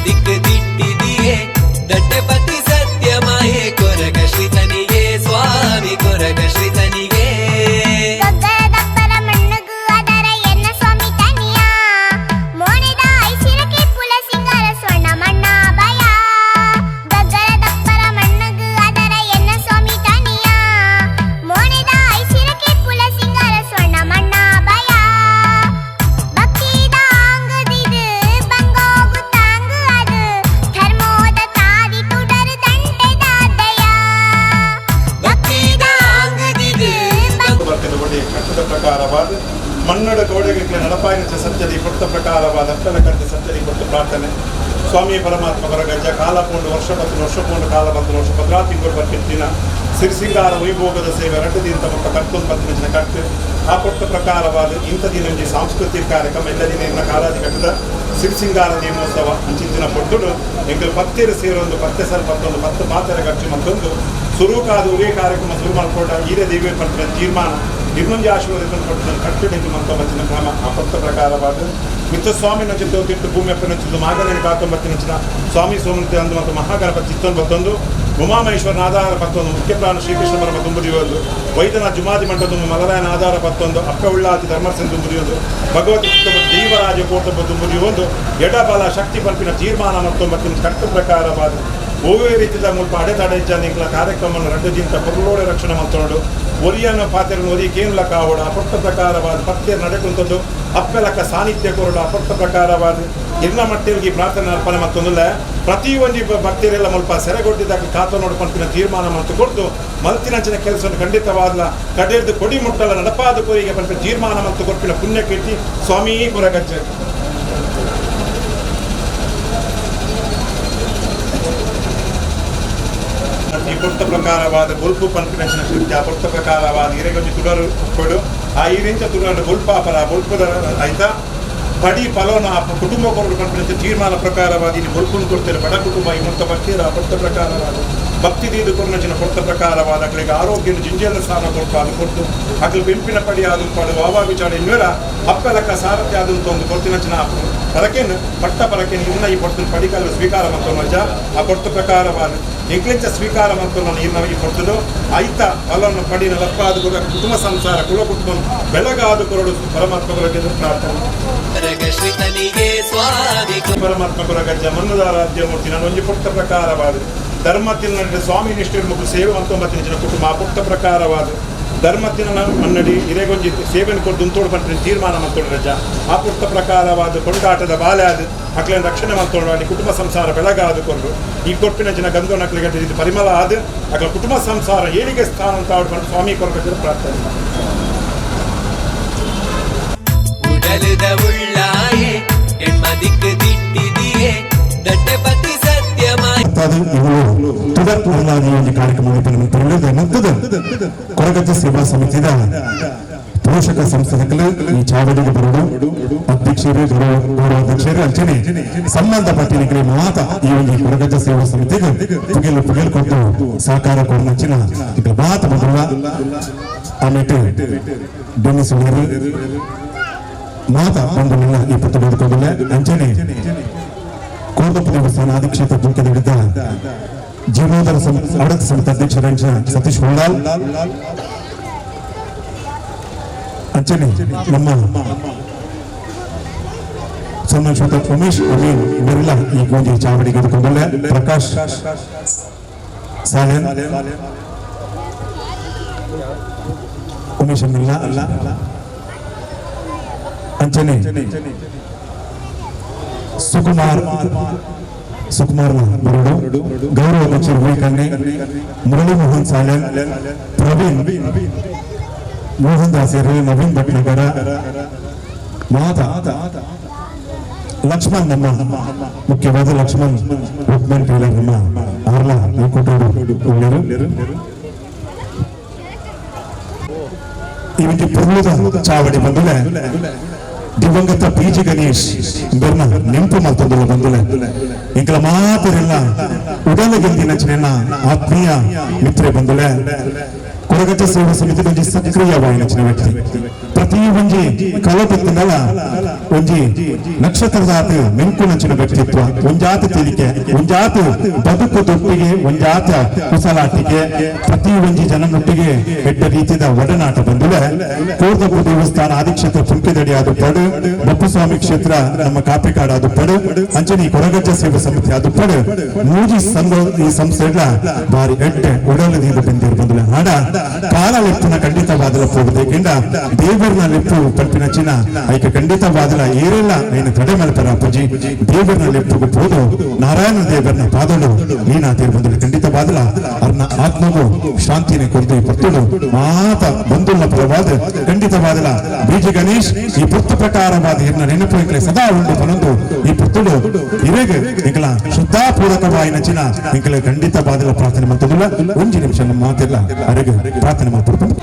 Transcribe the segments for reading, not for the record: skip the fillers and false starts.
ದಿಕ್ಕ ದಿಟ್ಟಿದಿಯೇ ದಟ್ಟಪತಿ ಸತ್ಯಮಾಯೇ ಕೊರಗ ಶ್ರೀತನಿಗೆ ಸ್ವಾಮಿ ಕೊರಗ ಶ್ರೀತನಿಗೆ ಪ್ರಕಾರವಾದ ಮನ್ನಡ ಗೋಡೆಗೆ ನಡಪಾಯಿನ ಸತ್ಯದಿ ಕೊಟ್ಟ ಪ್ರಕಾರವಾದ ಅಪ್ಪಲ ಕಂತೆ ಸತ್ಯದಿ ಕೊಟ್ಟು ಪ್ರಾರ್ಥನೆ ಸ್ವಾಮಿ ಪರಮಾತ್ಮ ಹೊರಗಜ್ಜ ಕಾಲ ಪೂಂಡು ವರ್ಷ ಪೂಂಡು ಕಾಲ ಬಂತು ವರ್ಷ 14 ತಿಂಗಳು ಬರ್ತಿನ ಸಿರಿಸಿಂಗಾರ ವೈಭೋಗದ ಸೇವೆ ರಟದಿಂದ ಮೊಟ್ಟ ಕರ್ತೊಂದು ಪತ್ತಿನ ಕಟ್ಟು ಆ ಕೊಟ್ಟ ಪ್ರಕಾರವಾದ ಇಂಥ ದಿನ ಸಾಂಸ್ಕೃತಿಕ ಕಾರ್ಯಕ್ರಮ ಎಲ್ಲ ದಿನ ಕಾಲಾದಿ ಕಟ್ಟದ ಸಿರಿಸಿಂಗಾರ ನೇಮೋತ್ಸವ ಅಂಚಿನ ಕೊಟ್ಟು ಎಂಕಲು ಪತ್ತೇರು ಸೇರೊಂದು ಪತ್ತೆ ಸಲ ಪತ್ತೊಂದು 10 ಮಾತರ ಖರ್ಚು ಮತ್ತೊಂದು ಸುರುಕಾದ ಉರೇ ಕಾರ್ಯಕ್ರಮ ಶುರು ಮಾಡಿಕೊಂಡ ಈರೇ ದೇವಿ ಪಟ್ಟಿನ ತೀರ್ಮಾನ ಇನ್ನೊಂದು ಆಶೀರ್ವಾದ ಕೊಟ್ಟು ಕಟ್ಟುಡೆಂದು ಮಂತೊಂಬತ್ತಿನ ಕ್ರಮ ಆ ಕೊಟ್ಟ ಪ್ರಕಾರವಾದ ಮಿತ್ರ ಸ್ವಾಮಿ ನಚಿತ್ತು ತಿಟ್ಟು ಭೂಮಿ ಅಪ್ಪ ನಚ್ಚಿದ್ದು ಮಾಗನೇರಿ 19 ನಚ್ಚಿನ ಸ್ವಾಮಿ ಸೋಮಂತಿ ಅಂದು ಮತ್ತು ಮಹಾಗಣಪತಿ ಚಿತ್ತೊಂದು ಬತ್ತೊಂದು ಉಮಾಮಹೇಶ್ವರನ ಆಧಾರ ಪತ್ತೊಂದು ಮುಖ್ಯ ಪ್ರಾಣ ಶ್ರೀಕೃಷ್ಣ ಪರಮ ತುಂಬುದಿಯೋದು ವೈದ್ಯನಾಥ ಜುಮಾದಿ ಮಂಟದೊಂದು ಮಲರಾಯನ ಆಧಾರ ಪತ್ತೊಂದು ಅಕ್ಕ ಉಳ್ಳಾತಿ ಧರ್ಮಸೇನ ತುಂಬುದಿಯೋದು ಭಗವತಿ ದೈವರಾಜ ಕೋಟೊಬ್ಬ ತುಂಬುದಿಯೋದು ಎಡಬಲ ಶಕ್ತಿ ಪಂಪಿನ ತೀರ್ಮಾನ ಮತ್ತೊಂಬತ್ತಿನ ಕಟ್ಟು ಪ್ರಕಾರವಾದ ಓವೇ ರೀತಿಯ ಮುಲ್ಪ ಅಡೆತಡೆ ನಿಂಕಲ ಕಾರ್ಯಕ್ರಮವನ್ನು ರಡ್ಡದಿಂತ ಪುರುಳೋಡೆ ರಕ್ಷಣೆ ಮಾಡ್ಕೊಂಡು ಒರಿಯನ ಪಾತ್ರೆಯನ್ನು ಒರಿ ಕೇಂದ್ರ ಕಾವಡ ಅಪಟ್ಟ ಪ್ರಕಾರವಾದ ಪತ್ತೆಯನ್ನು ನಡೆಕುಂಥದ್ದು ಅಪ್ಪೆಲಕ್ಕ ಸಾನ್ನಿಧ್ಯ ಕೊರಡ ಅಪಟ್ಟ ಪ್ರಕಾರವಾದ ಎಲ್ಲ ಮಟ್ಟಿಗೆ ಪ್ರಾರ್ಥನೆ ಅರ್ಪಣೆ ಮತ್ತೊಂದಿಲ್ಲ ಪ್ರತಿಯೊಂದು ಭಕ್ತರೆಲ್ಲ ಮುಲ್ಪ ಸೆರೆಗೊಡ್ಡಿದಾಗ ಕಾತ ನೋಡ್ಕೊಂತಿನ ತೀರ್ಮಾನ ಮತ್ತು ಕೊಟ್ಟು ಮಲ್ತಿನಂಚಿನ ಕೆಲಸವನ್ನು ಖಂಡಿತವಾದ ಕಡೆಯದು ಕೊಡಿ ಮುಟ್ಟಲ ನಡಪಾದ ಕೋರಿಗೆ ಬಂದ ತೀರ್ಮಾನ ಮತ್ತು ಕೊಟ್ಟಿನ ಪುಣ್ಯ ಕೀರ್ತಿ ಸ್ವಾಮಿ ಕೊರಗಜ್ಜೆ ಈ ಕೊಟ್ಟ ಪ್ರಕಾರವಾದ ಗೊಲ್ಪು ಪಂಪಿನಂಚಿನ ಕೃತ್ಯ ಕೊಟ್ಟ ಪ್ರಕಾರವಾದ ಹಿರೇಗೊಂಜಿ ತುಡರು ಕೊಡು ಆ ಹಿರಿಂಚ ತುಡರು ಗೊಲ್ಪಾಪರ ಗೊಲ್ಪದ ಆಯ್ತಾ ಬಡಿ ಫಲೋನ ಕುಟುಂಬ ಕೊರಡು ಪಂಪಿನಂಚ ತೀರ್ಮಾನ ಪ್ರಕಾರವಾದ ಇಲ್ಲಿ ಗೊಲ್ಪನ್ನು ಕೊಡ್ತಾರೆ ಬಡ ಕುಟುಂಬ ಈ ಮೊತ್ತ ಭಕ್ತಿರ ಕೊಟ್ಟ ಪ್ರಕಾರವಾದ ಭಕ್ತಿ ದೀದು ಕೊರನಚಿನ ಕೊಟ್ಟ ಪ್ರಕಾರವಾದ ಅಕ್ಕಳಿಗೆ ಆರೋಗ್ಯನ ಜಿಂಜಲ ಸ್ಥಾನ ಕೊಟ್ಟು ಅದು ಕೊಟ್ಟು ಅಕ್ಕಳು ಬೆಂಪಿನ ಪಡಿ ಆದ ಪಾಡು ವಾವಾ ವಿಚಾರ ಇನ್ನೂರ ಅಪ್ಪಲಕ್ಕ ಸಾರಥ್ಯ ಆದಂತ ಒಂದು ಕೊಡ್ತಿನಚಿನ ಪರಕೇನು ಪಟ್ಟ ಪರಕೇನು ಇನ್ನ ಈ ಕೊಡ್ತಿನ ಪಡಿಕಾಲ ಸ್ವೀಕಾರ ಮತ್ತೊಂದು ಆ ಕೊಟ್ಟ ಪ್ರಕಾರವಾದ ಎಂಕ್ಲೆಂಚ ಸ್ವೀಕಾರ ಮತ್ತು ನಾನು ಈ ಕೊಡ್ತದ್ದು ಆಯ್ತ ಫಲವನ್ನು ಪಡಿನ ಲಪ್ಪಾದ ಕುಟುಂಬ ಸಂಸಾರ ಕುಲ ಕುಟುಂಬ ಬೆಳಗಾದ ಕೊರಡು ಪರಮಾತ್ಮ ಕೊರಗೆ ಪ್ರಾರ್ಥನೆ ಪರಮಾತ್ಮ ಕೊರಗಜ್ಜ ಮನ್ನದಾರಾಧ್ಯ ಮೂರ್ತಿ ನಾನು ಒಂದು ಕೊಟ್ಟ ಪ್ರಕಾರವಾದ ಧರ್ಮತಿನ ನಡೆದ ಸ್ವಾಮಿ ನಿಷ್ಠೆ ಮುಖ ಸೇವೆ 19 ಕುಟುಂಬ ಆ ಕೊಟ್ಟ ಪ್ರಕಾರವಾದ ಧರ್ಮತಿನ ಮನ್ನಡಿ ಹಿರೇಗೊಂಜಿ ಸೇವೆಯನ್ನು ಕೊಟ್ಟು ಉಂತೋಡು ಪಂಟಿನ ತೀರ್ಮಾನ ಮತ್ತೋಡು ರಜ ಆ ಪುಟ್ಟ ಪ್ರಕಾರವಾದ ಕೊಂಡಾಟದ ಬಾಲೆ ಆದ ಮಕ್ಕಳನ್ನು ರಕ್ಷಣೆ ಮಾಡ್ತೋಡು ಅಲ್ಲಿ ಕುಟುಂಬ ಸಂಸಾರ ಬೆಳಗಾದು ಕೊಂಡು ಈ ಕೊಟ್ಟಿನ ಜನ ಗಂಧು ನಕ್ಕಲಿಗೆ ಇದು ಪರಿಮಳ ಆದ ಅಕ್ಕಳ ಕುಟುಂಬ ಸಂಸಾರ ಏಳಿಗೆ ಸ್ಥಾನ ಅಂತ ಆಡ್ಕೊಂಡು ಸ್ವಾಮಿ ಕೊರಗಜ್ಜರ ಪ್ರಾರ್ಥನೆ ಕೊರಗಜ್ಜ ಸೇವಾ ಸಮಿತಿಯ ಪೋಷಕ ಸಂಸ್ಥೆಗಳು ಈ ಚಾವಡಿಗೆ ಬರೋದು ಅಧ್ಯಕ್ಷರೇ ಗೌರವಾಧ್ಯಕ್ಷರೇ ಅಂಚನೆ ಸಂಬಂಧಪಟ್ಟಿನ ಮಾತ ಈ ಒಂದು ಕೊರಗಜ್ಜ ಸೇವಾ ಸಮಿತಿಗೆ ಪುಗೆಲು ಕೊಟ್ಟು ಸಹಕಾರ ಕೊಡಚಿನ ಈಗ ಮಾತ ಮೊದಲ ಆಮೇಲೆ ಡೆನ್ನಿಸ್ ಮಾತ ಬಂಧುಗಳ ಈ ಪುಟ್ಟ ಬದುಕೋದಿಲ್ಲ ಅಂಚನೆ ಕೋಟಪ್ಪ ದೇವಸ್ಥಾನ ಅಧಿಕ್ಷೇತ್ರ ಪುಂಕೆ ಹಿಡಿದ ಜೀವನೋಧರ ಆಡಳಿತ ಸಮಿತಿ ಅಧ್ಯಕ್ಷರಾದ ಸತೀಶ್ ಹೊಳ್ಳಾಲ್ ಅಂಚನೆ ನಮ್ಮ ಸನ್ಮಾನಿತ ಉಮೇಶ್ ಅಮೀನ್ ಇವರೆಲ್ಲ ಈ ಗೋಧಿ ಚಾವಡಿಗೆ ಹಿಡಿದುಕೊಂಡಲ್ಲ ಪ್ರಕಾಶ್ ಸಾಯನ್ ಉಮೇಶ್ ಅಮೀನ್ ಅಲ್ಲ ಅಂಚನೆ ಸುಕುಮಾರ್ ಬರೋಡು ಗೌರವ ಅಧ್ಯಕ್ಷರು ವೈಕನ್ನೆ ಮುರಳಿ ಮೋಹನ್ ಸಾಲನ್ ಪ್ರವೀಣ್ ಮೋಹನ್ ದಾಸೇರಿ ನವೀನ್ ಭಟ್ನಗರ ಮಾತಾ ಲಕ್ಷ್ಮಣ್ ನಮ್ಮ ಮುಖ್ಯವಾದ ಲಕ್ಷ್ಮಣ್ ರುಕ್ಮನ್ ಟೇಲರ್ ನಮ್ಮ ಆರ್ಲ ಇವತ್ತು ಪೂರ್ವದ ಚಾವಡಿ ಬಂದಲೆ ದಿವಂಗತ ಪಿ.ಜಿ. ಗಣೇಶ್ ಬೆರ್ನ ನೆಂಪು ಮತ್ತೊಂದು ಬಂದಲೆ ಇಂಕಲ ಮಾತರೆಲ್ಲ ಉಡಲಗೆಂದಿ ನಚನೆಯ ಆತ್ಮೀಯ ಮಿತ್ರೆ ಬಂದಲೆ ಕೊರಗಜ್ಜ ಸೇವಾ ಸಮಿತಿ ಸಕ್ರಿಯವಾಗಿ ನಚನೆ ವ್ಯಕ್ತಿ ಪ್ರತಿ ಒಂಜಿ ಕಲಪತ್ತಿನಲ ಒಂಜಿ ನಕ್ಷತ್ರದಾತ ಮೆಂಕುನಂಚಿನ ವ್ಯಕ್ತಿತ್ವ ಒಂಜಾತ ತಿಳಿಕೆ ಒಂಜಾತ ಬದುಕು ತೊಟ್ಟಿಗೆ ಒಂಜಾತ ಕುಸಲಾಟಿಗೆ ಪ್ರತಿ ಒಂಜಿ ಜನನೊಟ್ಟಿಗೆ ಎಡ್ಡ ರೀತಿಯ ಒಡನಾಟ ಬಂದಿದೆ. ಕೋರ್ದಪು ದೇವಸ್ಥಾನ ಆದಿಕ್ಷೇತ್ರ ಪುಂಕಿದಡಿ ಅದು ಪಡು, ಬಪ್ಪಸ್ವಾಮಿ ಕ್ಷೇತ್ರ ನಮ್ಮ ಕಾಪಿಕಾಡು ಅದು ಪಡು, ಅಂಚನೆ ಕೊರಗಜ್ಜ ಸೇವಾ ಸಮಿತಿ ಅದು ಪಡು, ಮೂಜಿ ಸಂಘ ಈ ಸಂಸ್ಥೆಗಳ ಬಾರಿ ಎಡ್ಡೆ ಒಡಲದಿಂದ ಬಂದಿರು ಬಂದಿಲ್ಲ ಹಾಡ ಕಾಲ ಲೆಪ್ಪಿನ ಖಂಡಿತವಾದಲ ಹೋಗಬೇಕೆಂದ ದೇವರನ ಲೆಪ್ಪು ಕಲ್ಪಿನ ಚಿನ್ನ ಐಕೆ ಖಂಡಿತವಾದಲ ಏರೆಲ್ಲ ನೀನು ತಡೆ ಮಾಡ್ತಾರ ಅಪ್ಪಾಜಿ ದೇವರನ ಲೆಪ್ಪುಗೂ ಹೋದು ನಾರಾಯಣ ದೇವರನ ಪಾದಲು ನೀನಾತಿರು ಬಂದಿಲ್ಲ ಖಂಡಿತವಾದಲ ಅವ್ರನ್ನ ಆತ್ಮಗೂ ಶಾಂತಿನೇ ಕೊರದು ಪತ್ತುಡು ಮಾತ ಬಂಧುಲ್ಲ ಪರವಾದ ಖಂಡಿತವಾದಲ ಬೀಜಿ ಗಣೇಶ್ ಈ ಪುತ್ತ ಪ್ರಕಾರವಾದ ಇರ್ನ ನೆನಪು ಸದಾ ಉಂಟು ಪನೊಂದು ಈ ಪುತ್ತುಡು ಇರೆಗೆ ನಿಂಕಲ ಶುದ್ಧಾಪೂರ್ವಕವಾಗಿ ನಚಿನ ನಿಂಕಲ ಖಂಡಿತವಾದಲ ಪ್ರಾರ್ಥನೆ ಮಾಡ್ತದಿಲ್ಲ ಒಂಜಿ ನಿಮಿಷ ನಮ್ಮ ಮಾತೆಲ್ಲ ಅರೆಗೆ ಪ್ರಾರ್ಥನೆ ಮಾಡ್ತಿರ್ತಾರೆ.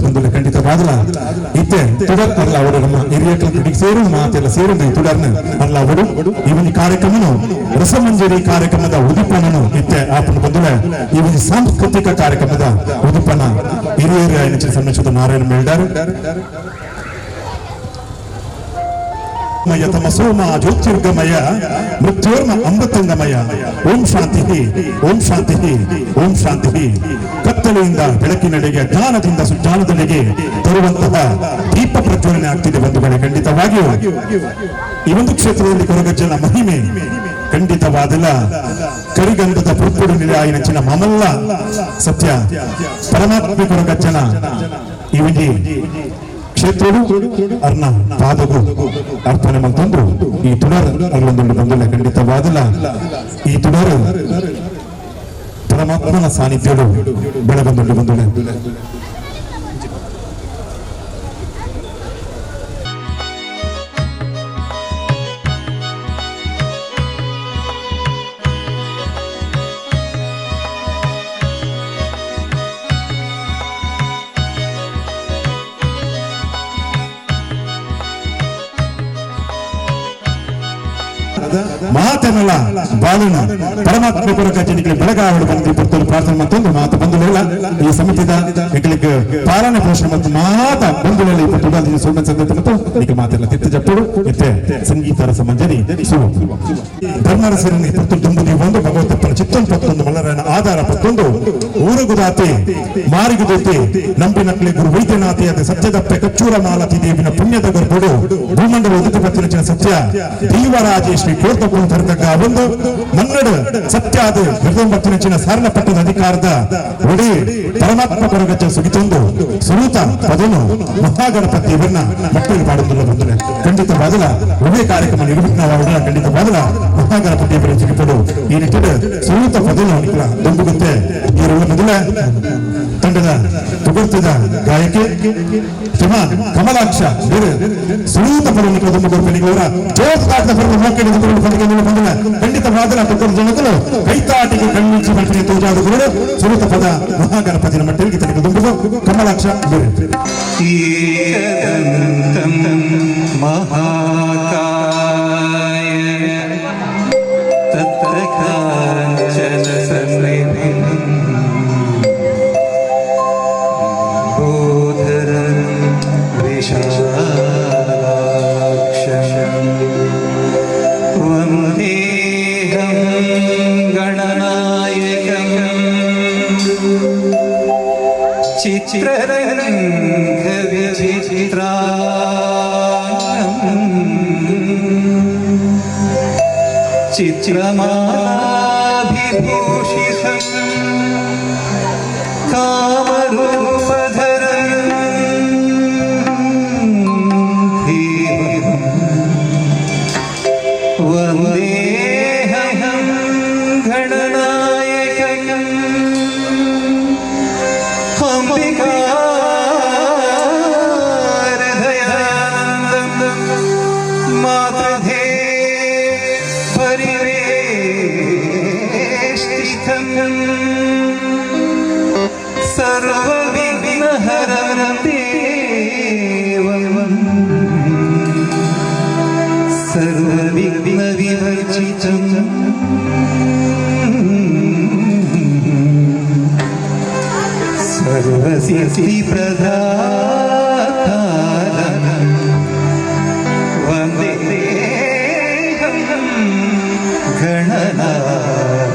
ಬಂದಿಲ್ಲ ಖಂಡಿತವಾದಲ ಇತ್ತೆ ತುಡರ್ ಅಲ್ಲ ಅವರು ನಮ್ಮ ಹಿರಿಯ ಕ್ಲಬ್ಗೆ ಸೇರು ಮಾತೆಲ್ಲ ಸೇರಿದ ತುಡರ್ನ ಅಲ್ಲ ಅವರು ಈ ಒಂದು ಕಾರ್ಯಕ್ರಮನು ರಸಮಂಜರಿ ಕಾರ್ಯಕ್ರಮದ ಉದುಪನನು ಇತ್ತೆ ಆಪನ ಬಂದಿಲ್ಲ ಈ ಒಂದು ಸಾಂಸ್ಕೃತಿಕ ಕಾರ್ಯಕ್ರಮದ ಉದುಪನ ಹಿರಿಯರ ಸಂರಕ್ಷಿತ ನಾರಾಯಣ ಮೇಲ್ದಾರ್ ತಮಸೋಮ ಜ್ಯೋತಿರ್ಗಮಯ ಮೃತ್ಯೋರ್ಮ ಅಮೃತಂಗಮಯ ಓಂ ಶಾಂತಿ ಓಂ ಶಾಂತಿ ಓಂ ಶಾಂತಿ. ಕತ್ತಲೆಯಿಂದ ಬೆಳಕಿನೆಡೆಗೆ ಜ್ಞಾನದಿಂದ ಸುಜ್ಞಾನದೆಡೆಗೆ ತರುವಂತಹ ದೀಪ ಪ್ರಜ್ವಲನೆ ಆಗ್ತಿದೆ ಬಂಧುಗಳೇ. ಖಂಡಿತವಾಗಿಯೂ ಈ ಒಂದು ಕ್ಷೇತ್ರದಲ್ಲಿ ಕೊರಗಜ್ಜನ ಮಹಿಮೆ ಖಂಡಿತವಾದಲ್ಲ ಕರಿಗಂಧದ ಪುಪ್ಪುಡು ನಿಲಯ ನೆಚ್ಚಿನ ಮಮಲ್ಲ ಸತ್ಯ ಪರಮಾತ್ಮ ಕೊರಗಜ್ಜನ ಈ ಒಂದು ಕ್ಷೇತ್ರವು ಅರ್ನ ಪಾದಗೂ ಅರ್ಪಣೆ ಮತ್ತೊಂದು ಈ ತುಡರ್ ಅಲ್ಲೊಂದು ಬಂದಿಲ್ಲ ಖಂಡಿತವಾದಲ್ಲ ಈ ತುಡರು ಪರಮಾತ್ಮನ ಸಾನ್ನಿಧ್ಯಗಳು ಬೆಳಗೊಂಡು ಬಂದಿಲ್ಲ. ಮಾತನಲ್ಲ ಬಾಲನ ಪರಮಾತ್ಮ ಕೊರಗಜ್ಜನಿಗೆ ಬೆಳಗಾವಳು ಬಂದು ಪುತ್ತಲು ಪ್ರಾರ್ಥನೆ ಮತ್ತೊಂದು ಮಾತು ಬಂಧುಗಳ ಈ ಸಮಿತಿದ ಎಂಕಲಿಗೆ ಪಾಲನೆ ಪೋಷಣೆ ಮತ್ತು ಮಾತ ಬಂಧುಗಳಲ್ಲಿ ಪುಟ್ಟುಗಾದಿ ಸೋಮನ್ ಸಂದರ್ಭ ಮತ್ತು ಈಗ ಮಾತೆಲ್ಲ ತಿತ್ತ ಜಪ್ಪುಡು ಇತ್ತೆ ಸಂಗೀತ ರಸ ಮಂಜರಿ ಧರ್ಮರಸರನಿ ಪುತ್ತಲು ತುಂಬುದಿ ಒಂದು ಭಗವತಪ್ಪನ ಚಿತ್ತೊಂದು ಪತ್ತೊಂದು ಮಲ್ಲರನ ಆಧಾರ ಪತ್ತೊಂದು ಊರುಗುದಾತೆ ಮಾರಿಗುದಾತೆ ನಂಬಿನಕ್ಲೆ ಗುರು ವೈದ್ಯನಾಥಿ ಅದ ಸತ್ಯದಪ್ಪೆ ಕಚ್ಚೂರ ಮಾಲತಿ ದೇವಿನ ಪುಣ್ಯದ ಗರ್ಭುಡು ಭೂಮಂಡಲ ಉದುಕಪತ್ತಿನ ಸತ್ಯ ದೀವರಾಜೇಶ್ವರಿ ಕೋರ್ತಪುರ ತರತಕ್ಕ ಒಂದು ಮನ್ನಡು ಸತ್ಯ ಅದು ನಿರ್ದಂಬತ್ತಿನ ಸಾರಣ ಪಟ್ಟದ ಅಧಿಕಾರದ ಒಡಿ ಪರಮಾತ್ಮ ಕೊರಗಜ್ಜ ಸುಗಿತೊಂದು ಸುರೂತ ಪದನು ಮಹಾಗಣಪತಿ ಇವನ್ನ ಮಕ್ಕಳಿಗೆ ಮಾಡುವುದಿಲ್ಲ ಬಂದರೆ ಖಂಡಿತವಾದಲ ಒಳ್ಳೆ ಕಾರ್ಯಕ್ರಮ ನಿರ್ಮಿತ ನಾವು ಖಂಡಿತವಾದಲ ಮಹಾಗಣಪತಿ ಇವರ ಸಿಗಿಪಡು ಈ ನಿಟ್ಟಿನ ಸುರೂತ ಪದನು ದೊಂಬುಗುತ್ತೆ ಇವರೆಲ್ಲ ಮೊದಲ ತಂಡದ ತುಗುರ್ತಿದ ಗಾಯಕಿ ಶಮಾನ್ ಕಮಲಾಕ್ಷ ಸುರೂತ ಪದನಿಕ ದೊಂಬುಗೊರ್ಪನಿಗವರ ಜೋತಾಟದ ಪರ್ವ ಬಂದಿಲ್ಲ ಖಂಡಿತವಾದಲ ತುಗುರ್ ಜನಗಳು ಕೈತಾಟಿಗೆ ಕಣ್ಣಿಂಚಿ ಮಟ್ಟಿಗೆ ತೋಜಾಡುಗಳು ಸುರೂತ ಪದ ಮಹಾಗಣಪತಿನ ಮಟ್ಟಿಗೆ ತನಕ ದೊಂಬುಗು ಕಮಲಾಕ್ಷ चित्रमाभिभूषितं कामरूपधरं वन्देऽहं गणनायकम् अम्बिकाहृदयानन्दं मातृधे सर्वविघ्नहरं देवं सर्वविघ्नविवर्जितं सर्वसिद्धिप्रदातारं वन्देऽहं गणनायकम्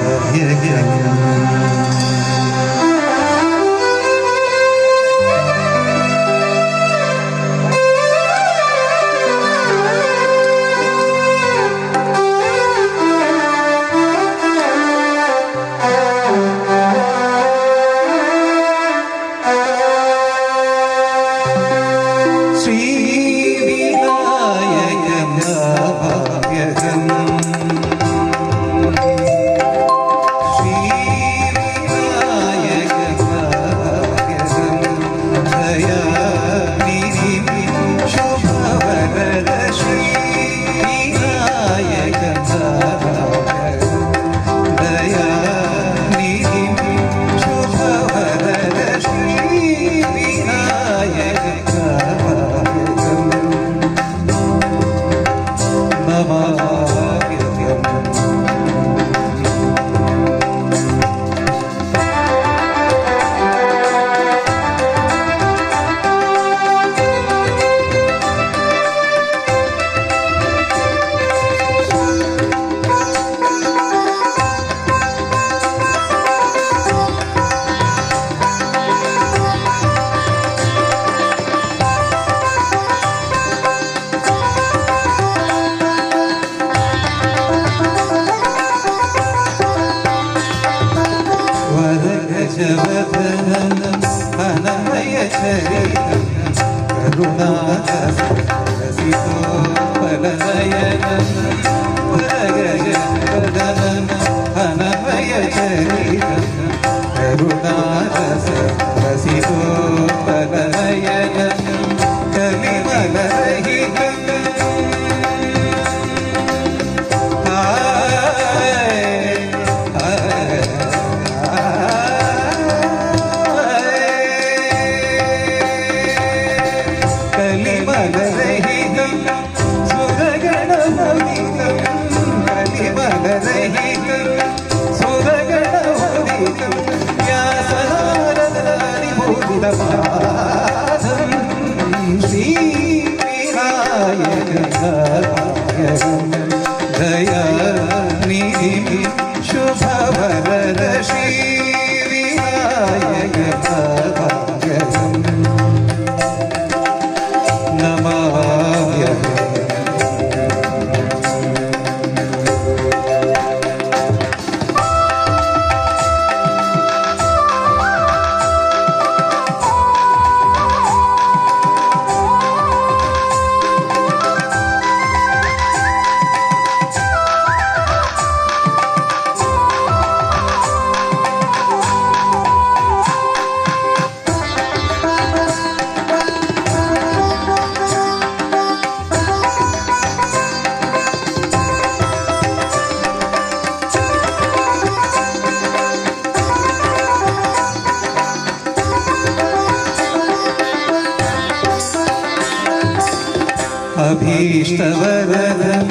अभीष्टवरदं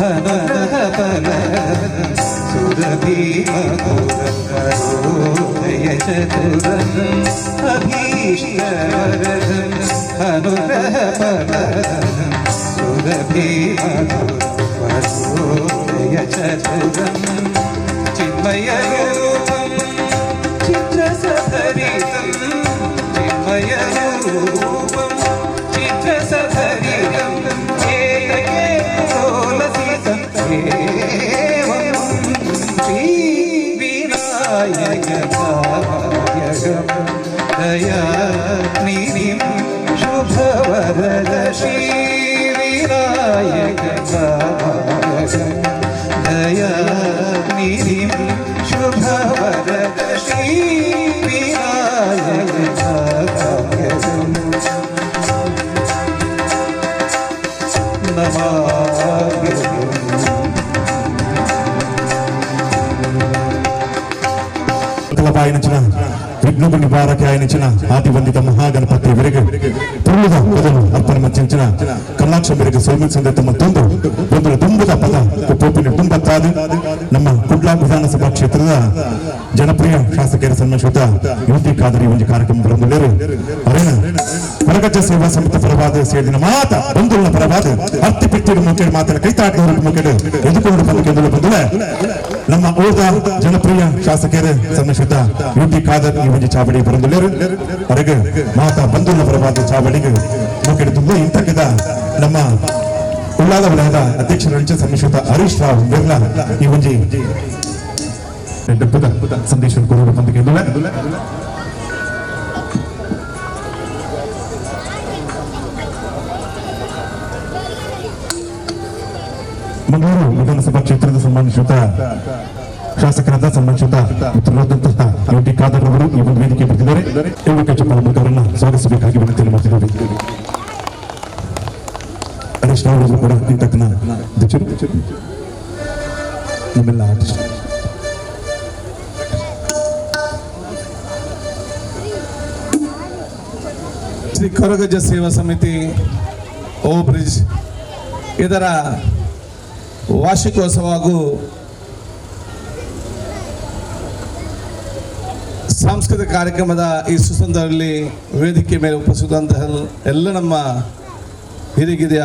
अनुग्रहफलदं सुरभिमधुरं करोदयचतुरम् अभीष्टवरदं अनुग्रहफलदं सुरभिमधुरं करोदयचतुरम् चिन्मयरूपं चित्रसभरितं चिन्मयरूपं चित्रसभरितं दयानिधिं शुभवरद श्रीविनायक दयानिधिं शुभवरद श्रीविनायक ఆయనించిన విఘ్నము నివారకి ఆయనించిన ఆదివందిత మహాగణపతి వెలుగు ತುಳುದ ಮೊದಲು ಅರ್ಪಣಮಂಚಿನ ಕಲ್ಲಾಕ್ಷ ಬೆರಗ ಸೋಮಿಸಂದ ತಮ್ಮ ತಂದು ಒಂದರ ತುಂಬದ ಪದ ಪೋಪಿನ ತುಂಬತ್ತಾದ ನಮ್ಮ ಕುಡ್ಲಾ ವಿಧಾನಸಭಾ ಕ್ಷೇತ್ರದ ಜನಪ್ರಿಯ ಶಾಸಕರ ಸಂಬಂಧಿಸಿದ ಯುವತಿ ಖಾದರಿ ಒಂದು ಕಾರ್ಯಕ್ರಮ ಬರೆದಿದ್ದಾರೆ ಅರೇನ ಕೊರಗಜ್ಜ ಸೇವಾ ಸಮಿತಿ ಪರವಾದ ಸೇರಿನ ಮಾತ ಬಂಧುಗಳ ಪರವಾದ ಹತ್ತಿ ಪಿಟ್ಟಿರು ಮುಖ್ಯ ಮಾತನ ಕೈತಾಟದವರ ಮುಖ್ಯ ಎದುಕೊಂಡು ಬಂದು ನಮ್ಮ ಓದ ಜನಪ್ರಿಯ ಶಾಸಕರ ಸಂಬಂಧಿಸಿದ ಯುವತಿ ಖಾದರ್ ಈ ಒಂದು ಚಾವಡಿ ಬರೆದಿದ್ದಾರೆ ಹೊರಗೆ ಮಾತಾ ಬಂಧುಗಳ ಪರವಾದ ಚಾವಡಿಗೆ ಮುಖ್ಯ ತುಂಬ ಇಂತಕ್ಕಿದ ನಮ್ಮ ಉಳ್ಳಾಲ ವಲಯದ ಅಧ್ಯಕ್ಷರ ಸಂಬಂಧಿಸಿದ ಹರೀಶ್ ರಾವ್ ಬಿರ್ಲಾ ಈ ಒಂದು ಸಂದೇಶ ಕೊಡಬೇಕಂತ ಮಂಗಳೂರು ವಿಧಾನಸಭಾ ಕ್ಷೇತ್ರದ ಸಂಬಂಧಿಸಿದ ಶಾಸಕರಾದ ಸಂಬಂಧಿಸಿದ ಉತ್ತರವಾದಂತಹ ಯುಟಿ ಖಾದರ್ ಅವರು ಈ ಒಂದು ವೇದಿಕೆ ಬರ್ತಿದ್ದಾರೆ ಎಂ.ಕೆ. ಚಪ್ಪಲ್ ಅವರನ್ನು ಸ್ವಾಗತಿಸಬೇಕಾಗಿ ವಿನಂತಿಯನ್ನು ಮಾಡ್ತಿದ್ದೇವೆ. ಹರೀಶ್ ರಾವ್ ಅವರು ಕೂಡ ಇಂತಕ್ನ ಅಧ್ಯಕ್ಷರು ನಮ್ಮೆಲ್ಲ ಆರ್ಟಿಸ್ಟ್ ಶ್ರೀ ಕೊರಗಜ್ಜ ಸೇವಾ ಸಮಿತಿ ಓವರ್ ಬ್ರಿಡ್ಜ್ ಇದರ ವಾರ್ಷಿಕೋತ್ಸವ ಹಾಗೂ ಸಾಂಸ್ಕೃತಿಕ ಕಾರ್ಯಕ್ರಮದ ಈ ಸುಸಂದರ್ಭದಲ್ಲಿ ವೇದಿಕೆ ಮೇಲೆ ಉಪಸ್ಥಿತಂತಹ ಎಲ್ಲ ನಮ್ಮ ಹಿರಿಗಿರಿಯ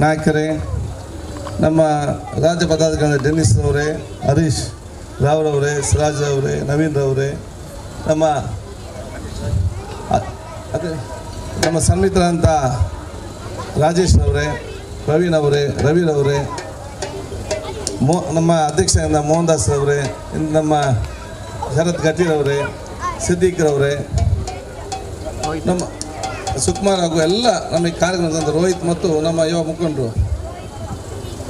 ನಾಯಕರೇ, ನಮ್ಮ ರಾಜ್ಯ ಪದಾಧಿಕಾರಿ ಡೆನ್ನಿಸ್ ಅವರೇ, ಹರೀಶ್ ರಾವ್ರವರೇ, ಸಿರಾಜ್ ಅವರೇ, ನವೀನ್ ರವರೇ, ನಮ್ಮ ಸನ್ಮಿತರಂಥ ರಾಜೇಶ್ ಅವರೇ, ಪ್ರವೀಣ್ ಅವರೇ, ರವಿರವರೇ, ನಮ್ಮ ಅಧ್ಯಕ್ಷರಾದ ಮೋಹನ್ ದಾಸ್ ಅವರೇ, ನಮ್ಮ ಶರತ್ ಗಟೀರವರೇ, ಸಿದ್ದೀಕ್ರವರೇ, ನಮ್ಮ ಸುಕುಮಾರ್ ಹಾಗೂ ಎಲ್ಲ ನಮ್ಮ ಈ ಕಾರ್ಯಕ್ರಮದ ರೋಹಿತ್ ಮತ್ತು ನಮ್ಮ ಯುವ ಮುಖಂಡರು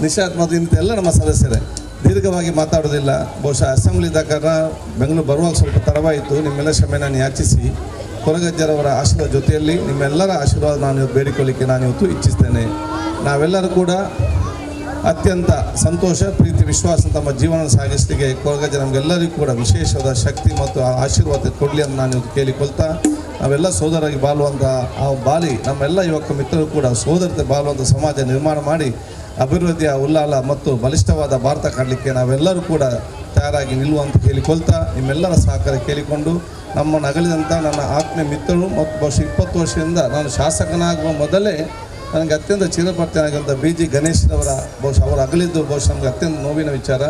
ನಿಶಾತ್ ಮತ್ತು ಇಂಥ ನಮ್ಮ ಸದಸ್ಯರೇ, ದೀರ್ಘವಾಗಿ ಮಾತಾಡೋದಿಲ್ಲ. ಬಹುಶಃ ಅಸೆಂಬ್ಲಿ ಕಾರಣ ಬೆಂಗಳೂರು ಬರುವಾಗ ಸ್ವಲ್ಪ ತಡವಾಯಿತು. ನಿಮ್ಮೆಲ್ಲ ಕ್ಷಮೆ ನಾನು ಯಾಚಿಸಿ ಕೊರಗಜ್ಜರವರ ಆಶೀರ್ವಾದ ಜೊತೆಯಲ್ಲಿ ನಿಮ್ಮೆಲ್ಲರ ಆಶೀರ್ವಾದ ನಾನು ಬೇಡಿಕೊಳ್ಳಿಕ್ಕೆ ನಾನು ಇವತ್ತು ಇಚ್ಛಿಸ್ತೇನೆ. ನಾವೆಲ್ಲರೂ ಕೂಡ ಅತ್ಯಂತ ಸಂತೋಷ, ಪ್ರೀತಿ, ವಿಶ್ವಾಸ ತಮ್ಮ ಜೀವನ ಸಾಗಿಸಲಿಕ್ಕೆ ಕೊರಗಜ್ಜ ನಮಗೆಲ್ಲರಿಗೂ ಕೂಡ ವಿಶೇಷವಾದ ಶಕ್ತಿ ಮತ್ತು ಆಶೀರ್ವಾದ ಕೊಡಲಿ ಅಂತ ನಾನು ಇವತ್ತು ಕೇಳಿಕೊಳ್ತಾ, ನಾವೆಲ್ಲ ಸೋದರಾಗಿ ಬಾಳುವಂಥ ಆ ಬಾಲಿ ನಮ್ಮೆಲ್ಲ ಯುವಕ ಮಿತ್ರರು ಕೂಡ ಸೋದರತೆ ಬಾಳುವಂಥ ಸಮಾಜ ನಿರ್ಮಾಣ ಮಾಡಿ ಅಭಿವೃದ್ಧಿಯ ಉಲ್ಲಾಲ ಮತ್ತು ಬಲಿಷ್ಠವಾದ ಭಾರತ ಕಾಣಲಿಕ್ಕೆ ನಾವೆಲ್ಲರೂ ಕೂಡ ತಯಾರಾಗಿ ನಿಲ್ಲುವಂತ ಕೇಳಿಕೊಳ್ತಾ, ನಿಮ್ಮೆಲ್ಲರ ಸಹಕಾರ ಕೇಳಿಕೊಂಡು ನಮ್ಮನ್ನು ಅಗಲಿದಂಥ ನನ್ನ ಆತ್ಮೀಯ ಮಿತ್ರರು ಮತ್ತು ಬಹುಶಃ 20 ವರ್ಷದಿಂದ ನಾನು ಶಾಸಕನಾಗುವ ಮೊದಲೇ ನನಗೆ ಅತ್ಯಂತ ಚಿರಪರ್ತಿಯಾಗಿದ್ದ ಬಿ.ಜಿ. ಗಣೇಶ್ರವರ ಬಹುಶಃ ಅವರು ಅಗಲಿದ್ದು ಬಹುಶಃ ನಮಗೆ ಅತ್ಯಂತ ನೋವಿನ ವಿಚಾರ.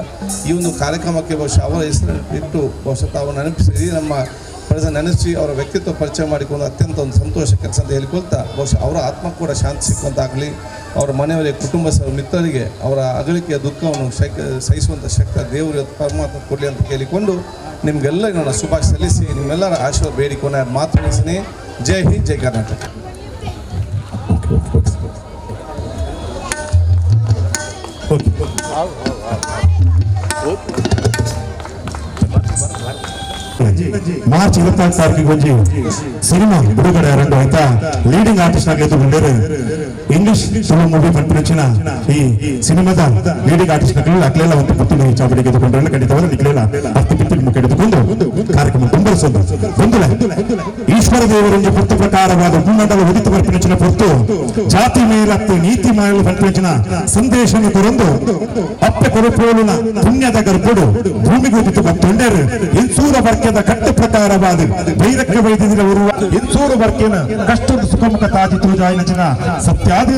ಈ ಒಂದು ಕಾರ್ಯಕ್ರಮಕ್ಕೆ ಬಹುಶಃ ಅವರ ಹೆಸರು ಇಟ್ಟು ಬಹುಶಃ ತಾವು ನೆನಪಿಸಿ ನಮ್ಮ ನೆನೆಸಿ ಅವರ ವ್ಯಕ್ತಿತ್ವ ಪರಿಚಯ ಮಾಡಿಕೊಂಡು ಅತ್ಯಂತ ಒಂದು ಸಂತೋಷ ಕೆಲಸ ಅಂತ ಹೇಳಿಕೊಳ್ತಾ, ಬಹುಶಃ ಅವರ ಆತ್ಮ ಕೂಡ ಶಾಂತಿ ಸಿಕ್ಕುವಂತಾಗಲಿ, ಅವರ ಮನೆಯವರಿಗೆ, ಕುಟುಂಬ ಮಿತ್ರರಿಗೆ ಅವರ ಅಗಲಿಕೆಯ ದುಃಖವನ್ನು ಸಹಿಸುವಂಥ ಶಕ್ತಿ ದೇವರು ಪರಮಾತ್ಮ ಕೊಡಲಿ ಅಂತ ಕೇಳಿಕೊಂಡು ನಿಮಗೆಲ್ಲರಿಗೂ ನಾನು ಶುಭಾಶಯ ಸಲ್ಲಿಸಿ ನಿಮ್ಮೆಲ್ಲರ ಆಶೀರ್ವಾದ ಬೇಡಿಕೊಂಡು ಮಾತು ಮುಗಿಸ್ತೀನಿ. ಜೈ ಹಿಂದ್, ಜೈ ಕರ್ನಾಟಕ. ಮಾರ್ಚ್ 24 ತಾರೀಕಿಗೆ ಒಂಜಿ ಸಿನಿಮಾ ಬಿಡುಗಡೆ ಆರಂಭ ಆಯ್ತಾ. ಲೀಡಿಂಗ್ ಆರ್ಟಿಸ್ಟ್ ಆಗಿ ಎದುರುಗೊಂಡರು ಇಂಗ್ಲಿಷ್ ತುಳು ಮೂವಿ ಪಂಪಿನ ಈ ಸಿನಿಮಾದ ಲೀಡಿಂಗ್ ಆರ್ಟಿಸ್ಟ್ ಅಕ್ಲೆಲ್ಲ ಒಂದು ಪುತ್ತಿನ ಚಾವಡಿಗೆ ಎದುರುಕೊಂಡ್ರೆ ಖಂಡಿತವಾದ ನಿಕ್ಲೆಲ್ಲ ಹತ್ತಿ ಪಿತ್ತಿನ ಮುಖ ಎದುಕೊಂಡು ಕಾರ್ಯಕ್ರಮ ತುಂಬರಿಸೋದು ಬಂಧುಲೆ ಈಶ್ವರ ದೇವರಿಗೆ ಪುತ್ತು ಪ್ರಕಾರವಾದ ಮುನ್ನಡಲ ಉದಿತ ಪಂಪಿನ ಪುತ್ತು ಜಾತಿ ಮೇಲತ್ತು ನೀತಿ ಮಾಡಲು ಪಂಪಿನ ಸಂದೇಶವನ್ನು ಕೊರಂದು ಅಪ್ಪೆ ಕೊರಪೋಲಿನ ಪುಣ್ಯದ ಗರ್ಭಡು ಭೂಮಿಗೆ ಉದಿತು ಬಂತೊಂಡರು ಇನ್ಸೂರ ವರ್ಗದ ಕಟ್ಟ ಪ್ರಕಾರವಾದ ವೈರಕ್ಯ ವೈದ್ಯರು ಇನ್ಸೂರು ವರ್ಗನ ಕಷ್ಟದ ಸುಖಮುಖ ತಾಜಿ ತೋಜಾಯಿನ ಜನ ಸತ್ಯಾದ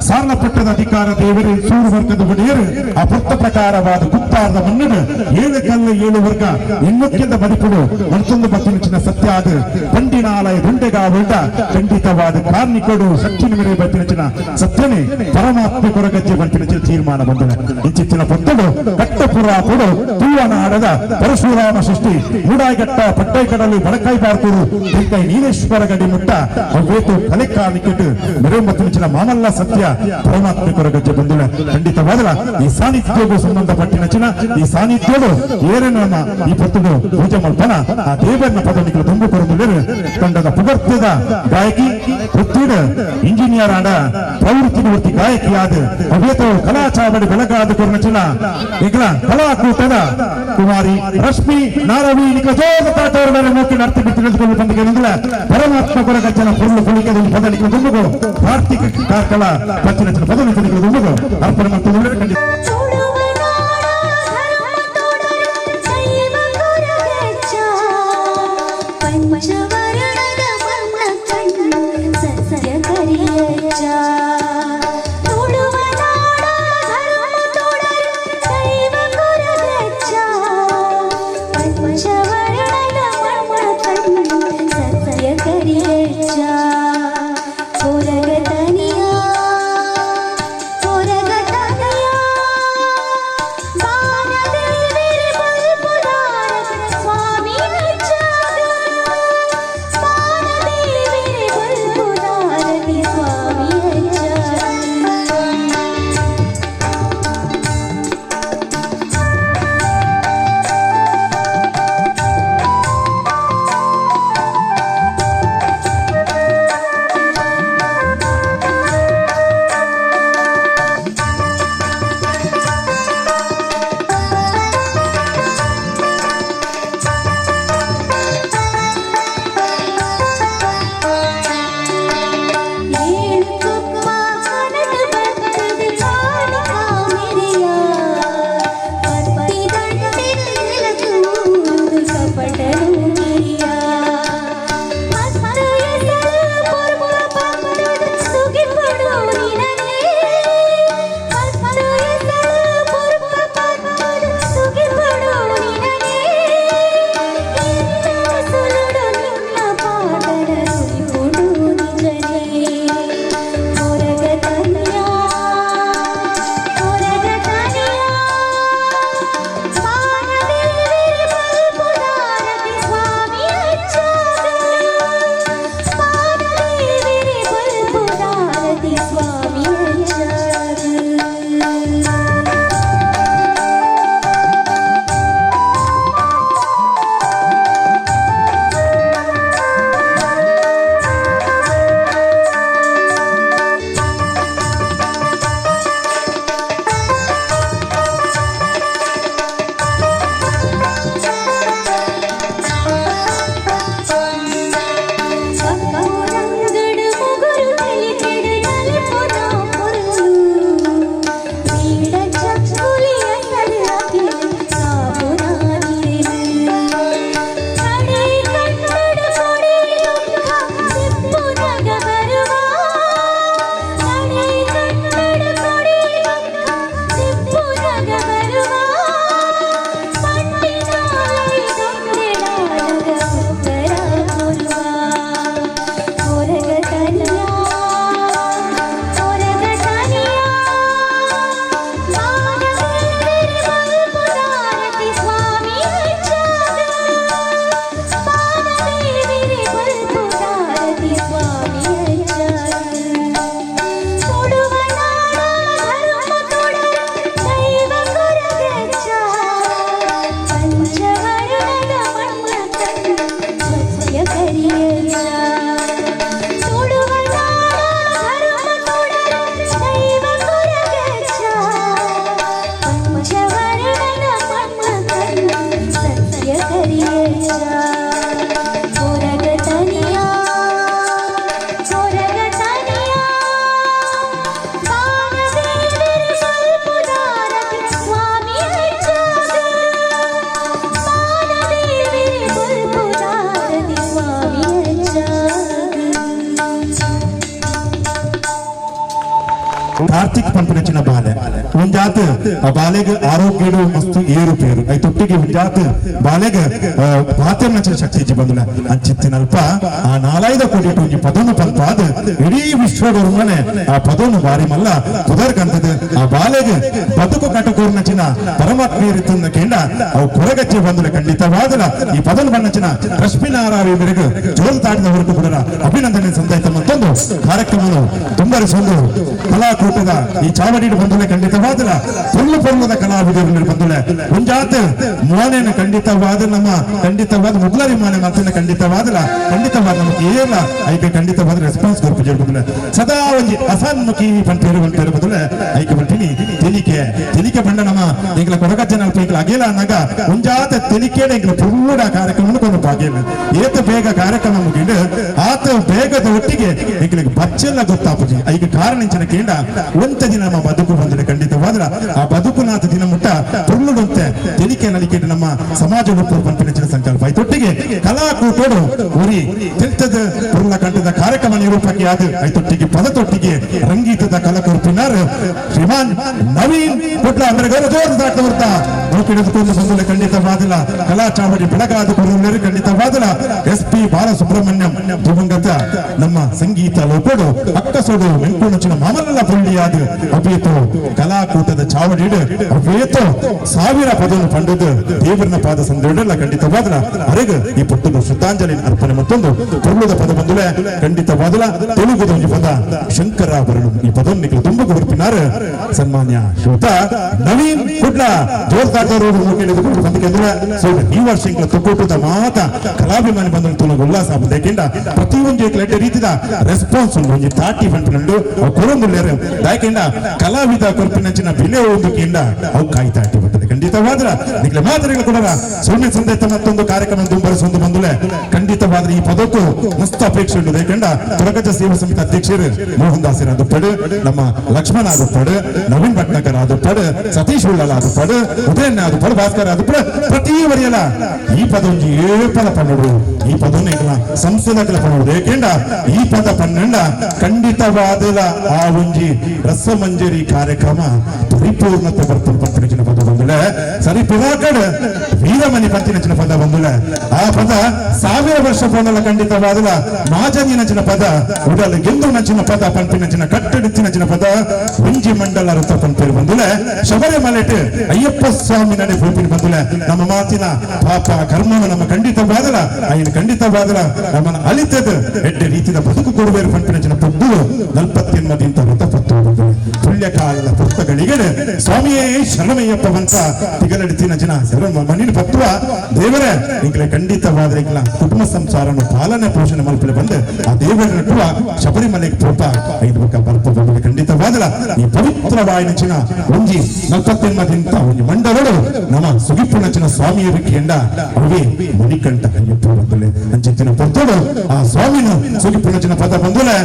ಸಾಲ ಪಟ್ಟದ ಅಧಿಕಾರ ದೇವರು ಇನ್ಸೂರು ವರ್ಗದ ಒಡೆಯರು ಆ ಪುತ್ತ ಪ್ರಕಾರವಾದ ಗುತ್ತಾರದ ಮನ್ನನು 7 ಕಲ್ಲು 7 ವರ್ಗ ಇನ್ನೊಕ್ಕಿಂದ ಮದಿಪುಡು ಮತ್ತೊಂದು ಬತ್ತಿನ ಸತ್ಯಾದ ಪಂಡಿನಾಲಯ ದುಂಡೆಗಾವುಂಡ ಖಂಡಿತವಾದ ಕಾರ್ಮಿಕರು ಸಚ್ಚಿನ ಮೇರೆ ಬತ್ತಿನ ಸತ್ಯನೇ ಪರಮಾತ್ಮ ಕೊರಗಜ್ಜೆ ಬತ್ತಿನ ತೀರ್ಮಾನ ಬಂದನು. ಇಂಚಿನ ಪುತ್ತಡು ಕಟ್ಟಪುರ ಪುಡು ತೂವನಾಡದ ಪರಶುರಾಮ ಸೃಷ್ಟಿ ಮೂಡಾಯ್ಗಟ್ಟ ಪಟ್ಟೈಕಡಲು ಬಡಕಾಯಿ ಬಾರ್ಕೂರು ತಿಂಕೈ ನೀಲೇಶ್ವರ ಗಡಿ ಮುಟ್ಟ ಅವೇತು ಕಲೆಕಾಲಿಕೆಟ್ ಮೆರೆಂಬತ್ತಿನ ಮಾಮಲ್ಲ ಸತ್ಯ ಪರಮಾತ್ಮ ಕೊರಗಜ್ಜೆ ಬಂದಳು. ಖಂಡಿತವಾದ ಈ ಸಾನ್ನಿಧ್ಯಗೂ ಸಂಬಂಧಪಟ್ಟಿನ ಈ ಸಾನ್ನಿಧ್ಯಗಳು ಏರೇನ ಈ ಪತ್ತುಡು ಪೂಜೆ ಮಾಡ್ತಾನ ಆ ದೇವರನ್ನ ಪದವಿಗಳು ತುಂಬಿಕೊಡಲು ತಂಡದ ಪುಗರ್ತದ ಗಾಯಕಿ ಪುತ್ತೂಡು ಇಂಜಿನಿಯರ್ ಆಡ ಪ್ರವೃತ್ತಿ ಗಾಯಕಿಯಾದ ಅವೇತು ಕಲಾಚಾವಡಿ ಬೆಳಗಾದ ಕೊರನಚಿನ ಈಗಲ ಕಲಾಕೂಟದ ಕುಮಾರಿ ರಶ್ಮಿ ನಾರವಿ ನಿಕಜೋಗತಾಟವರ ಮೂಕಿನ ಅರ್ಥ ಬಿಟ್ಟು ತಿಳಿದುಕೊಂಡು ಬಂದಿಗೆಂದಿಲ್ಲ ಪರಮಾತ್ಮ ಕೊರಗಜ್ಜನ ಪುರುಳು ಪುಳಿಕೆ ಪದನಿಗೆ ತುಂಬುಗು ಕಾರ್ತಿಕ ಕಾರ್ಕಳ ಪಚ್ಚಿನ ಪದನಿಗೆ ತುಂಬುಗು ಅರ್ಪಣೆ ಮಾಡ್ತಿದ್ದಾರೆ. ಕಾರ್ತಿಕ್ ಪಂಪಿನಚಿನ ಬಾಲೆ ಒಂಜಾತ್ ಆ ಬಾಲೆಗೆ ಆರೋಗ್ಯಡು ಮಸ್ತ್ ಏರು ಪೇರು ಐ ತೊಟ್ಟಿಗೆ ಒಂಜಾತ್ ಬಾಲೆಗೆ ಪಾತೆರ್ ನಚಿನ ಶಕ್ತಿ ಇಜ್ಜಿ ಬಂದುಲ ಅಂಚಿತ್ತಿನಲ್ಪ ಆ 4-5 ಕೋಟಿ ಒಂಜಿ ಪದನು ಪಂಪಾದ ಇಡೀ ವಿಶ್ವದೊರ್ಮನೆ ಆ ಪದನು ಬಾರಿ ಮಲ್ಲ ಕುದರ್ ಕಂತದ ಆ ಬಾಲೆಗೆ ಬದುಕು ಕಟಕೋರ್ ನಚಿನ ಪರಮಾತ್ಮೀರಿತಂದ ಕೇಂಡ ಅವು ಕೊರಗಚ್ಚೆ ಬಂದುಲ ಖಂಡಿತವಾದಲ ಈ ಪದನು ಬಣ್ಣಚಿನ ರಶ್ಮಿನಾರಾಯಣ ಮೇರೆಗೆ ಜೋಲ್ ತಾಡಿದ ಹೊರಟು ಕೂಡ ಅಭಿನಂದನೆ ಸಂದಾಯಿತ ಮತ್ತೊಂದು ಕಾರ್ಯಕ್ರಮವನ್ನು ತುಂಬರಿಸೊಂದು ಕಲಾಕೂಟದ ಈ ಚಾವಡಿ ಬಂದುಲೆ ಖಂಡಿತವಾದಲ ಪೊರ್ಲದ ಕಲಾವಿದರು ಬಂದುಲೆ ಒಂಜಾತ್ ಮೋನೇನ ಖಂಡಿತವಾದ ನಮ್ಮ ಖಂಡಿತವಾದ ಮುಗ್ಲರಿ ಮಾನೆ ಮಾತನ್ನ ಖಂಡಿತವಾದಲ ಖಂಡಿತವಾದ ನಮಗೆ ಏನ ಐಕೆ ಖಂಡಿತವಾದ ರೆಸ್ಪಾನ್ಸ್ ಕೊರ್ಪು ಬಂದುಲೆ ಸದಾ ಒಂಜಿ ಅಸನ್ಮುಖಿ ಪಂಪೇರು ಬಂದುಲೆ ಐಕೆ ಬಂಟಿನಿ ತೆಲಿಕೆ ಬಂಡ ನಮ್ಮ ಈಗಲ ಕೊರಗಜ್ಜನ ಈಗಲ ಅಗೇಲ ಅನ್ನಗ ಒಂಜಾತ ತೆಲಿಕೆಡೆ ಈಗಲ ಪೂರ್ಣ ಕಾರ್ಯಕ್ರಮ ಕೊಂಡು ಬಾಗೇಲ ಏತ ಬೇಗ ಕಾರ್ಯಕ್ರಮ ಮುಗಿಂಡು ಆತ ಬೇಗದ ಒಟ್ಟಿಗೆ ಈಗಲಿಗೆ ಬಚ್ಚೆಲ್ಲ ಗೊತ್ತಾಪುಜಿ ಐಕೆ ಕಾರಣಂಚಿನ ಕೇಂಡ ಒಂತ ದಿನ ನಮ್ಮ ಬದುಕು ಬಂದರೆ ಖಂಡಿತವಾದ್ರ ಆ ಬದುಕುನಾಥ ದಿನ ಮುಟ್ಟ ಪುರ್ಲುಡಂತೆ ತೆಲಿಕೆ ನಲಿಕೆ ನಮ್ಮ ಸಮಾಜ ಪಂಪಿನ ಸಂಕಲ್ಪ ಐತೊಟ್ಟಿಗೆ ಕಲಾಕೂಟೋಡು ಉರಿ ತಿಳ್ತದ ಪುರ್ಲ ಕಂಠದ ಕಾರ್ಯಕ್ರಮ ನಿರೂಪಕ್ಕೆ ಆದ ಐತೊಟ್ಟಿಗೆ ಪದತೊಟ್ಟಿಗೆ ರಂಗೀತದ ಕಲಕೂರ್ಪಿನಾರ್ ಶ್ರೀಮಾನ್ ನವೀನ್ ಕೊಟ್ಲ ಅಂದ್ರೆ ಜೋರು ದಾಟ ಬರ್ತಾ ಹಿಡಿದುಕೊಂಡು ಬಂದಲೆ ಖಂಡಿತವಾದಲ ಕಲಾ ಚಾವಡಿ ಬೆಳಗಾದ ಕೊಡುವವರು ಖಂಡಿತವಾದಲ SP ಬಾಲಸುಬ್ರಹ್ಮಣ್ಯಂ ದಿವಂಗತ ನಮ್ಮ ಸಂಗೀತ ಲೋಪಡು ಅಕ್ಕಸೋಡು ವೆಂಕುಣಚಿನ ಮಾಮಲ್ಲ ಪುಳ್ಳಿಯಾದ ಅಭಿಯತು ಕಲಾಕೂಟದ ಚಾವಡಿ ಅಭಿಯತು 1000 ಪದವನ್ನು ಪಂಡದು ದೇವರನ ಪಾದ ಸಂದೇಡಲ್ಲ ಖಂಡಿತವಾದಲ ಅರೆಗ ಈ ಪುಟ್ಟದು ಶ್ರದ್ಧಾಂಜಲಿ ಅರ್ಪಣೆ ಮತ್ತೊಂದು ಪುರ್ಲದ ಪದ ಬಂದುಲೆ ಖಂಡಿತವಾದಲ ತೆಲುಗುದ ಒಂದು ಪದ ಶಂಕರ ಬರಲು ಈ ಪದವನ್ನು ನಿಖಲು ತುಂಬ ಗುರುಪಿನಾರ ಸನ್ಮಾನ್ಯ ಶ್ರೋತ ನವೀನ್ ಕುಡ್ಲ ಜೋರ್ದಾಟರು ಕೇಳಿದುಕೊಂಡು ಬಂದಿಕೆಂದ್ರೆ ಈ ವರ್ಷ ಇಂಕಲ ತುಕ್ಕೂಟದ ಮಾತ ಕಲಾಭಿಮಾನಿ ಬಂದ ತುಲಗ ಉಲ್ಲಾಸ ಯಾಕೆಂಡ ಪ್ರತಿಯೊಂದು ಕ್ಲೈಟ್ ರೀತಿದ ರೆಸ್ಪಾನ್ಸ್ ಒಂದು 30 ಪಂಪಿನಂಡು ಕೊರಮುಲ್ಲೇರು ಯಾಕೆಂಡ ಕಲಾವಿದ ಕೊರ್ಪಿನಂಚಿನ ಬೆಲೆ ಒಂದು ಕೇಂಡ ಅವು ಕಾಯ್ತಾ ಬರ್ತದೆ ಖಂಡಿತವಾದ್ರ ನಿಖಲ ಮಾತರಿಗಳು ಕೂಡ ಸೌಮ್ಯ ಸಂದೇಶ ಮತ್ತೊಂದು ಕಾರ್ಯಕ್ರಮ ತುಂಬರಿಸೊಂದು ಬಂದುಲೆ ಖಂಡಿತವಾದ್ರೆ ಈ ಪದಕ್ಕೂ ಮಸ್ತ್ ಅಪೇಕ್ಷೆ ಉಂಟು ಯಾಕೆಂಡ ಕೊರಗಜ್ಜ ಸೇವಾ ಸಮಿತಿ ಅಧ್ಯಕ್ಷರು ಮೋಹನ್ ದಾಸರ್ ಆದುಪ್ಪಡು ನಮ್ಮ ಲಕ್ಷ್ಮಣ ಆದುಪ್ಪಡು ನವೀನ್ ಭಟ್ನಾಕರ್ ಆದುಪ್ಪಡು ಸತೀಶ್ ಉಳ್ಳಲ ಆದುಪ್ಪಡು ಉದಯಣ್ಣ ಆದುಪ್ಪಡು ಭಾಸ್ಕರ್ ಆದುಪ್ಪಡು ಪ್ರತಿ ವರಿಯಲ್ಲ ಈ ಪದ ಒಂಜಿ ಪದ ಪಣ್ಣುಡು ಈ ಪದವನ್ನು ಈಗ ಸಂಸದಗಳ ಪಣ್ಣುಡು ಯಾಕೆಂಡ ಈ ಪದ ಪನ್ನಂಡ ಖಂಡಿತವಾದ ಆ ಒಂಜಿ ರಸಮಂಜರಿ ಕಾರ್ಯಕ್ರಮ ಪರಿಪೂರ್ಣತೆ ಬರ್ತದೆ ಪಂಪಿನ ಪದ ಬಂದುಲೆ ಸರಿ ಪಿದಾಕಡ್ ವೀರಮಣಿ ಪಂಚಿನ ಪದ ಬಂದುಲೆ ಆ ಪದ 1000 ವರ್ಷ ಪೊಂಡಲ ಖಂಡಿತವಾದ ಮಾಜನಿ ನಚಿನ ಪದ ಉಡಲು ಗೆಂದು ನಚಿನ ಪದ ಪಂಪಿನಚಿನ ಕಟ್ಟಡಿಚ್ಚಿನ ಪದ ಒಂಜಿ ಮಂಡಲ ವೃತ್ತ ಪಂಪೇರು ಬಂದುಲೆ ಶಬರಿಮಲೆಟ್ ಅಯ್ಯಪ್ಪ ಸ್ವಾಮಿ ನಡೆ ಪಂಪಿನ ಬಂದುಲೆ ನಮ್ಮ ಮಾತಿನ ಪಾಪ ಕರ್ಮನ ನಮ್ಮ ಖಂಡಿತವಾದಲ ಐನ ಖಂಡಿತವಾದಲ ನಮ್ಮನ್ನ ಅಲಿತದ ಎಡ್ಡೆ ರೀತಿಯ ಬದುಕು ಕೊಡುವೇರು ಪಂಪಿನಚಿನ ಪದ್ದು 48 ವೃತ್ತ ಪತ್ತು ಪುಣ್ಯ ಕಾಲದ ಪುಸ್ತಕಗಳಿಗೆ ಸ್ವಾಮಿಯೇ ಶರಣಮಯ್ಯಪ್ಪವಂತ ತಿಗಲಡಿತಿನ ಜನ ಮಣ್ಣಿನ ಪತ್ವ ದೇವರೇ ಈಗಲೇ ಖಂಡಿತವಾದ ಈಗಲ ಕುಟುಂಬ ಸಂಸಾರನು ಪಾಲನೆ ಪೋಷಣೆ ಮಲ್ಪಲೆ ಬಂದು ಆ ದೇವರ ನಟುವ ಶಬರಿಮಲೆಗೆ ಪೋಪ 5 ಬಕ್ಕ ಬರ್ಪ ಬಂದು ಖಂಡಿತವಾದಲ ಈ ಪವಿತ್ರವಾಯಿನಚಿನ ಒಂಜಿ 48 ಒಂಜಿ ಮಂಡಲಗಳು ನಮ್ಮ ಸುಗಿಪ್ಪುನಚಿನ ಸ್ವಾಮಿಯರಿಗೆ ಎಂಡ ಅವೇ ಮಣಿಕಂಠ ಅಯ್ಯಪ್ಪ ಬಂದುಲೆ ಅಂಚಿನ ಪತ್ತೋಡು ಆ ಸ್ವಾಮಿನ ಸುಗಿಪ್ಪುನಚಿನ ಪದ ಬಂದುಲೆ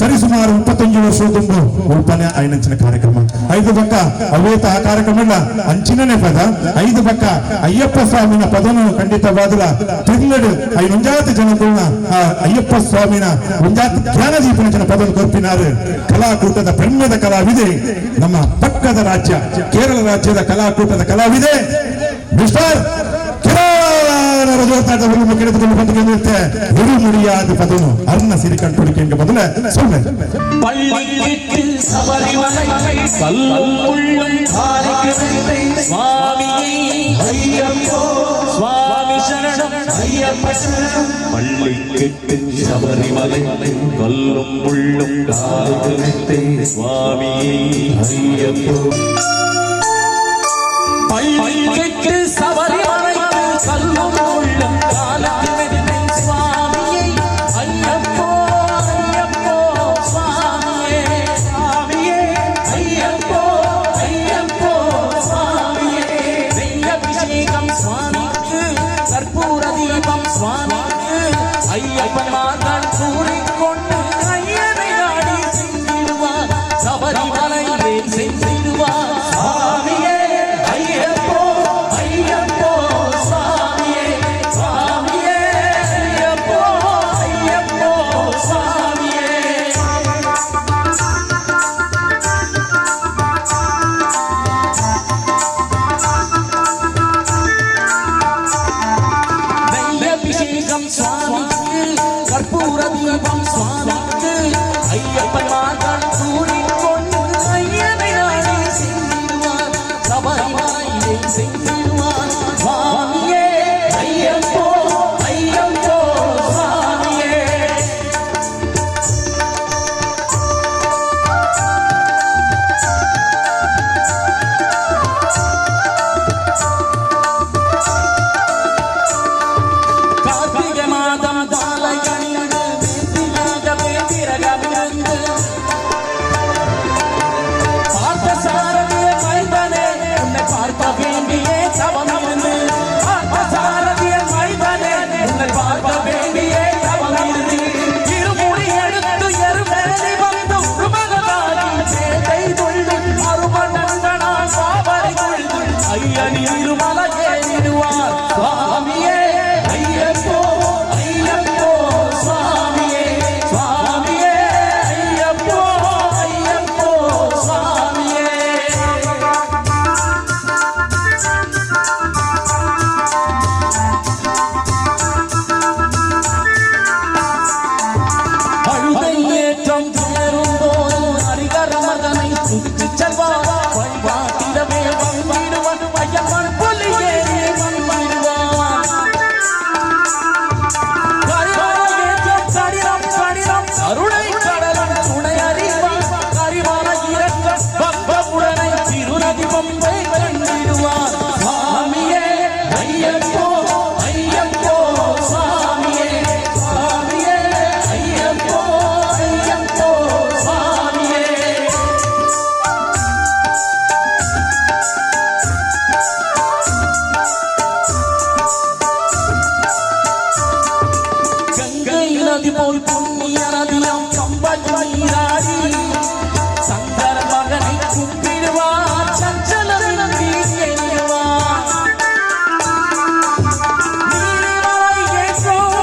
ಸರಿಸುಮಾರು 21 ವರ್ಷ ತುಂಬು ಉಲ್ಪನೆ ಐನಂಚಿನ ಕಾರ್ಯಕ್ರಮ 5 ಬಕ್ಕ ಅವೇತ ಆ ಕಾರ್ಯಕ್ರಮ ಅಂಚಿನನೆ ಪದ 5 ಬಕ್ಕ ಅಯ್ಯಪ್ಪ ಸ್ವಾಮಿನ ಪದನು ಖಂಡಿತವಾದಲ ತಿರ್ಲಡು ಐನೊಂಜಾತಿ ಜನಗಳನ್ನ ಆ ಅಯ್ಯಪ್ಪ ಸ್ವಾಮಿನ ಒಂಜಾತಿ ಜ್ಞಾನದೀಪನ ಪದನು ಕೊರ್ಪಿನಾರು ಕಲಾಕೂಟದ ಪೆಣ್ಣದ ಕಲಾವಿದೆ ನಮ್ಮ ಪಕ್ಕದ ರಾಜ್ಯ ಕೇರಳ ರಾಜ್ಯದ ಕಲಾಕೂಟದ ಕಲಾವಿದೆ ಮಿಸ್ಟರ್ ಕೆಳೆದುಕೊಂಡು ಬಂದಿರುತ್ತೆ ಮುಡಿಯಾದ ಪದನು ಅರ್ಣ ಸಿರಿ ಕಂಡುಹಿಡಿಕೆ ಬದಲ ಸುಮ್ಮನೆ சுவாமி சரணம் ஐயப்ப சரணம் பள்ளிக்கெட்டு சபரிமலை கல்லும் முள்ளும் காலத்தை சுவாமி ஐயப்போ பள்ளிக்கெட்டு சபரிமலை கல்லும் முள்ளும் காலத்தை சுவாமியை ஐயப்போ ஐயப்போ சுவாமியே சுவாமியே ஐயப்போ ஐயப்போ சுவாமியே வெய்யபிஷேகம் சுவாமிக்கு கற்பூர தீபம் சுவாமிக்கு ஐயப்பன் மாதன் கூறிக்கொண்டு ஐயனை நாடி சென்றிடுவார் சபரிமலையிலே சென்றிடுவார் சுவாமியே ஐயப்போ ஐயப்போ சுவாமியே தீபம் சுவாமிக்கு ஐயப்பன்மார்கள் கூறிக்கொண்டு ஐயனை நாடி சென்றிடுவார் சபரிமலையிலே சென்றிடுவார் சுவாமியே ஐயப்போ ஐயப்போ சுவாமியே கார்த்திகை மாதம் பாலையணிந்து வேந்தியாகவே விரகமிருந்து பார்த்த சாரதிய மைந்தனே உன்னை பார்க்க வேண்டியே தவமிருந்து பார்த்த சாரதிய மைந்தனே உன்னை பார்க்க வேண்டியே தவமிருந்து இருமுடி எடுத்து எருமேலி வந்து உருமகனாகி சேதை தொழுது அருமணங்கனாய் சாவரை தொழுது ஐயனி இருமலையே நிடுவார் சுவாமியே ஐயப்போ ஐயப்போ சுவாமியே சுவாமியே ஐயப்போ ஐயப்போ சுவாமியே அழுதை ஏற்றம் சேரும்போது ஹரிகர மகனை துதித்து செல்வார் வழிபாட்டிடவே வந்திடுவன் ஐயப்பன் புலியே வந்திடுவான் கருணை கடலும் துணை அறிவான் கரிமான இறக்கம் பம்பமுடனை திருநதி பம்பை கண்டிடுவான் சுவாமியே ஐயப்போ ஐயப்போ சுவாமியே சுவாமியே ஐயப்போ ஐயப்போ சுவாமியே கங்கை நதி போல் புண்ணிய நதியம் பம்பை நீராடி சங்கர மகனை கும்பிடுவார் சஞ்சல நந்தி எண்ணுவார் நீலிமலை ஏற்றும்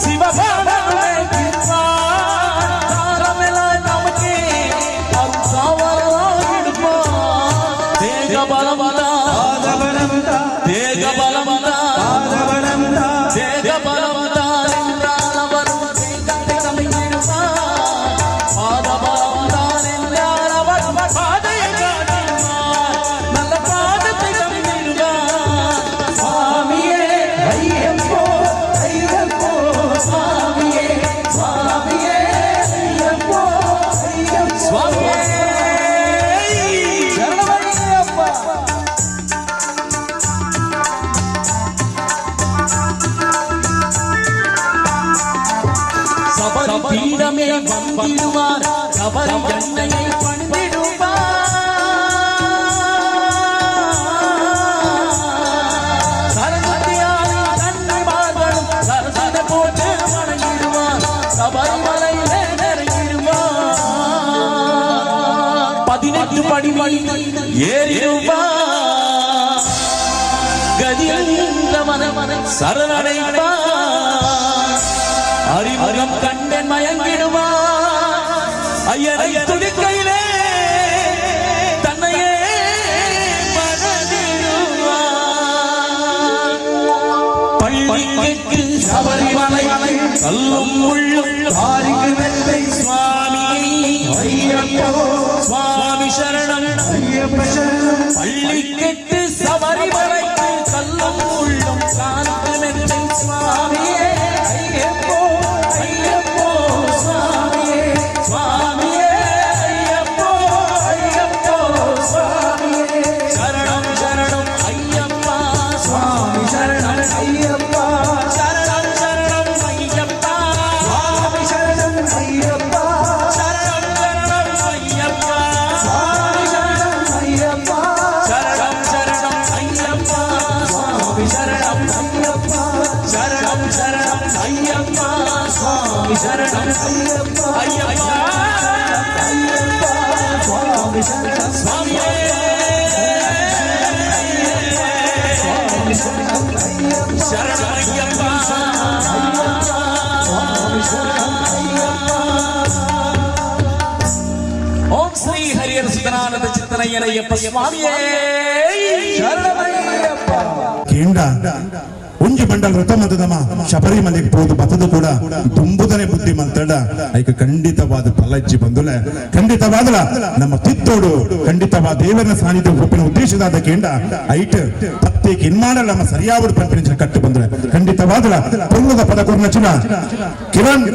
சிவபாலனை கிருப்பார் தாரமெல்லாம் நமக்கே அருள் காவலாய் எடுப்பார் தேக பலமதா தேக பலமதா தேக பலமதா என்றால் அவரும் தேகத்தை சமையிடுவார் பாத பலமதான் என்றால் அவர் பாதையை காட்டிடுவார் நல்ல பாதத்தை சமையிடுவார் சுவாமியே ஐயப்போ ஐயப்போ சுவாமியே சுவாமியே ஐயப்போ ஐயப்போ சுவாமியே சரணமையப்பா சபரி பீடமே வந்திடுவார் சபரி எண்ணெயை பணிந்திடுவார் சரஸ்வதியாரை கன்னிமார்களும் சரசனை போட்டு வணங்கிடுவார் சபரிமலையிலே நெருங்கிடுவார் 18 படி ஏறிடுவார் கதியவனை சரணடைவார் அறிமுகம் கண்டன் மயங்கிடுவார் ஐயனை துதிக்கையிலே தன்னையே மறந்திடுவார் பள்ளிக்கு சபரிமலை கல்லும் முள்ளும் பாரிக்கு வெள்ளை சுவாமி ஐயப்போ சுவாமி சரணம் ஐயப்ப சரணம் பள்ளிக்கு சபரிமலைக்கு கல்லும் முள்ளும் காலிக்கு வெள்ளை சுவாமியே ஐயப்போ ஐயப்போ சுவாமியே சுவாமியே ஐயப்போ ஐயப்போ சுவாமியே சரணம் சரணம் ஐயப்பா சுவாமி சரணம் ஐயப்பா சரணம் சரணம் ஐயப்பா சுவாமி சரணம் ஐயப்பா சரணம் சரணம் ஐயப்பா சுவாமி சரணம் ஐயப்பா சரணம் சரணம் ஐயப்பா சுவாமி சரணம் ஐயப்பா சரணம் சரணம் ஐயப்பா சுவாமி சரணம் ஐயப்பா ஐயப்பா சுவாமி சரணம் சுவாமியே சரணம் ஐயப்பா ஓம் ஸ்ரீ ஹரிஹர சுதனானந்த சித்தனையனையப்ப சுவாமியே சரணமையப்பா கேண்டா ಒಂಜಿ ಮಂಡಲ ರಥಮಂತದಮ ಶಬರಿಮಲೆಗೆ ಹೋದು ಬತದು ಕೂಡ ತುಂಬುದನೆ ಬುದ್ಧಿಮಂತಡ ಐಕ ಖಂಡಿತವಾದ ಫಲಜ್ಜಿ ಬಂದುಲೆ ಖಂಡಿತವಾದ ನಮ್ಮ ತಿತ್ತೋಡು ಖಂಡಿತವಾದ ದೇವರ ಸಾನ್ನಿಧ್ಯ ಒಪ್ಪಿನ ಉದ್ದೇಶದ ಕೇಂದ್ರ ಐಟ್ ಪತ್ತೇಕೆ ಇನ್ಮಾಡಲ್ಲ ನಮ್ಮ ಸರಿಯಾದ ಪಂಪಿನ ಕಟ್ಟು ಬಂದ್ರೆ ಖಂಡಿತವಾದ ಪುರ್ಣದ ಪದ ಕೊರ್ನಚಿನ ಕಿರಣ್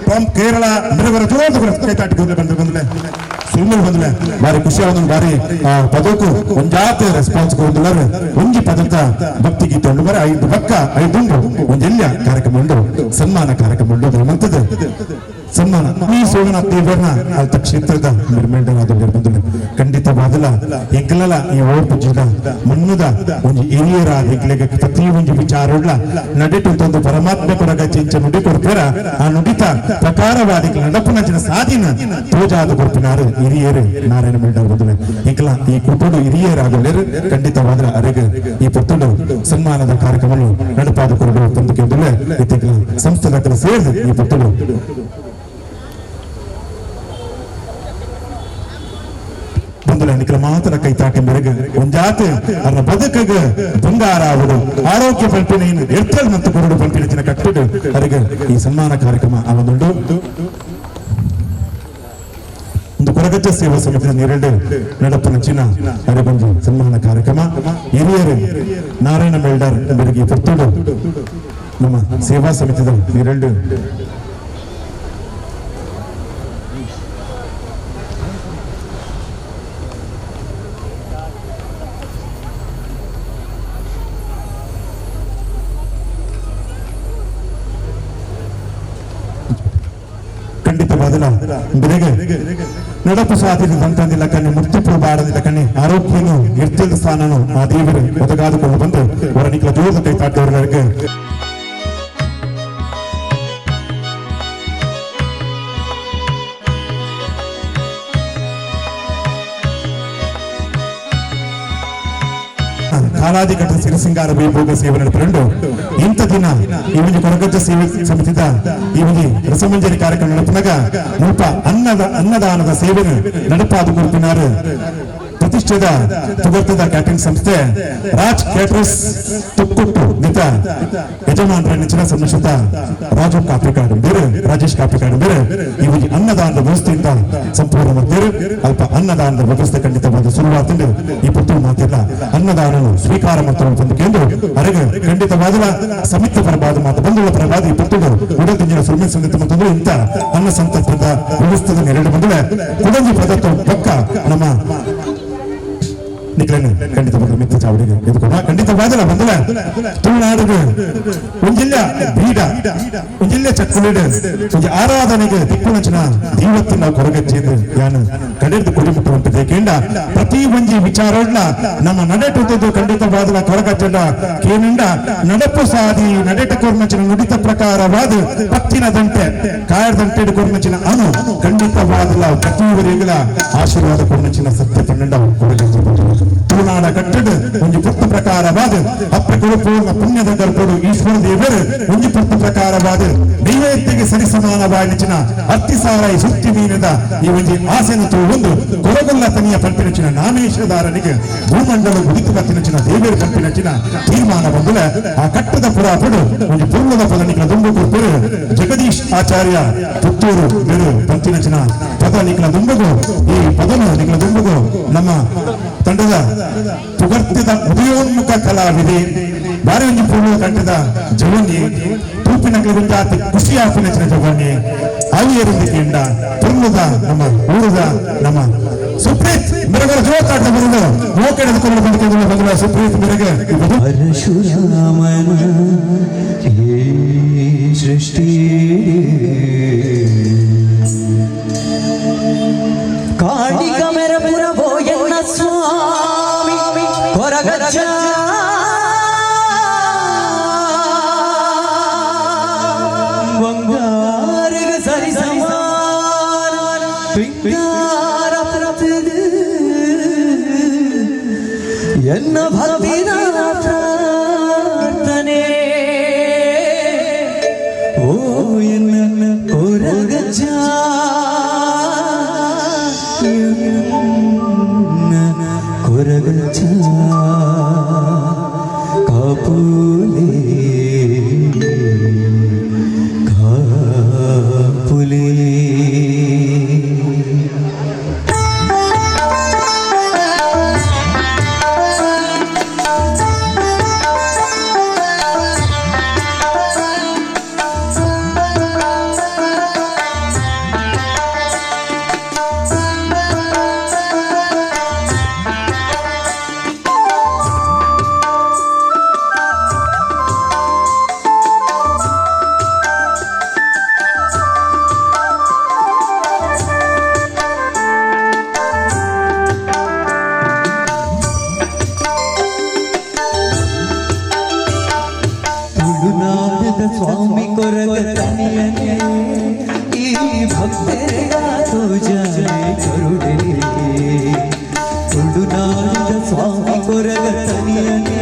ಫ್ರಮ್ ಕೇರಳ ಮಿರವರ ಜೋರದ ಕೈತಾಟಿ ಬಂದ್ರೆ ಸುಳ್ಳು ಬಂದ್ರೆ ಬಾರಿ ಖುಷಿ ಆಗೋದು ಬಾರಿ ಪದಕ್ಕೂ ಒಂಜಾತ ರೆಸ್ಪಾನ್ಸ್ ಕೊಡುದಿಲ್ಲ ಒಂಜಿ ಪದಕ ಭಕ್ತಿ ಗೀತೆ ಉಂಡು ಬರೀ 5 ಪಕ್ಕ 5 ಉಂಡು ಒಂದೆಲ್ಲ ಕಾರ್ಯಕ್ರಮ ಉಂಡು ಸನ್ಮಾನ ಕಾರ್ಯಕ್ರಮ ಉಂಡು ಮಂತದ ಸನ್ಮಾನ ಈ ಸೋಮನಾಥ್ ದೇವರನ್ನ ಅಲ್ತ ಕ್ಷೇತ್ರದ ನಿರ್ಮೇಂಡನಾದ ಬಂದು ಖಂಡಿತವಾದಲ ಎಂಕಲಲ ಈ ಓರ್ಪು ಜಿಲ್ಲ ಮಣ್ಣುದ ಒಂದು ಹಿರಿಯರ ಎಂಕಲಿಗೆ ಪ್ರತಿ ಒಂದು ವಿಚಾರ ನಡೆಟೊಂದು ಪರಮಾತ್ಮ ಕೊಡಗ ಚಿಂಚ ನುಡಿ ಕೊಡ್ತಾರ ಆ ನುಡಿತ ಪ್ರಕಾರವಾದಿಗಳ ನಡಪುನಂಚಿನ ಸಾಧಿನ ತೋಜಾದ ಕೊಡ್ತಿನಾರು ಹಿರಿಯರು ನಾರಾಯಣ ಮೇಲ್ಡ ಬಂದು ಎಂಕಲ ಈ ಕುಟುಂಬ ಹಿರಿಯರಾಗಲೇರು ಖಂಡಿತವಾದ ಅರೆಗೆ ಈ ಪುತ್ತುಂಡು ಸನ್ಮಾನದ ಕಾರ್ಯಕ್ರಮವನ್ನು ನಡಪಾದ ಕೊರಡು ತಂದು ಕೇಳಿದ್ರೆ ಇತ್ತೀಗ ಸಂಸ್ಥೆಗಳ ಸೇರಿದ ಈ ಪುತ್ತುಂಡು ಎನ್ನಿಕಲ ಮಾತ್ರ ಕೈತಾಟಿ ಮೇರೆಗೆ ಒಂಜಾತೆ ಅವರ ಬದುಕಿಗೆ ಬಂಗಾರ ಅವರು ಆರೋಗ್ಯ ಪಂಪಿನ ಎರ್ತಲ್ ಮತ್ತು ಕೊರಡು ಪಂಪಿನ ಕಟ್ಟಿಡು ಅವರಿಗೆ ಈ ಸನ್ಮಾನ ಕಾರ್ಯಕ್ರಮ ಅವನೊಂದು ಒಂದು ಕೊರಗಜ್ಜ ಸೇವಾ ಸಮಿತಿಯ ನೆರಳು ನಡಪನಚಿನ ಅರೆಗೊಂದು ಸನ್ಮಾನ ಕಾರ್ಯಕ್ರಮ ಹಿರಿಯರು ನಾರಾಯಣ ಮೇಲ್ಡರ್ ಅವರಿಗೆ ಪುತ್ತೂರು ನಮ್ಮ ಸೇವಾ ಸಮಿತಿಯ ನೆರಳು ಖಂಡಿತವಾದಲ ಬೆಲೆಗೆ ನಡಪು ಸಾಧಿನ ಬಂತಂದಿಲ್ಲ ಕಣ್ಣಿ ಮುಕ್ತಿಪುರ ಬಾಡದಿಲ್ಲ ಕಣ್ಣಿ ಆರೋಗ್ಯನು ಇರ್ತಿದ ಸ್ಥಾನನು ಆ ದೇವರು ಒದಗಾದುಕೊಂಡು ಬಂದು ಅವರ ನಿಖಲ ಜೋರದ ಕೈ ತಾಟವರಿಗೆ ಕಾಲಾಧಿಕಟ ಸಿರಿಸಿಂಗಾರ ವೈಭೋಗ ಸೇವೆ ನಡೆಕೊಂಡು ಇಂಥ ದಿನ ಈ ಒಂದು ಕೊರಗಜ್ಜ ಸೇವೆ ಸಮಿತಿದ ಈ ಒಂದು ರಸಮಂಜರಿ ಕಾರ್ಯಕ್ರಮ ನಡೆಪಿನಾಗ ಮುಲ್ಪ ಅನ್ನದಾನದ ಸೇವೆ ನಡಪಾದು ಕೊಡ್ತಿನಾರು ಪ್ರತಿಷ್ಠಿತ ತುಗರ್ತದ ಕ್ಯಾಟರಿಂಗ್ ಸಂಸ್ಥೆ ರಾಜ್ ಕ್ಯಾಟರರ್ಸ್ ತುಕ್ಕುಟ್ಟು ನಿತ ಯಜಮಾನರ ನೆಚ್ಚಿನ ಸಂಸ್ಥಿತ ರಾಜು ಕಾಪಿಕಾಡು ಬೇರೆ ರಾಜೇಶ್ ಕಾಪಿಕಾಡು ಬೇರೆ ಈ ಒಂದು ಅನ್ನದಾನದ ವ್ಯವಸ್ಥೆಯಿಂದ ಸಂಪೂರ್ಣ ಮಾಡ್ತಾರೆ ಅಲ್ಪ ಅನ್ನದಾನದ ವ್ಯವಸ್ಥೆ ಖಂಡಿತವಾದ ಶುರುವಾತಿಂದು ಈ ಪುತ್ತೂರು ಮಾತಿಲ್ಲ ಅನ್ನದಾನನು ಸ್ವೀಕಾರ ಮಾಡ್ತಾರೆ ತಂದು ಕೇಂದ್ರ ಅರೆಗೆ ಖಂಡಿತವಾದ ಸಮಿತಿ ಪರವಾದ ಮಾತು ಬಂಧುಗಳ ಪರವಾದ ಈ ಪುತ್ತೂರು ಉಡದಿಂಜಿನ ಸುರ್ಮೆ ಸಂಗತಿ ಮತ್ತು ಇಂಥ ಅನ್ನ ಸಂತರ್ಪದ ವ್ಯವಸ್ಥೆದ ನೆರಳು ಬಂದರೆ ಕುಡಂಜಿ ಪದಾರ್ಥ ಪಕ್ಕ ನಮ್ಮ ನಿಖಲನ್ನು ಖಂಡಿತವಾದ ಮಿತ್ರ ಚಾವಡಿಗೆ ಎದುಕೊಂಡ ಖಂಡಿತವಾದಲ್ಲ ಬಂದಲ ತುಳುನಾಡಿಗೆ ಒಂಜಿಲ್ಲ ಬೀಡ ಒಂಜಿಲ್ಲ ಚಕ್ಕುಲಿಡ ಒಂದು ಆರಾಧನೆಗೆ ದಿಕ್ಕುನಂಚಿನ ಇವತ್ತಿನ ಕೊರಗಜ್ಜೆಂದು ಯಾನು ಕಡೆದು ಕೊಡಿಬಿಟ್ಟುವಂತಿದೆ ಕೇಂಡ ಪ್ರತಿ ಒಂಜಿ ವಿಚಾರಡ್ಲ ನಮ್ಮ ನಡೆಟುತ್ತಿದ್ದು ಖಂಡಿತವಾದಲ ಕೊರಗಜ್ಜೆಂಡ ಕೇನಿಂಡ ನಡಪು ಸಾಧಿ ನಡೆಟ ಕೊರ್ಮಂಚಿನ ನುಡಿತ ಪ್ರಕಾರವಾದ ಪತ್ತಿನ ದಂಟೆ ಕಾಯರ್ ದಂಟೆ ಕೊರ್ಮಂಚಿನ ಅನು ಖಂಡಿತವಾದಲ ಪ್ರತಿಯವರಿಗಳ ಆಶೀರ್ವಾದ ಕೊರ್ಮಂಚಿನ ಸತ್ಯ ಪನ್ನೆಂಡ ಕೊರಗಜ್ಜೆ ತುಳುನಾಡ ಕಟ್ಟಡ ಒಂದು ಪುತ್ತ ಪ್ರಕಾರವಾದ ಅಪ್ಪಗಳು ಪೂರ್ಣ ಪುಣ್ಯದ ಗರ್ಭರು ಈಶ್ವರ ದೇವರು ಒಂದು ಪುತ್ತ ಪ್ರಕಾರವಾದ ನೈವೇದ್ಯಕ್ಕೆ ಸರಿಸಮಾನವಾಗಿನ ಅತ್ತಿಸಾರಾಯಿ ಸುತ್ತಿ ಮೀನದ ಈ ಒಂದು ಆಸೆನ ಒಂದು ಕೊರಗೊಲ್ಲ ತನಿಯ ಪಂಪಿನಚಿನ ನಾಮೇಶ್ವರದಾರನಿಗೆ ಭೂಮಂಡಲ ಗುಡಿತು ಪತ್ತಿನಚಿನ ದೇವರು ಪಂಪಿನಚಿನ ತೀರ್ಮಾನ ಬಂದಲ ಆ ಕಟ್ಟದ ಪುರಾಪಡು ಒಂದು ಪೂರ್ಣದ ಪದನಿಗಳ ದುಂಬು ಕೊಟ್ಟರು ಜಗದೀಶ್ ಆಚಾರ್ಯ ಪುತ್ತೂರು ಬೇರು ಪಂಪಿನಚಿನ ಪದ ನಿಖಲ ದುಂಬಗು ಈ ಪದನ ನಿಖಲ ದುಂಬಗು ನಮ್ಮ ತಂಡದ ತುಗರ್ತಿದ ಉದಯೋನ್ಮುಖ ಕಲಾವಿದೆ ಬಾರಿ ಒಂದು ಪೂರ್ವ ಕಂಠದ ಜವನಿ ತೂಪಿನಗಳ ಗುಂಡಾತಿ ಖುಷಿ ಆಪಿನ ಜವನಿ ಆವಿಯರೊಂದಿಗೆಂಡ ಪುರ್ಣದ ನಮ್ಮ ಊರದ ನಮ್ಮ ಸುಪ್ರೀತ್ ಮೆರಗರ ಜೋತಾಟ ಬರುವುದು ಮೋಕೆಡೆದುಕೊಂಡು ಬಂದುಕೊಂಡು ಬಂದ ಸುಪ್ರೀತ್ ಮೆರಗೆ ಪರಶುರಾಮನ ಸೃಷ್ಟಿ ಕಾಳಿಕ ಮೆರಪುರ ಬೋಯಣ್ಣ ಸ್ವಾಮಿ ಕೊರಗಜ್ಜ ಬಂಗಾರಗ ಸರಿ ಸಮಾನ ಪಿಂಗಾರ ಪ್ರತಿದು ಎನ್ನ ಭಕ್ತಿನ ಪ್ರಾರ್ಥನೆ ಓ ಎನ್ನ ಕೊರಗಜ್ಜ ಕೊರಗಜ್ಜ ಕಾಪುಲೇ ಈ ಭಕ್ತರೆಗ ತೋಜಾನೆ ಕರುಣೆ ತುಳುನಾಡಿದ ಸ್ವಾಮಿ ಕೊರಗ ತನಿಯನೆ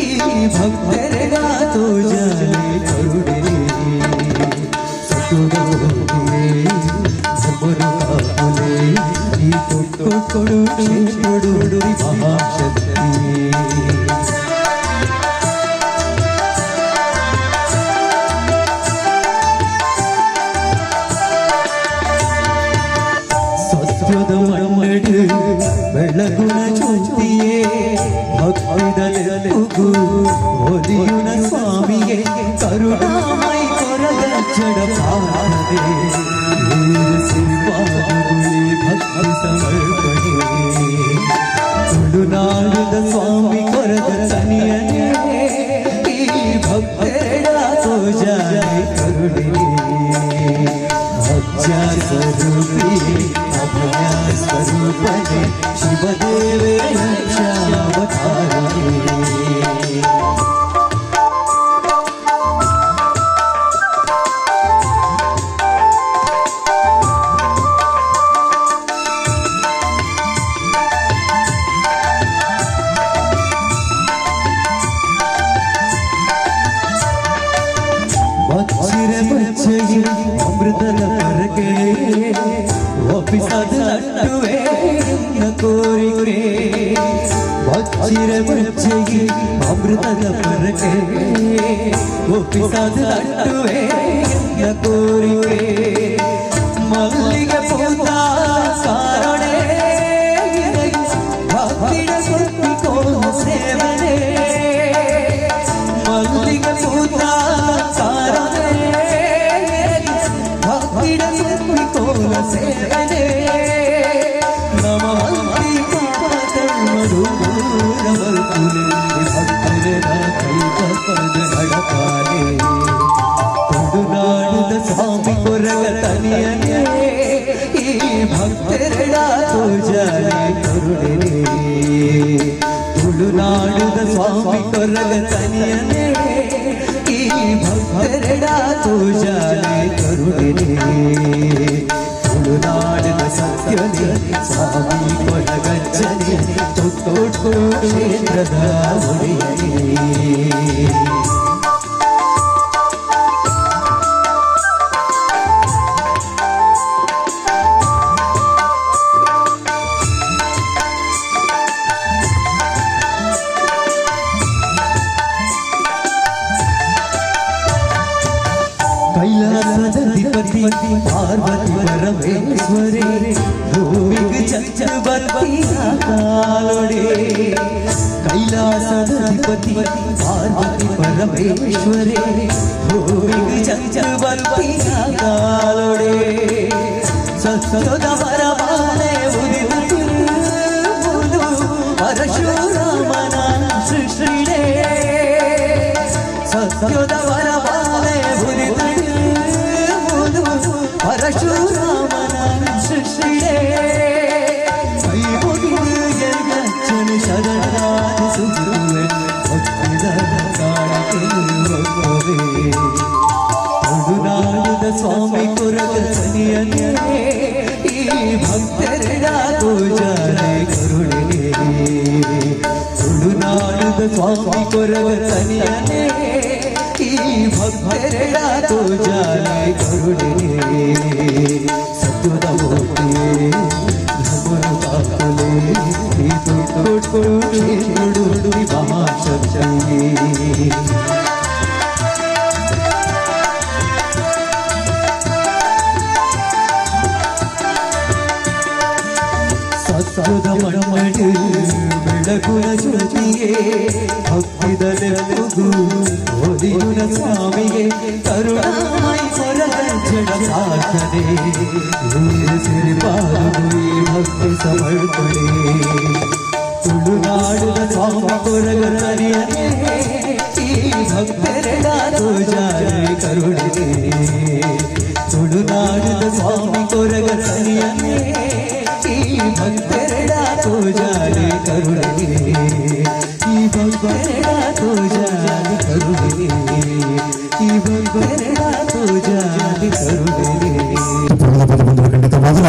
ಈ ಭಕ್ತರೆಗ ತೋಜಾನೆ ಕರುಣೆ ಸತುಡೋಲೆ ಸಬರು ಕಾಪುಲೆ ಈ ತೊಟ್ಟು ಕೊಡು ಕೊಡು ಮಹಾಶಕ್ತಿ ಸತ್ಯದ ಮಣ್ಣಡು ಬೆಳಗುಣ ಜ್ಯೋತಿಯೇ ಭಕ್ತಿದಲೆಲುಗು ಒಲಿಯುಣ ಸ್ವಾಮಿಯೇ ಕರುಣಾಮೈ ಕೊರಗ ಜಡ ಪಾರದೆ ಸಿಂಪಾದುಗುಳಿ ಭಕ್ತಿ ಸಮರ್ಪಣೆ ತುಳುನಾಡಿದ ಸ್ವಾಮಿ ಕೊರಗ ತನಿಯನೇ ಈ ಭಕ್ತರೆಡ ತೋಜಾನೆ ಕರುಣೆ ಅಜ್ಜ ಸ್ವರೂಪಿ ಅಭಯ ಸ್ವರೂಪನೆ ಶಿವದೇವೇ ರಕ್ಷಾವತಾರನೇ ಬಚ್ಚಗೆ ಅಮೃತದ ಪರಕೆ ಒಪ್ಪಿಸದ ನಡುವೆ ಕೋರಿಕೆ ಬಚ್ಚಗೆ ಅಮೃತದ ಪರಕೆ ಒಪ್ಪಿಸದ ನಡುವೆ ಕೋರಿಕೆ ಮಲ್ಲಿಗೆ ಪೂತ ಕಾರಣೆ ಭಕ್ತಿಯ ಸುತ್ತಿಕೋ ಸೇವನೆ ಮಲ್ಲಿಗೆ ಪೂತ ಸೇವನೆ ನಮಿ ಭಕ್ತರೇ ತುಳುನಾಡಿದ ಸ್ವಾಮಿ ಕೊರಗ ತನಿಯನೇ ಈ ಭಕ್ತರೆಡ ತೋಜಾನೆ ಕರುಣೆ ತುಳುನಾಡಿದ ಸ್ವಾಮಿ ಕೊರಗ ತನಿಯನೇ ಈ ಭಕ್ತರೆಡ ತೋಜಾನೆ ಕರುಣೆ ತುಳುನಾಡಿನ ಸತ್ಯನೇ ಸ್ವಾಮಿ ಕೊರಗಜ್ಜನೆ ತೊಟ್ಟೋಟು ಕ್ಷೇತ್ರದ ಒಡೆಯನೇ ಕೈಲಾಸಧಿಪತಿ ಪಾರ್ವತಿ ಪರಮೇಶ್ವರಿ ಭೂಮಿಗೆ ಚಕ್ರವರ್ತಿಯ ಕಾಲೊಡೆ ಕೈಲಾಸಧಿಪತಿ ಪಾರ್ವತಿ ಪರಮೇಶ್ವರಿ ಭೂಮಿಗೆ ಚಕ್ರವರ್ತಿಯ ಕಾಲೊಡೆ ಸತ್ಯದ ಪರಮಾನೆ ಉರಿದು ಪರಶುರಾಮನ ಸೃಷ್ಟಿಡೆ ಸತ್ಯದ ಪರಮಾನೆ ಉರಿದು ಪರಶುರಾಮನ ಸೃಷ್ಟಿಡೆ ಕೈ ಮುಗಿದು ಎನ್ನಚ್ಚನ ಶರಣಾನಿಸುವೆ ಭಕ್ತಿದ ಕಾಣಿಕೆ ತುಳುನಾಡಿದ ಸ್ವಾಮಿ ಕೊರಗ ತನಿಯನೇ ಈ ಭಕ್ತರೆಡ ತೋಜಾನೆ ಕರುಣೆ ತುಳುನಾಡಿದ ಸ್ವಾಮಿ ಕೊರಗ ತನಿಯನೇ ಈ ಭಕ್ತರೆಡ ತೋಜಾನೆ ಕರುಣೆ ಸತ್ಯದ ಮೂರ್ತಿಯೇ ಧರ್ಮರು ಕಾಕಲೆ ಈ ತೊಟ್ಟು ಕ್ಷೇತ್ರುಡು ಮಹಾಶಕ್ತಿ ಸತ್ಯದ ಮಣ್ಣಡು ಬೆಳಗುನ ಜ್ಯೋತಿಯೇ ಭಕ್ತಿದಲೆಲುಗು ಒಲಿಯುಣ ಸ್ವಾಮಿಯೇ ಕರುಣಾಮಯಿ ಕೊರಗ ಜಡ ಪ್ರಾರ್ಥನೆ ಸಿರಿಪಾಲು ಭಕ್ತಿ ಸಮರ್ಪಣೆ ತುಳುನಾಡಿನ ಸ್ವಾಮಿ ಕೊರಗ ತನಿಯನೇ ಈ ಭಕ್ತರೆಡ ತೋಜಾನೆ ಕರುಣೆ ತುಳುನಾಡಿನ ಸ್ವಾಮಿ ಕೊರಗ ತನಿಯನೇ ಈ ಭಕ್ತರೆಡ ತೋಜಾನೆ ಕರುಣೆ ಈ ಭಕ್ತರೆಡ ತೋಜಾನೆ ಕರುಣೆ ಈ ಭಕ್ತರೆಡ ತೋಜಾನೆ ಕರುಣೆ ಪುರದ ಪದ ಬಂಧುಗಳು ಖಂಡಿತವಾಗಲ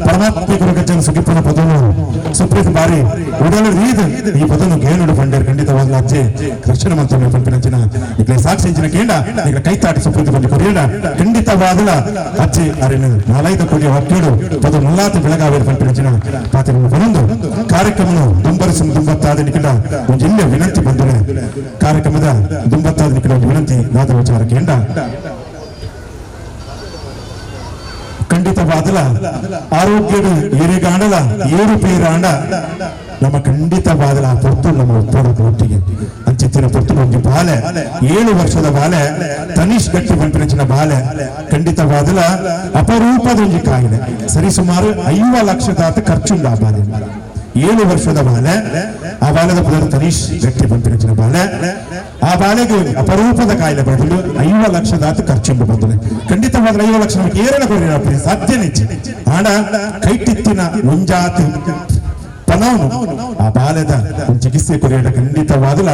ಪರಮಾತ್ಮ ಕೊರಗಜ್ಜನ ಸುಗಿಪ್ಪನ ಪದವನ್ನು ಸುಪ್ರೀತ್ ಬಾರಿ ಉಡಲು ರೀದು ಈ ಪದವನ್ನು ಗೇನುಡು ಪಂಡೇರು ಖಂಡಿತವಾಗಲ ಅಜ್ಜೆ ಕೃಷ್ಣ ಮಂತ್ರ ಪಂಪಿನಂಚಿನ ಈಗ ಸಾಕ್ಷಿಂಚಿನ ಕೇಂಡ ಈಗ ಕೈತಾಟಿ ಸುಪ್ರೀತ್ ಬಂದು ಕೊರಿಯಡ ಖಂಡಿತವಾಗಲ ಅಜ್ಜೆ ಅರೆನು 4 ಕೋಟಿ ವಾಕ್ಯಗಳು ಪದ ಮುಲ್ಲಾತಿ ಬೆಳಗಾವಿ ಪಂಪಿನಂಚಿನ ಪಾತ್ರವನ್ನು ಬರಂದು ಕಾರ್ಯಕ್ರಮವನ್ನು ದುಂಬರಿಸಿನ ದುಂಬತ್ತಾದ ನಿಕಟ ಒಂದು ಜಿಲ್ಲೆ ವಿನಂತಿ ಬಂದರೆ ಕಾರ್ಯಕ್ರಮದ ದುಂಬತ್ತಾದ ನಿಕಟ ಒಂದು ವಿನಂತಿ ನಾದ ವಿಚಾರ ಕೇಂಡ ಖಂಡಿತವಾದಲ ಆರೋಗ್ಯದ ಏರಿಗಾಂಡಲ ಏರುಪೇರಾಂಡ ನಮ್ಮ ಖಂಡಿತವಾದಲ ಪೊತ್ತು ನಮ್ಮ ಉತ್ತರದ ಒಟ್ಟಿಗೆ ಅಂಚಿತ್ತಿನ ಪೊತ್ತು ಒಂದು ಬಾಲೆ 7 ವರ್ಷದ ಬಾಲೆ ತನಿಷ್ ಗಟ್ಟಿ ಪಂಪಿನಚಿನ ಬಾಲೆ ಖಂಡಿತವಾದಲ ಅಪರೂಪದ ಒಂದು ಕಾಯಿಲೆ ಸರಿಸುಮಾರು 5 ಲಕ್ಷದ ಖರ್ಚುಂಡ ಆ ಬಾಲೆ 7 ವರ್ಷದ ಬಾಲೆ ಆ ಬಾಲದ ಪದ ತನೀಶ್ ಗಟ್ಟಿ ಪಂಪಿನಚಿನ ಬಾಲೆ ಆ ಬಾಲೆಗೆ ಅಪರೂಪದ ಕಾಯಿಲೆ ಬರಲು 5 ಲಕ್ಷದ ಖರ್ಚುಂಡು ಬಂದಿದೆ ಖಂಡಿತವಾದ 5 ಲಕ್ಷ ನಮಗೆ ಏರಳ ಕೊಡಿ ಸಾಧ್ಯನೇ ಆಡ ಕೈಟಿತ್ತಿನ ಮುಂಜಾತಿ ಪನವನು ಆ ಬಾಲ್ಯದ ಚಿಕಿತ್ಸೆ ಕೊರಿಯಡ ಖಂಡಿತವಾದಲ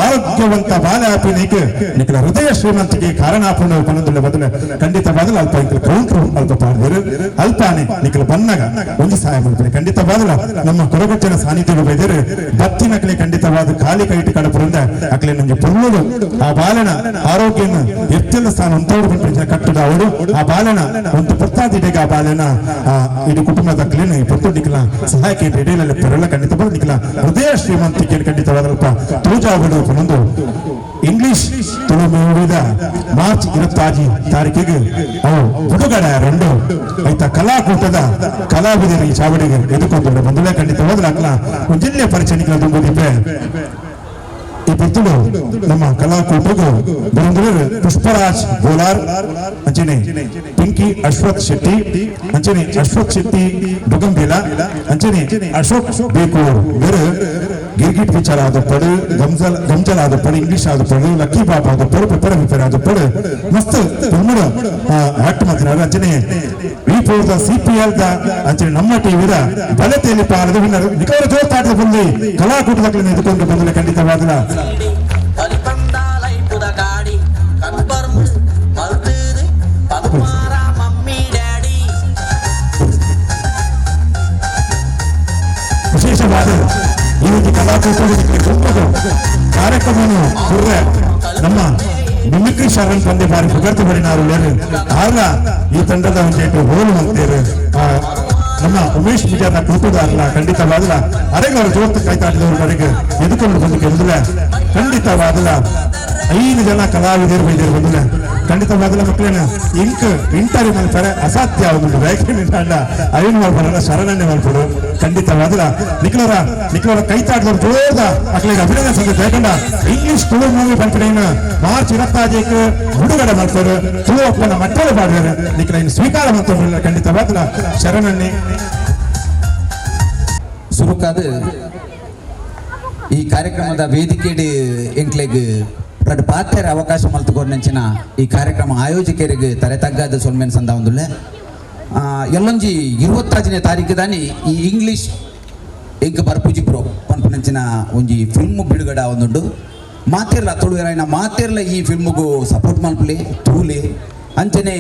ಆರೋಗ್ಯವಂತ ಬಾಲ್ಯ ಆಪಿನಿಗೆ ನಿಖಲ ಹೃದಯ ಶ್ರೀಮಂತಿಗೆ ಕಾರಣಾಪೂರ್ಣ ಪನದುಲ್ಲ ಬದಲ ಖಂಡಿತವಾದಲ ಅಲ್ಪ ಇಂಕಲ ಕೌಂಟ್ರು ಅಲ್ಪ ಪಾಡಿದರು ಅಲ್ಪಾನೆ ನಿಖಲ ಬನ್ನಗ ಒಂದು ಸಹಾಯ ಮಾಡ್ತಾರೆ ಖಂಡಿತವಾದಲ ನಮ್ಮ ಕೊರಗಜ್ಜನ ಸಾನ್ನಿಧ್ಯ ಬೈದರೆ ಬತ್ತಿನ ಕಲೆ ಖಂಡಿತವಾದ ಖಾಲಿ ಕೈಟಿ ಕಡಪರಿಂದ ಅಕಲೆ ನಮಗೆ ಪೊರ್ಲುದು ಆ ಬಾಲನ ಆರೋಗ್ಯನ ಎತ್ತೆಲ್ಲ ಸ್ಥಾನ ಹೊಂದವರು ಬಂದ ಕಟ್ಟದ ಅವರು ಆ ಬಾಲನ ಒಂದು ಪತ್ತಾದಿಡೆಗೆ ಆ ಬಾಲನ ಇಡೀ ಕುಟುಂಬದ ಅಕಲೇನು ಪೊತ್ತು ನಿಖಲ ಸಹಾಯಕ್ಕೆ ಇಡೀ ಪೆರಳ ಖಂಡಿತ ನಿಖಲ ಹೃದಯ ಶ್ರೀಮಂತಿಕೆ ಖಂಡಿತವಾದಲ್ಪ ತೂಜಾಗಳು ಒಂದು ಇಂಗ್ಲಿಷ್ ತುಳು ಮೂಡಿದ ಮಾರ್ಚ್ 26 ತಾರೀಕಿಗೆ ಅವು ಹುಡುಗರ 2 ಆಯ್ತಾ ಕಲಾಕೂಟದ ಕಲಾವಿದರು ಈ ಚಾವಡಿಗೆ ಎದುಕೊಂಡು ಬಂಧುಗಳೇ ಖಂಡಿತವಾದ ಅಕ್ಲ ಒಂದು ಜಿಲ್ಲೆ ಪರಿಚಯ ನಿಖಲ ತುಂಬುದಿಪ್ಪೆ ಈ ಪುತ್ತೂರು ನಮ್ಮ ಕಲಾಕೂಟಗೂ ಬಂಧುಗಳು ಪುಷ್ಪರಾಜ್ ಗೋಲಾರ್ ಅಂಚನೆ ಪಿಂಕಿ ಅಶ್ವಥ್ ಶೆಟ್ಟಿ ಅಂಚನೆ ಅಶ್ವಥ್ ಶೆಟ್ಟಿ ಡುಗಂಬೇಲ ಅಂಚನೆ ಅಶೋಕ್ ಬೇಕೂರ್ ಬೇರೆ ಗಿರ್ಗಿಟ್ ವಿಚಾರ ಆದಪ್ಪಡು ಗಂಜಲ್ ಆದಪ್ಪಡು ಇಂಗ್ಲಿಷ್ ಆದಪ್ಪಡು ಲಕ್ಕಿ ಬಾಬ್ ಆದಪ್ಪಡು ಪೆಪ್ಪರ ವಿಪರ ಆದಪ್ಪಡು ಮಸ್ತ್ ತುಮ್ಮಡ ಆಕ್ಟ್ ಮಾಡ್ತಿದ್ದಾರೆ ಅಂಚನೆ ವಿಪೋದ ಸಿಪಿಎಲ್ ದ ಅಂಚನೆ ನಮ್ಮ ಟಿವಿದ ಬಲತೆಯಲ್ಲಿ ಪಾಲದ ವಿನ್ನರ್ ನಿಖರ ಜೋತಾಟದ ಬಂದು ಕಲಾಕೂಟದಲ್ಲಿ ಎದುಕೊಂಡು ಬಂದರೆ ಖಂಡಿತವಾದ ವಿಶೇಷವಾದ ಈ ಒಂದು ಕಲಾಕೂಟಕ್ಕೆ ಕಾರ್ಯಕ್ರಮವನ್ನು ಕುರ್ರೆ ನಮ್ಮ ಮಿಮಿಕ್ರಿ ಶರಣ್ ತಂದೆ ಬಾರಿ ಸುಗರ್ತ ಬಡಿನಾರು ಆಗ ಈ ತಂಡದ ಒಂದು ಹೋಲು ಅಂತೇವೆ ನಮ್ಮ ಉಮೇಶ್ ಪೂಜಾದ ಕುಟುಂಬದಾರಲ್ಲ ಖಂಡಿತವಾದಲ ಅರೆಗವರು ಜೋರ್ತ ಕೈತಾಟಿದವ್ರ ಕಡೆಗೆ ಎದುಕೊಂಡು ಬಂದು ಗೆದ್ದಿಲ್ಲ ಖಂಡಿತವಾದಲ 5 ಜನ ಕಲಾವಿದರು ಬೈದರು ಬಂದಿಲ್ಲ ಖಂಡಿತವಾದಲ ಮಕ್ಕಳೇನ ಇಂಟರ್ವ್ಯೂ ಮಾಡ್ತಾರೆ ಅಸಾಧ್ಯ ಒಂದು ವ್ಯಾಖ್ಯಾನ ಅವೇನು ಮಾಡ್ಬಾರಲ್ಲ ಶರಣನ್ನೇ ಮಾಡ್ಕೊಡು ಖಂಡಿತವಾದಲ ನಿಖಲರ ಕೈತಾಟಿದವ್ರು ಜೋರ್ದ ಮಕ್ಕಳಿಗೆ ಅಭಿನಂದನೆ ಸಂದೇಶ ಬೇಕಂಡ ಇಂಗ್ಲಿಷ್ ತುಳು ಮೂವಿ ಬಂದ್ಬಿಡೇನ ಮಾರ್ಚ್ 26 ಹುಡುಗಡೆ ಮಾಡ್ತಾರೆ ತುಳು ಅಪ್ಪನ ಮಕ್ಕಳು ಬಾಡಿದ್ದಾರೆ ನಿಖಲ ಇನ್ನು ಸ್ವೀಕಾರ ಮಾಡ್ತಾರೆ ಖಂಡಿತವಾದಲ ಶರಣನ್ನೇ ಸುರುಕಾದ ಈ ಕಾರ್ಯಕ್ರಮದ ವೇದಿಕೆಡಿ ಎಂಕ್ಲೆಗ್ ಪಾತ್ಯರ ಅವಕಾಶ ಮಲ್ತುಕೊಂಡಂಚಿನ ಈ ಕಾರ್ಯಕ್ರಮ ಆಯೋಜಕರಿಗೆ ತರೆತಗ್ಗಾದ ಸೊಲ್ಮೇನ್ ಸಂದ ಒಂದುಲ್ಲೆ ಎಲ್ಲೊಂಜಿ 26ನೇ ತಾರೀಕು ದಾನಿ ಈ ಇಂಗ್ಲಿಷ್ ಎಂಕ್ ಬರ್ಪುಜಿ ಪ್ರೋ ಪನ್ಪುನಂಚಿನ ಒಂಜಿ ಫಿಲ್ಮ್ ಬಿಡುಗಡೆ ಒಂದುಂಡು ಮಾತಿರ್ಲ ತುಳುವೆರಾಯಿನ ಮಾತಿರ್ಲ ಈ ಫಿಲ್ಮ್ಗೂ ಸಪೋರ್ಟ್ ಮಲ್ಪಲೆ ತೂಲೆ ಅಂಚನೆ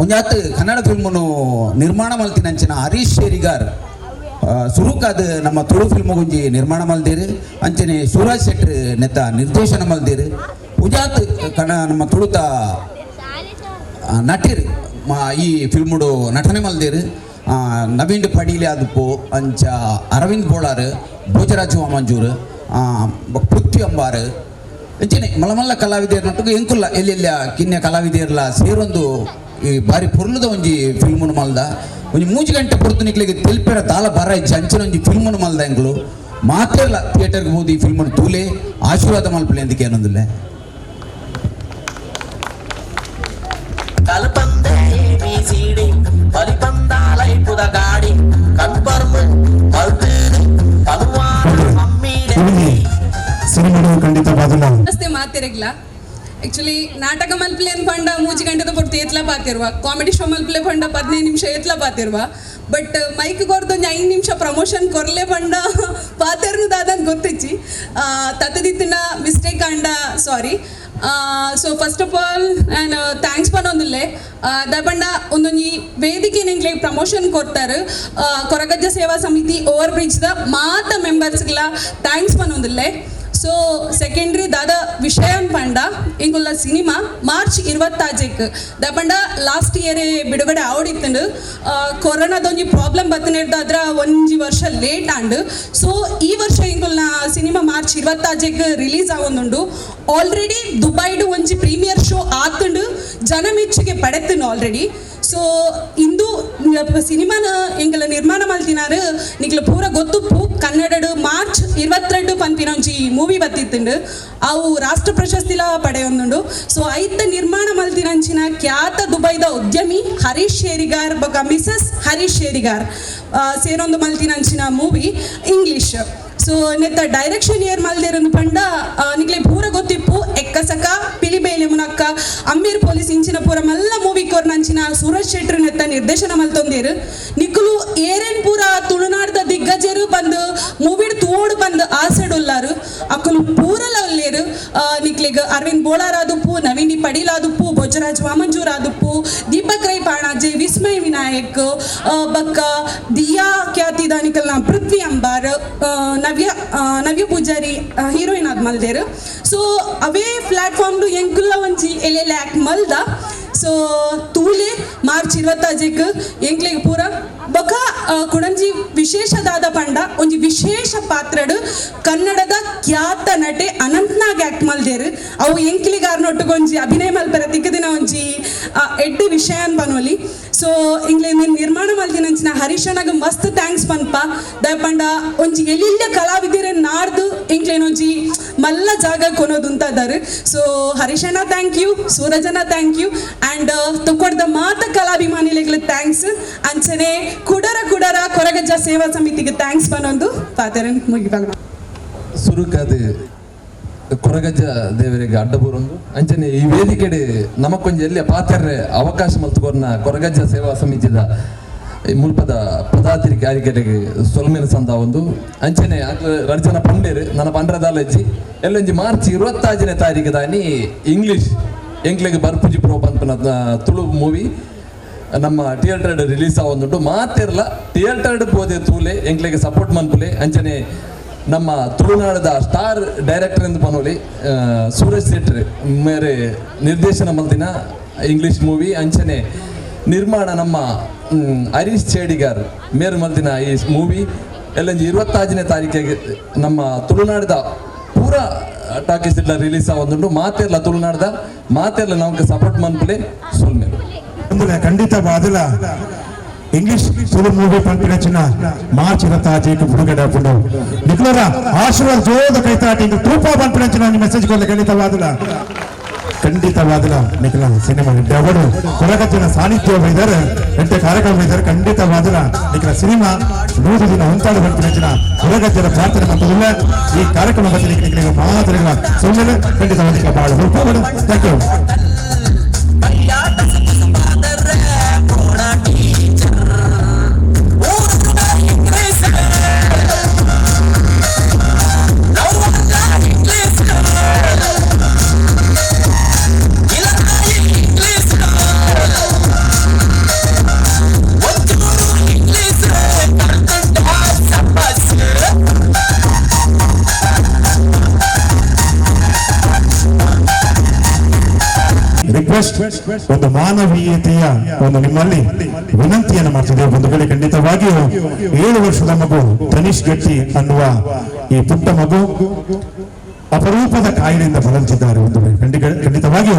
ಒಂಜಾತ್ ಕನ್ನಡ ಫಿಲ್ಮನ್ನು ನಿರ್ಮಾಣ ಮಲ್ತಿನಂಚಿನ ಹರೀಶ್ ಶೇರಿಗಾರ್ ಸುರುಕಾದ ನಮ್ಮ ತುಳು ಫಿಲ್ಮ್ ಗುಂಜಿ ನಿರ್ಮಾಣ ಮಲ್ದೇರು ಅಂಚನೆ ಶಿವರಾಜ್ ಶೆಟ್ರ್ ನೆತ್ತ ನಿರ್ದೇಶನ ಮಲ್ದೇರು ಉಜಾತ್ ನಮ್ಮ ತುಳುತ ನಟಿರ್ ಈ ಫಿಲ್ಮುಡು ನಟನೆ ಮಲ್ದೇರು ನವೀನ್ ಪಡೀಲಿ ಆದಪ್ಪು ಅಂಚ ಅರವಿಂದ್ ಬೋಳಾರ್ ಭೋಜರಾಜ್ ಮಂಜೂರ್ ಪೃಥ್ವಿ ಅಂಬಾರ್ ಅಂಚನೆ ಮಲಮಲ್ಲ ಕಲಾವಿದರು ಎಂಕುಲ್ಲ ಎಲ್ಲೆಲ್ಲ ಕಿನ್ಯ ಕಲಾವಿದರ್ಲ ಸೇರೊಂದು ಈ ಬಾರಿ ಪೊರ್ಲುದ ಒಂಜಿ ಫಿಲ್ಮುನು ಮಲ್ದ ಒಂಜಿ 3 ಗಂಟೆ ಪೊರ್ತು ನಿಕ್ಲಿಗೆ ತೆಲ್ಪೆರ ತಾಲ ಬರ ಇಜ್ಜಿ ಅಂಚಿನ ಒಂಜಿ ಫಿಲ್ಮುನು ಮಲ್ದ ಎಂಗ್ಲು ಮಾತೆಲ್ಲ ಥಿಯೇಟರ್ಗೆ ಹೋದಿ ಈ ಫಿಲ್ಮನ್ನು ತೂಲೆ ಆಶೀರ್ವಾದ ಮಲ್ಪಲೆ ಎಂದಕ್ಕೆ ಏನೊಂದಿಲ್ಲ ನಮಸ್ತೆ ಮಾತಿರಗಿಲ್ಲ ಆಕ್ಚುಲಿ ನಾಟಕ ಮಲ್ಪಲೆ ಪಂಡ 3 ಗಂಟೆದ ಪೊರ್ತು ಎತ್ಲ ಪಾತಿರುವ ಕಾಮಿಡಿ ಶೋ ಮಲ್ಪಲೆ ಪಂಡ 15 ನಿಮಿಷ ಎತ್ಲ ಪಾತಿರುವ ಬಟ್ ಮೈಕ್ ಕೊರ್ದೊಂದು 5 ನಿಮಿಷ ಪ್ರಮೋಷನ್ ಕೊರ್ಲೆ ಪಂಡ ಪಾತಿರ್ನು ದಾದನ್ ಗೊತ್ತಿಚ್ಚಿ ತತ್ತದಿತ್ತಿನ ಮಿಸ್ಟೇಕ್ ಅಂಡ sorry so first of all ನಾನು ಥ್ಯಾಂಕ್ಸ್ ಪನ್ನೊಂದಿಲ್ಲೆ ದಯಪಂಡ ಒಂದೊಂದು ವೇದಿಕೆ ನಿಂಗೆ ಪ್ರಮೋಷನ್ ಕೊಡ್ತಾರೆ ಕೊರಗಜ್ಜ ಸೇವಾ ಸಮಿತಿ ಓವರ್ ಬ್ರಿಡ್ಜ್ದ ಮಾತ ಮೆಂಬರ್ಸ್ಗೆಲ್ಲ ಥ್ಯಾಂಕ್ಸ್ ಪನ್ನೊಂದಿಲ್ಲೆ ಸೊ ಸೆಕೆಂಡ್ರಿ ದಾದ ವಿಷಯ ಪಂಡ ಇಂಗುಲ್ಲ ಸಿನಿಮಾ ಮಾರ್ಚ್ 26 ದಪಂಡ ಲಾಸ್ಟ್ ಇಯರ್ ಬಿಡುಗಡೆ ಆವಡಿತ್ತಂಡು ಕೊರೋನಾದೊಂಜಿ ಪ್ರಾಬ್ಲಮ್ ಬತ್ತನಿರ್ದಾದ್ರ ಒಂಜಿ ವರ್ಷ ಲೇಟ್ ಆಂಡ್ ಸೊ ಈ ವರ್ಷ ಇಂಗುಲ್ನ ಸಿನಿಮಾ ಮಾರ್ಚ್ 26 ರಿಲೀಸ್ ಆವೊಂದುಂಡು ಆಲ್ರೆಡಿ ದುಬೈಡು ಒಂಜಿ ಪ್ರೀಮಿಯರ್ ಶೋ ಆತುಂಡು ಜನ ಮೆಚ್ಚುಗೆ ಪಡೆತನು ಆಲ್ರೆಡಿ ಸೊ ಇಂದು ಸಿನಿಮಾನ ಎಂಗಲ ನಿರ್ಮಾಣ ಮಲ್ತಿನಾರು ನಿಕ್ಲ ಪೂರ ಗೊತ್ತುಪ್ಪು ಕನ್ನಡಡು ಮಾರ್ಚ್ 22 ಪನ್ಪಿನೊಂಜಿ ಮೂವಿ ಬತ್ತಿತ್ತುಂಡು ಅವು ರಾಷ್ಟ್ರ ಪ್ರಶಸ್ತಿಲ ಪಡೆಯೊಂದುಂಡು ಸೊ ಐತ ನಿರ್ಮಾಣ ಮಲ್ತಿನಂಚಿನ ಖ್ಯಾತ ದುಬೈದ ಉದ್ಯಮಿ ಹರೀಶ್ ಶೇರಿಗಾರ್ ಬೊಕ ಮಿಸಸ್ ಹರೀಶ್ ಶೇರಿಗಾರ್ ಸೇರೊಂದು ಮಲ್ತಿನಂಚಿನ ಮೂವಿ ಇಂಗ್ಲಿಷ್ ಸೊ ನೆತ್ತ ಡೈರೆಕ್ಷನ್ ಇಯರ್ ಮಲ್ದೇರನ್ನು ಪಂಡ ನಿಕ್ಲೆ ಪೂರ ಗೊತ್ತಿಪ್ಪು ಎಕ್ಕಸಕ ಪಿಲಿಬೇಲೆ ಮುನಕ್ಕ ಅಂಬೀರ್ ಪೊಲೀಸ್ ಇಂಚಿನ ಪೂರ ಮಲ್ಲ ಮೂವಿ ಕೊರ್ನಂಚಿನ ಸೂರಜ್ ಶೆಟ್ಟಿ ನೆತ್ತ ನಿರ್ದೇಶನ ಮಲ್ತೊಂದೇರು ನಿಕ್ಕುಲು ಏರೇನ್ ಪೂರ ತುಳುನಾಡ್ದ ದಿಗ್ಗಜರು ಬಂದು ಮೂವಿಡ್ ತೋಡು ಬಂದು ಆಸಡುಲ್ಲಾರು ಅಕ್ಕಲು ಪೂರಲ ಒಲ್ಲೇರು ನಿಕ್ಲೆಗ್ ಅರವಿಂದ್ ಬೋಳಾರಾದುಪ್ಪು ನವೀನಿ ಪಡೀಲಾದುಪ್ಪು ಭೋಜರಾಜ್ ವಾಮಂಜೂರಾದುಪ್ಪು ದೀಪಕ್ ರೈ ಪಾಣಾಜೆ ವಿಸ್ಮಯ್ ವಿನಾಯಕ್ ಬಕ್ಕ ದಿಯಾ ಖ್ಯಾತಿದ ನಿಕಲ್ನ ಪೃಥ್ವಿ ಅಂಬಾರ್ ನವ್ಯ ಪೂಜಾರಿ ಹೀರೋಯಿನ್ ಆದ್ ಮಲ್ದೇರು ಸೊ ಅವೇ ಪ್ಲಾಟ್ಫಾರ್ಮ್ ಎಂಕುಲ್ಲ ಒಂಜಿ ಎಲ್ಲೆಲ್ಲ ಆಕ್ಟ್ ಮಲ್ದ ಸೊ ತೂಲೆ ಮಾರ್ಚ್ 26 ಎಂಕ್ಲೆಗ್ ಪೂರ ಬೊಕ ಕುಡಂಜಿ ವಿಶೇಷದಾದ ಪಂಡ ಒಂಜಿ ವಿಶೇಷ ಪಾತ್ರಡು ಕನ್ನಡದ ಖ್ಯಾತ ನಟೆ ಅನಂತ್ನಾಗ್ ಆಕ್ಟ್ ಮಲ್ದೇರು ಅವು ಎಂಕ್ಲಿಗಾರ್ನೊಟ್ಟುಗೊಂಜಿ ಅಭಿನಯ ಮಲ್ಪರ ತಿಕ್ಕದಿನ ಒಂಜಿ ಎಡ್ಡು ವಿಷಯ ಬನೋಲಿ ಸೊ ಇಂಗ್ಲೆ ನಿರ್ಮಾಣ ಮಲ್ತಿನಂಚಿನ ಹರೀಶನಾಗ ಮಸ್ತ್ ಥ್ಯಾಂಕ್ಸ್ ಪನ್ಪ ದಯಪಂಡ ಒಂಜಿ ಎಲ್ಲಿಲ್ಲ ಕಲಾವಿದಿರೆ ನಾಡ್ದು ಇಂಕ್ಲೇನೊಂಜಿ ಮಲ್ಲ ಜಾಗ ಕೊನೋದು ಅಂತ ಅದಾರು ಸೊ ಹರೀಶಣ್ಣ ಥ್ಯಾಂಕ್ ಯು ಸೂರಜನ ಥ್ಯಾಂಕ್ ಯು ಆ್ಯಂಡ್ ತುಕೊಡ್ದ ಮಾತ ಕಲಾಭಿಮಾನಿಗಳಿಗೆ ಥ್ಯಾಂಕ್ಸ್ ಅಂಚನೆ ಕುಡರ ಕೊರಗಜ್ಜ ಸೇವಾ ಸಮಿತಿಗೆ ಥ್ಯಾಂಕ್ಸ್ ಪನ್ನೊಂದು ಪಾತೆರ ಮುಗಿವಾಗ ಸುರುಕಾದ ಕೊರಗಜ್ಜ ದೇವರಿಗೆ ಅಡ್ಡ ಬರೋದು ಅಂಚನೆ ಈ ವೇದಿಕೆಡೆ ನಮಕೊಂಜಿ ಎಲ್ಲಿ ಪಾತ್ರೆ ಅವಕಾಶ ಮಲ್ತುಕೊರ್ನ ಕೊರಗಜ್ಜ ಸೇವಾ ಸಮಿತಿದ ಮುಲ್ಪದ ಪದಾಧಿಕಾರಿಗಳಿಗೆ ಸೊಲ್ಮೇನ ಸಂದ ಒಂದು ಅಂಚನೆ ರಡ್ಜನ ಪಂಡೇರು ನನ್ನ ಪಂಡ್ರದಾಲಜ್ಜಿ ಎಲ್ಲೊಂಜಿ ಮಾರ್ಚ್ 26ನೇ ತಾರೀಕು ದಾನಿ ಇಂಗ್ಲಿಷ್ ಎಂಕ್ಲೆಗೆ ಬರ್ಪುಜಿ ಪ್ರೋ ಪಂಪನ ತುಳು ಮೂವಿ ನಮ್ಮ ಥಿಯೇಟರ್ ರಿಲೀಸ್ ಆವೊಂದುಂಟು ಮಾತಿರ್ಲ ಥಿಯೇಟರ್ ಪೋದೆ ತೂಲೆ ಎಂಕ್ಲೆಗೆ ಸಪೋರ್ಟ್ ಮನ್ಪುಲೆ ಅಂಚನೆ ನಮ್ಮ ತುಳುನಾಡದ ಸ್ಟಾರ್ ಡೈರೆಕ್ಟರ್ ಎಂದು ಪನೋಲಿ ಸೂರಜ್ ಶೆಟ್ಟಿ ಮೇರೆ ನಿರ್ದೇಶನ ಮಲ್ದಿನ ಇಂಗ್ಲಿಷ್ ಮೂವಿ ಅಂಚನೆ ನಿರ್ಮಾಣ ನಮ್ಮ ಹರೀಶ್ ಶೇಡಿಗಾರ್ ಮೇರೆ ಮಲ್ದಿನ ಈ ಮೂವಿ ಎಲ್ಲಂಜಿ 26ನೇ ತಾರೀಕಿಗೆ ನಮ್ಮ ತುಳುನಾಡದ ಪೂರ ಟಾಕೀಸ್ ಎಲ್ಲ ರಿಲೀಸ್ ಆವೊಂದುಂಟು ಮಾತೆರ್ಲ ತುಳುನಾಡದ ಮಾತೆರ್ಲ ನಮ್ಗೆ ಸಪೋರ್ಟ್ ಮನ್ಪುಲೆ ಸೊಲ್ಮೇಲೆ ಖಂಡಿತವಾದ ಇಂಗ್ಲಿಷ್ ತುಳು ಮೂವಿ ಪಂಪಿನಚಿನ ಮಾರ್ಚ್ 26 ಬಿಡುಗಡೆ ಆಪುಂಡು ನಿಕ್ಲರ ಆಶೀರ್ವಾದ ಜೋದ ಕೈತಾಟಿ ತೂಪ ಪಂಪಿನಚಿನ ಮೆಸೇಜ್ ಕೊಲ್ಲ ಖಂಡಿತವಾದ ನಿಖಲ ಸಿನಿಮಾ ಅವರು ಕೊರಗಜ್ಜನ ಸಾನ್ನಿಧ್ಯ ಬೈದಾರೆ ಎಂಟೆ ಕಾರ್ಯಕ್ರಮ ಬೈದಾರೆ ಖಂಡಿತವಾದ ನಿಖಲ ಸಿನಿಮಾ 100 ದಿನ ಹೊಂತಾಡು ಪಂಪಿನಚಿನ ಕೊರಗಜ್ಜನ ಪ್ರಾರ್ಥನೆ ಮತ್ತೊಲ್ಲ ಈ ಕಾರ್ಯಕ್ರಮ ಬಗ್ಗೆ ನಿಖಲಿಗೆ ಮಾತುಗಳ ಸುಮ್ಮನೆ ಖಂಡಿತವಾದ ಬಹಳ ಹುಡುಕಬಹುದು ಥ್ಯಾಂಕ್ ಯು ರಿಕ್ವೆಸ್ಟ್ ಒಂದು ಮಾನವೀಯತೆಯ ಒಂದು ನಿಮ್ಮಲ್ಲಿ ವಿನಂತಿಯನ್ನು ಮಾಡ್ತಿದ್ದೇವೆ ಬಂಧುಗಳೇ ಖಂಡಿತವಾಗಿಯೂ 7 ವರ್ಷದ ಮಗು ತನಿಷ್ ಗಟ್ಟಿ ಅನ್ನುವ ಈ ಪುಟ್ಟ ಮಗು ಅಪರೂಪದ ಕಾಯಿಲೆಯಿಂದ ಬಳಲ್ತಿದ್ದಾರೆ ಬಂಧುಗಳೇ ಖಂಡಿತವಾಗಿಯೂ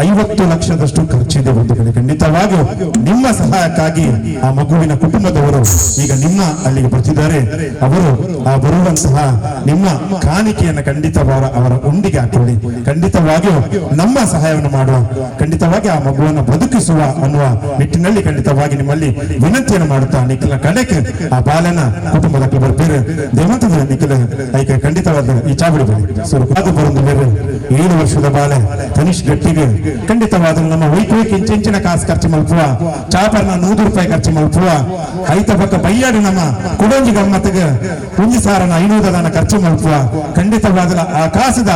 50 ಲಕ್ಷದಷ್ಟು ಖರ್ಚಿದೆ ಬಂಧುಗಳೇ ಖಂಡಿತವಾಗಿಯೂ ನಿಮ್ಮ ಸಹಾಯಕ್ಕಾಗಿ ಆ ಮಗುವಿನ ಕುಟುಂಬದವರು ಈಗ ನಿಮ್ಮ ಅಲ್ಲಿಗೆ ಬರ್ತಿದ್ದಾರೆ ಅವರು ಆ ಬರುವಂತಹ ನಿಮ್ಮ ಕಾಣಿಕೆಯನ್ನು ಖಂಡಿತವಾದ ಅವರ ಉಂಡಿಗೆ ಹಾಕೊಳ್ಳಿ ಖಂಡಿತವಾಗಿಯೂ ನಮ್ಮ ಸಹಾಯವನ್ನು ಮಾಡುವ ಖಂಡಿತವಾಗಿ ಆ ಮಗುವನ್ನು ಬದುಕಿಸುವ ಅನ್ನುವ ನಿಟ್ಟಿನಲ್ಲಿ ಖಂಡಿತವಾಗಿ ನಿಮ್ಮಲ್ಲಿ ವಿನಂತಿಯನ್ನು ಮಾಡುತ್ತಾ ನಿಖಿಲ ಕಡೆಗೆ ಆ ಬಾಲನ ಕುಟುಂಬದ ಬರ್ಬೇರೆ ದೇವಂತದ ನಿಖಿಲ ಐಕೆ ಖಂಡಿತವಾದ ಈ ಚಾವಡಿ ಸುರುಪಾದ ಬರೋದು ಬೇರೆ 7 ವರ್ಷದ ಬಾಲೆ ತನಿಷ್ ಗಟ್ಟಿಗೆ ಖಂಡಿತವಾದ ನಮ್ಮ ವೈದ್ಯಕ್ಕೆ ಇಂಚಿನ ಕಾಸು ಖರ್ಚು ಮಲ್ಪುವ ಚಾಪರ್ನ 100 ರೂಪಾಯಿ ಖರ್ಚು ಮಲ್ಪುವ ಐತ ಪಕ್ಕ ಬೈಯಾಡಿ ನಮ್ಮ ಕುಡಂಜಿ ಗಮ್ಮತ್ತಿಗೆ 1,500 ಖರ್ಚು ಮಲ್ಪುವ ಖಂಡಿತವಾದ ಆ ಕಾಸದ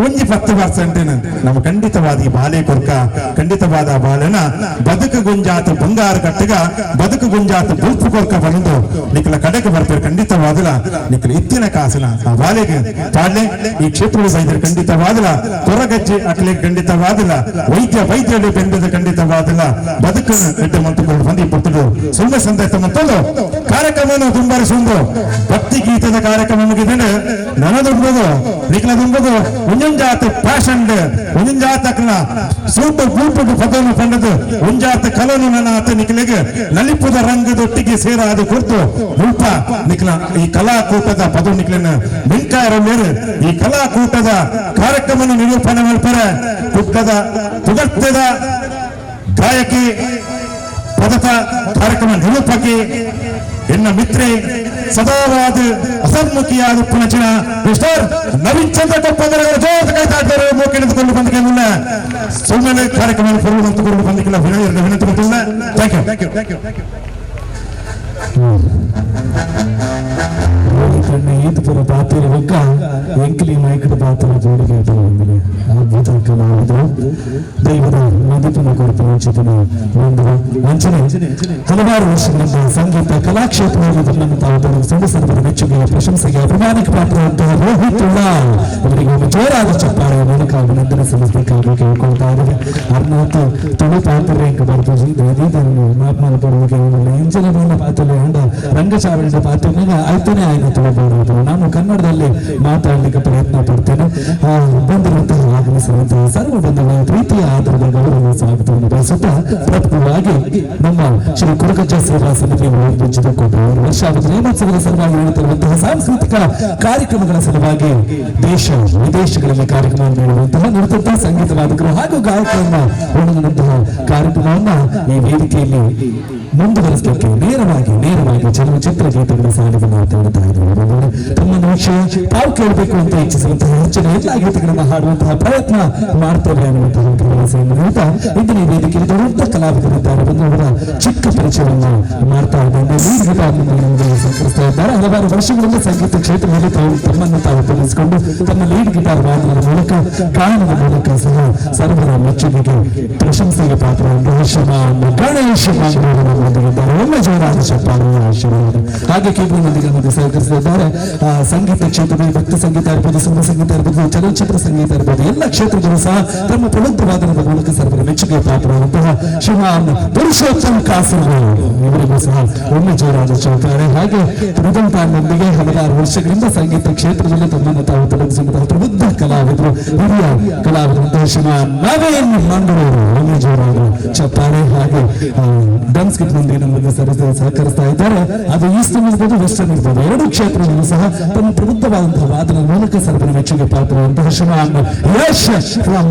10% ನಮ್ಮ ಖಂಡಿತವಾದ ಈ ಬಾಲೆ ಕೊರ್ಕ ಖಂಡಿತವಾದ ಬಾಲೆನ ಬದುಕು ಗುಂಜಾತ ಬಂಗಾರ ಕಟ್ಟಿಗ ಬದುಕು ಗುಂಜಾತ ಬುಲ್ಪು ಕೊರ್ಕ ಬಂದು ನಿಖಲ ಕಡೆಗೆ ಬರ್ತಾರೆ ಖಂಡಿತವಾದಲ ನಿಖಲ ಇತ್ತಿನ ಕಾಸಿನ ಆ ಬಾಲೆಗೆ ಪಾಡ್ಲೆ ಈ ಕ್ಷೇತ್ರದ ವೈದ್ಯರು ಖಂಡಿತವಾದಲ ಕೊರಗಜ್ಜೆ ಅಕ್ಲೆ ಖಂಡಿತವಾದಲ ವೈದ್ಯರು ಬೆಂಬದ ಖಂಡಿತವಾದಲ ಬದುಕನ್ನು ಎಡ್ಡೆ ಮಂತುಕೊಂಡು ಬಂದು ಪುತ್ತಲು ಸುಳ್ಳು ಸಂದೇಶ ಮತ್ತೊಂದು ಕಾರ್ಯಕ್ರಮವನ್ನು ತುಂಬರಿಸುವುದು ಭಕ್ತಿ ಗೀತದ ಕಾರ್ಯಕ್ರಮ ಮುಗಿದ್ರೆ ನನದುಂಬುದು ನಿಖಲದುಂಬುದು ಒಂಜೊಂಜಾತ ಪ್ಯಾಷನ್ ಒಂಜೊಂಜಾತಕ್ನ ಸೂಟು ಬೂಟು ಪದವನ್ನು ಪಂಡದು ಒಂಜಾತ ಕಲನು ನನ್ನ ನಿಖಲಿಗೆ ನಲಿಪುದ ರಂಗದೊಟ್ಟಿಗೆ ಸೇರಾದ ಕುರಿತು ಮುಲ್ಪ ನಿಖಲ ಈ ಕಲಾಕೂಟದ ಪದ ನಿಖಲಿನ ಮಿಂಕಾಯರ ಮೇಲೆ ಈ ಕಲಾಕೂಟದ ಕಾರ್ಯಕ್ರಮ ನಿರೂಪಣೆ ಮಾಡ್ತಾರೆ ಕುಟ್ಟದ ಪುಗಟ್ಟದ ಗಾಯಕಿ ಪದಕ ಕಾರ್ಯಕ್ರಮ ನಿರೂಪಕಿ ಎನ್ನ ಮಿತ್ರೆ ಸದಾವಾದ ಅಸನ್ಮುಖಿಯಾದ ಪುನಚಿನ ಮಿಸ್ಟರ್ ನವೀನ್ ಚಂದ್ರ ಕೊಪ್ಪಂದರ ಜೋತಕಾಯ್ತಾರೆ ಮೂಕೆಳೆದುಕೊಂಡು ಬಂದಿಗೆ ಮುನ್ನ ಸುಮ್ಮನೆ ಕಾರ್ಯಕ್ರಮ ಪೂರ್ಣಗೊಂಡು ಬಂದಿಲ್ಲ ವಿನಂತಿ ಗೊತ್ತಿಲ್ಲ ಥ್ಯಾಂಕ್ ಯು ಈತಪುರ ಪಾತ್ರ ಒಗ್ಗ ಎಂಕಲಿ ಮೈಕಡ ಪಾತ್ರ ಜೋಡಿಗೆ ಬಂದಿದೆ ಅದ್ಭುತ ಕಲಾವಿದರು ದೈವದ ಮದಿಪಿನ ಕೊರತೆ ವಂಚಿತನ ಒಂದು ವಂಚನೆ ಹಲವಾರು ವರ್ಷಗಳಿಂದ ಸಂಗೀತ ಕಲಾಕ್ಷೇತ್ರದಲ್ಲಿ ತಮ್ಮನ್ನು ತಾವು ಸಂದರ್ಭದ ಮೆಚ್ಚುಗೆ ಪ್ರಶಂಸೆಗೆ ಅಭಿಮಾನಿಕ ಪಾತ್ರವಂತಹ ರೋಹಿತ್ ಉಳ್ಳಾಲ್ ಅವರಿಗೆ ಒಂದು ಜೋರಾದ ಚಪ್ಪಾಳೆ ಮೂಲಕ ಅಭಿನಂದನೆ ಸಲ್ಲಿಸಬೇಕಾಗಿ ಕೇಳ್ಕೊಳ್ತಾ ಇದ್ದಾರೆ ಅರ್ನಾಥ ತುಳು ಪಾತ್ರ ಎಂಕ ಬರ್ಬೋದು ಇದನ್ನು ಮಾಪಮಾನ ಪಡುವಾಗ ಎಂಜಲ ಮೀನ ಪಾತ್ರಲೆ ಅಂಡ ರಂಗಚಾವಳಿಯ ಪಾತ್ರನಾಗ ಆಯ್ತಾನೆ ಆಯ್ತು ತುಳಬಹುದು ನಾನು ಕನ್ನಡದಲ್ಲಿ ಮಾತಾಡಲಿಕ್ಕೆ ಪ್ರಯತ್ನ ಪಡ್ತೇನೆ ಬಂದಿರುವಂತಹ ಆಗಮಿಸಿರುವಂತಹ ಸರ್ವ ಬಂಧುಗಳ ಪ್ರೀತಿಯ ಆಧಾರದ ಗೌರವ ಸ್ವಾಗತವನ್ನು ಬಯಸುತ್ತಾ ಪ್ರಥಮವಾಗಿ ನಮ್ಮ ಶ್ರೀ ಕುರುಗಜ್ಜ ಸೇವಾ ಸಮಿತಿ ವರ್ಷಾವಧಿ ನೇಮೋತ್ಸವದ ಸಲುವಾಗಿ ನಡೆಯುತ್ತಿರುವಂತಹ ಸಾಂಸ್ಕೃತಿಕ ಕಾರ್ಯಕ್ರಮಗಳ ಸಲುವಾಗಿ ದೇಶ ವಿದೇಶಗಳಲ್ಲಿ ಕಾರ್ಯಕ್ರಮ ನೀಡುವಂತಹ ನುರಿತ ಸಂಗೀತ ವಾದಕರು ಹಾಗೂ ಗಾಯಕರನ್ನ ಒಳಗೊಂಡಂತಹ ಕಾರ್ಯಕ್ರಮವನ್ನ ಈ ವೇದಿಕೆಯಲ್ಲಿ ಮುಂದುವರಿಸಲಿಕ್ಕೆ ನೇರವಾಗಿ ಚಲನಚಿತ್ರ ಗೀತೆಗಳ ಸಾಲಿಗೆ ಮಾತಾಡ್ತಾ ಇದ್ದಾರೆ ತಮ್ಮನ್ನು ವಿಷಯ ತಾವು ಕೇಳಬೇಕು ಅಂತ ಇಚ್ಛಿಸುವಂತಹ ಹೆಚ್ಚಿನ ಎಲ್ಲ ಗೀತೆಗಳನ್ನು ಹಾಡುವಂತಹ ಪ್ರಯತ್ನ ಮಾಡ್ತೇವೆ ಅನ್ನುವಂತಹ ಭರವಸೆಯನ್ನು ನೀಡುತ್ತಾ ಇಂದಿನ ವೇದಿಕೆಯಲ್ಲಿ ದೊಡ್ಡ ಕಲಾವಿದರಿದ್ದಾರೆ ಬಂದು ಅವರ ಚಿಕ್ಕ ಪರಿಚಯವನ್ನು ಮಾಡ್ತಾ ಇದ್ದಾರೆ ಲೀಡ್ ಗಿಟಾರ್ ಸಹಕರಿಸ್ತಾ ಇದ್ದಾರೆ ಹಲವಾರು ವರ್ಷಗಳಿಂದ ಸಂಗೀತ ಕ್ಷೇತ್ರದಲ್ಲಿ ತಮ್ಮನ್ನು ತಾವು ತೊಡಗಿಸಿಕೊಂಡು ತಮ್ಮ ಲೀಡ್ ಗಿಟಾರ್ ವಾದನದ ಮೂಲಕ ಗಾಯನದ ಮೂಲಕ ಸಹ ಸರ್ವರ ಮೆಚ್ಚುಗೆಗೆ ಪ್ರಶಂಸೆಗೆ ಪಾತ್ರರಾದ ಗಣೇಶ ಮಂಗಳೂರಿನೊಂದಿಗಿದ್ದಾರೆ ಒಮ್ಮೆ ಜೋರಾದ ಚಪ್ಪಾಳೆಯ ಆಶೀರ್ವಾದ ಹಾಗೆ ಕೀಬೋರ್ಡ್ನೊಂದಿಗೆ ಸಹಕರಿಸಿದ್ದಾರೆ ಸಂಗೀತ ಕ್ಷೇತ್ರದಲ್ಲಿ ಭಕ್ತಿ ಸಂಗೀತ ಇರ್ಬೋದು ಸುಂದರ ಸಂಗೀತ ಇರ್ಬೋದು ಚಲನಚಿತ್ರ ಸಂಗೀತ ಇರ್ಬೋದು ಎಲ್ಲ ಕ್ಷೇತ್ರದಲ್ಲೂ ಸಹ ತಮ್ಮ ಪ್ರಬುದ್ಧವಾದನದ ಮೂಲಕ ಸರ್ವರ ಮೆಚ್ಚುಗೆ ಪಾತ್ರರಾದಂತಹ ಶ್ರೀಮಾನ್ ಪುರುಷೋತ್ತಮ್ ಕಾಸರಗೋಡು ಇವರಿಗೂ ಸಹ ಒಮ್ಮೆ ಜೋರಾದ ಚೌಕಾರೆ ಹಾಗೆ ರುದಂತಾನೊಂದಿಗೆ ಹಲವಾರು ವರ್ಷಗಳಿಂದ ಸಂಗೀತ ಕ್ಷೇತ್ರದಲ್ಲಿ ತಮ್ಮನ್ನು ತಾವು ತೊಡಗಿಸಿದಂತಹ ಪ್ರಬುದ್ಧ ಕಲಾವಿದರು ಹಿರಿಯ ಕಲಾವಿದಂತಹ ಶ್ರೀಮಾನ್ ನವೀನ್ ಮಂಗಳೂರು ಒಮ್ಮೆ ಜೋರಾದ ಚಪ್ಪಾಳೆ ಹಾಗೆ ಡನ್ಸ್ ಕಿಟ್ನೊಂದಿಗೆ ನಮಗೆ ಸಹಕರಿಸ್ತಾ ಇದ್ದಾರೆ ಅದು ಈಸ್ಟರ್ನ್ ಇರ್ಬೋದು ವೆಸ್ಟರ್ನ್ ಇರ್ಬೋದು ಎರಡು ಕ್ಷೇತ್ರದಲ್ಲೂ ಸಹ ತಮ್ಮ ಪ್ರಬುದ್ಧವಾದಂತಹ ವಾದನ ಮೂಲಕ ಸರ್ವರ ಮೆಚ್ಚುಗೆ ಪಾತ್ರವಂತಹ ಶ್ರೀಮಾನ್ ಯಶ್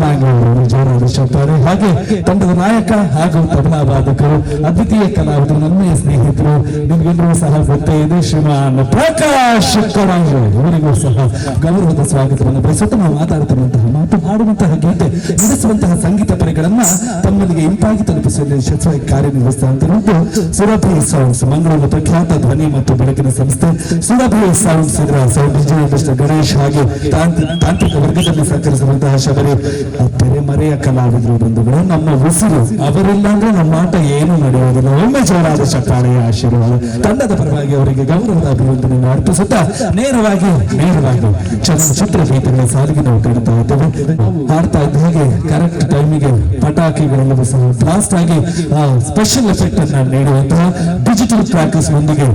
ಮಂಗಳೂರು ಜೋರಾದ ಚಪ್ಪಾಳೆ ಹಾಗೆ ತಂಡದ ನಾಯಕ ಹಾಗೂ ತಬಲಾ ವಾದಕರು ಅದ್ವಿತೀಯ ಕಲಾವಿದರು ನನ್ನೆಯ ಸ್ನೇಹಿತರು ನಿಮಗೆಲ್ಲರೂ ಸಹ ಗೊತ್ತೇ ಇದೆ ಶ್ರೀಮಾನ್ ಪ್ರಕಾಶ್ ಕೊಡಂಗು ಇವರಿಗೂ ಸಹ ಗೌರವದ ಸ್ವಾಗತವನ್ನು ಬಯಸುತ್ತಾ ನಾವು ಮಾತಾಡ್ತಿರುವಂತಹ ಮಾತು ಹಾಡುವಂತಹ ಗೀತೆ ನುಡಿಸುವಂತಹ ಸಂಗೀತ ಪರಿಗಳನ್ನ ತಮ್ಮಲ್ಲಿಗೆ ಇಂಪಾಗಿ ತಲುಪಿಸುವಲ್ಲಿ ಯಶಸ್ವಿಯಾಗಿ ಕಾರ್ಯನಿರ್ವಹಿಸ್ತಾ ಇರುವುದು ಸುರಭಿ ಸೌಂಡ್ಸ್ ಮಂಗಳೂರು ಪ್ರಖ್ಯಾತ ಧ್ವನಿ ಮತ್ತು ಬೆಳಕಿನ ಸಂಸ್ಥೆ ಸುರಭಿ ಸೌಂಡ್ಸ್ ಇದರ ಸೌಂಡ್ ಇಂಜಿನಿಯರ್ ಮಿಸ್ಟರ್ ಗಣೇಶ್ ಹಾಗೆ ತಾಂತ್ರಿಕ ವರ್ಗದಲ್ಲಿ ಸಹಕರಿಸುವಂತಹ ಶಬರಿ ತೆರೆಮರೆಯ ಕಲಾವಿದರು ಬಂಧುಗಳು ನಮ್ಮ ಉಸಿರು ಅವರಿಲ್ಲ ಅಂದ್ರೆ ನಮ್ಮ ಆಟ ಏನು ನಡೆಯುವುದಿಲ್ಲ ಒಮ್ಮೆ ಜೋರಾದ ಚಪ್ಪಾಳೆಯ ಆಶೀರ್ವಾದ ತಂಡದ ಪರವಾಗಿ ಅವರಿಗೆ ಗೌರವದ ಅಭಿನಂದನೆಯನ್ನು ಅರ್ಪಿಸುತ್ತಾ ನೇರವಾಗಿ ಚಲನಚಿತ್ರ ಗೀತೆಗಳ ಸಾಲಿಗೆ ನಾವು ಕಾಣ್ತಾ ಇದ್ದೇವೆ ಹಾಡ್ತಾ ಇದ್ದ ಹಾಗೆ ಕರೆಕ್ಟ್ ಟೈಮಿಗೆ ಪಟಾಕಿಗಳೆಲ್ಲವೂ ಸಹ ಬ್ಲಾಸ್ಟ್ ಆಗಿ ಸ್ಪೆಷಲ್ ಎಫೆಕ್ಟ್ ಅನ್ನ ನೀಡುವಂತಹ ಡಿಜಿಟಲ್ ಟ್ರ್ಯಾಕರ್ಸ್ ಒಂದಿಗೆ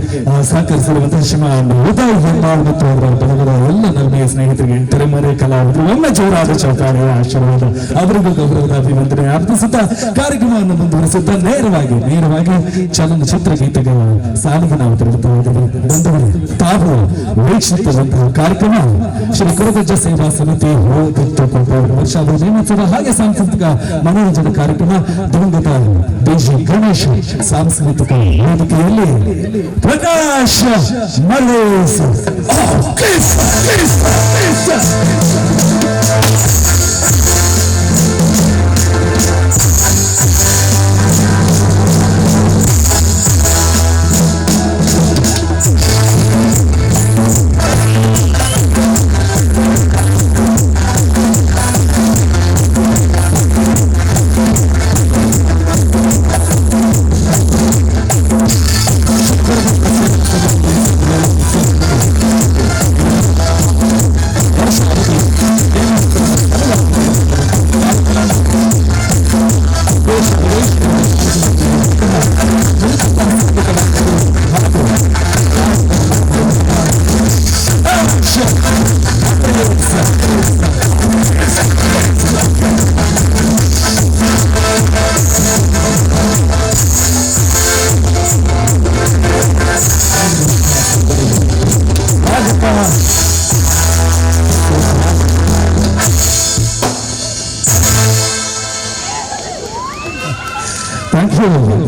ಸಹಕರಿಸಿರುವಂತಹ ಶ್ರೀಮಾನ್ ಉದಯ್ ಹೆಬ್ಬಾಳ್ ಮತ್ತು ಅವರ ಬಳಗದ ಎಲ್ಲ ನಲ್ಮೆಯ ಸ್ನೇಹಿತರಿಗೆ ತೆರೆಮರೆ ಕಲಾವಿದರು ಒಮ್ಮೆ ಜೋರಾದ ಚೌಕಾರೆಯ ಆಶೀರ್ವಾದ ಅವರಿಗೂ ಗೌರವದ ಅಭಿನಂದನೆ ಅರ್ಪಿಸುತ್ತಾ ಕಾರ್ಯಕ್ರಮವನ್ನು ಮುಂದುವರಿಸುತ್ತಾ ನೇರವಾಗಿ ಚಲನಚಿತ್ರ ಗೀತೆಗಳ ಸಾಲಿಗೆ ನಾವು ತಿರುಗುತ್ತಾ ಇದ್ದೇವೆ ಬಂಧುಗಳು ತಾವು ವೀಕ್ಷಿಸುತ್ತಿರುವಂತಹ ಕಾರ್ಯಕ್ರಮ ಶ್ರೀ ಕುರುಗಜ್ಜ ಸೇವಾ ಸಮಿತಿ ವರ್ಷಾವಧಿ ನೇಮೋತ್ಸವ ಹಾಗೆ ಸಾಂಸ್ಕೃತಿಕ ಮನೋರಂಜನಾ ಕಾರ್ಯಕ್ರಮ ದಿವಂಗತ ಬಿಜಿ ಗಣೇಶ್ ಸಾಂಸ್ಕೃತಿಕ ಸಾಧಕ ವೇದಿಕೆಯಲ್ಲಿ ಪ್ರಕಾಶ್ ಮಲೇಸ್.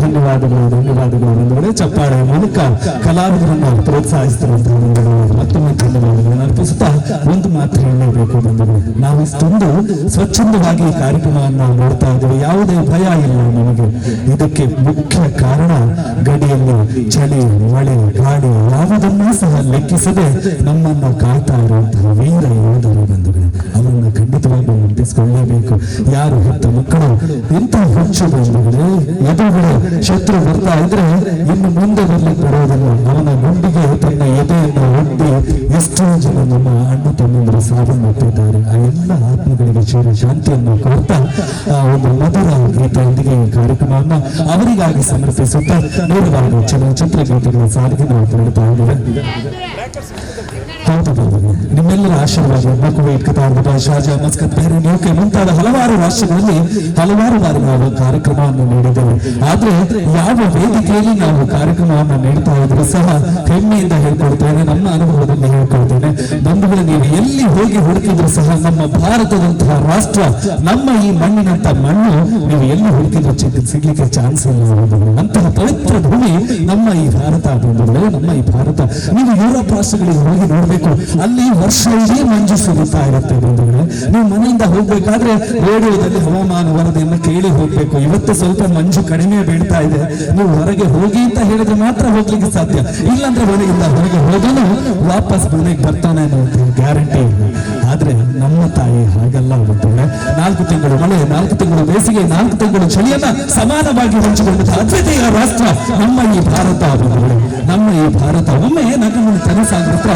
ಧನ್ಯವಾದಗಳು ಬಂಧುಗಳೇ. ಚಪ್ಪಾಳೆ ಮೂಲಕ ಕಲಾವಿದರನ್ನು ಪ್ರೋತ್ಸಾಹಿಸುತ್ತಿರುವಂತಹ ಬಂಧುಗಳು ಮತ್ತೊಮ್ಮೆ ಧನ್ಯವಾದಗಳನ್ನು ಅರ್ಪಿಸುತ್ತಾ ಒಂದು ಮಾತು ಹೇಳಲೇಬೇಕು ಬಂಧುಗಳು. ನಾವು ಇಷ್ಟೊಂದು ಸ್ವಚ್ಛಂದವಾಗಿ ಈ ಕಾರ್ಯಕ್ರಮವನ್ನು ನೋಡ್ತಾ ಇದ್ದೇವೆ, ಯಾವುದೇ ಭಯ ಇಲ್ಲ ನಮಗೆ. ಇದಕ್ಕೆ ಮುಖ್ಯ ಕಾರಣ ಗಡಿಯಲ್ಲಿ ಚಳಿ ಮಳೆ ಗಾಳಿ ಯಾವುದನ್ನೂ ಸಹ ಲೆಕ್ಕಿಸದೆ ನಮ್ಮನ್ನು ಕಾಯ್ತಾ ಇರುವಂತಹ ವೀರ ಯೋಧರು ಬಂಧುಗಳು. ಅವರನ್ನು ಖಂಡಿತವಾಗಿ ನೆನಪಿಸಿಕೊಳ್ಳಲೇಬೇಕು. ಯಾರು ಹೆತ್ತ ಮಕ್ಕಳು ಇಂಥ ಹುಚ್ಚು ಬಂಧುಗಳೇ, ಎದುರುಗಡೆ ಶತ್ರು ಬರ್ತಾ ಇದ್ರೆ ಇನ್ನು ಮುಂದೆ ಬರ್ಲಿಕ್ಕೆ ಬರೋದಿಲ್ಲ. ಅವನ ಗುಂಡಿಗೆ ತನ್ನ ಎದೆಯನ್ನು ಒಡ್ಡಿ ಎಷ್ಟೋ ಜನ ನಮ್ಮ ಅಣ್ಣ ತಮ್ಮಂದರು ಸಾವನ್ನಪ್ಪಿದ್ದಾರೆ. ಆ ಎಲ್ಲ ಆತ್ಮಗಳಿಗೆ ಚಿರ ಶಾಂತಿಯನ್ನು ಕೋರ್ತಾ ಒಂದು ಮಧುರ ಗೀತೆಯೊಂದಿಗೆ ಈ ಕಾರ್ಯಕ್ರಮವನ್ನು ಅವರಿಗಾಗಿ ಸಮರ್ಪಿಸುತ್ತಾ ನೇರವಾಗಿ ಚಲನಚಿತ್ರ ಗೀತೆಗಳ ಸಾಲಿಗೆ ನಾವು ತೆರಳುತ್ತಾ ಇದ್ದೇವೆ. ನಿಮ್ಮೆಲ್ಲರ ಆಶೀರ್ವಾದ Kuwait, Qatar, Dubai, Sharjah, Muscat, Bahrain, UK ಮುಂತಾದ ಹಲವಾರು ರಾಷ್ಟ್ರಗಳಲ್ಲಿ ಹಲವಾರು ಬಾರಿ ನಾವು ಕಾರ್ಯಕ್ರಮವನ್ನು ನೀಡಿದ್ದೇವೆ. ಆದ್ರೆ ಯಾವ ವೇದಿಕೆಯಲ್ಲಿ ನಾವು ಕಾರ್ಯಕ್ರಮವನ್ನು ನೀಡ್ತಾ ಇದ್ರು ಸಹ ಹೆಮ್ಮೆಯಿಂದ ಹೇಳ್ಕೊಡ್ತೇನೆ, ನಮ್ಮ ಅನುಭವದಲ್ಲಿ ಹೇಳ್ಕೊಡ್ತೇನೆ. ಬಂಧುಗಳು, ನೀವು ಎಲ್ಲಿ ಹೋಗಿ ಹುಡುಕಿದ್ರು ಸಹ ನಮ್ಮ ಭಾರತದಂತಹ ರಾಷ್ಟ್ರ, ನಮ್ಮ ಈ ಮಣ್ಣಿನಂತ ಮಣ್ಣು ನೀವು ಎಲ್ಲಿ ಹುಡುಕಿದ್ರು ಸಿಗ್ಲಿಕ್ಕೆ ಚಾನ್ಸ್ ಇಲ್ಲ. ಅಂತಹ ಪವಿತ್ರ ಭೂಮಿ ನಮ್ಮ ಈ ಭಾರತ ಬಂಧುಗಳೇ, ನಮ್ಮ ಈ ಭಾರತ. ನೀವು ಯುರೋಪ್ ರಾಷ್ಟ್ರಗಳಿಗೆ ಹೋಗಿ ನೋಡ್ಬೇಕು, ಅಲ್ಲಿ ವರ್ಷ ಇಡೀ ಮಂಜು ಸುರಿತಾ ಇರುತ್ತೆ ಬಂಧುಗಳೇ. ನೀವು ಮನೆಯಿಂದ ಹೋಗ್ಬೇಕಾದ್ರೆ ರೇಡಿಯೋದಲ್ಲಿ ಹವಾಮಾನ ವರದಿಯನ್ನು ಕೇಳಿ ಹೋಗ್ಬೇಕು. ಇವತ್ತು ಸ್ವಲ್ಪ ಮಂಜು ಕಡಿಮೆ ಬೀಳ್ತಾ ಇದೆ, ನೀವು ಹೊರಗೆ ಹೋಗಿ ಅಂತ ಹೇಳಿದ್ರೆ ಮಾತ್ರ ಹೋಗ್ಲಿಕ್ಕೆ ಸಾಧ್ಯ. ಇಲ್ಲಾಂದ್ರೆ ಹೊರಗೆ ಹೋದನು ವಾಪಸ್ ಮನೆಗೆ ಬರ್ತಾನೆ ಅನ್ನೋ ಗ್ಯಾರಂಟಿ ಇಲ್ಲ. ಆದ್ರೆ ನಮ್ಮ ತಾಯಿ ಹಾಗಲ್ಲ ಬಂಧುಗಳೇ. 4 ತಿಂಗಳು ಮಳೆ, 4 ತಿಂಗಳು ಬೇಸಿಗೆ, 4 ತಿಂಗಳು ಚಳಿಯನ್ನ ಸಮಾನವಾಗಿ ಹಂಚಿಕೊಂಡ ಅದ್ವಿತೀಯ ರಾಷ್ಟ್ರ ನಮ್ಮ ಈ ಭಾರತ ಬಂಧುಗಳೇ, ನಮ್ಮ ಈ ಭಾರತ. ಒಮ್ಮೆ ನನ್ನ ಕನಸಾಗ್ರ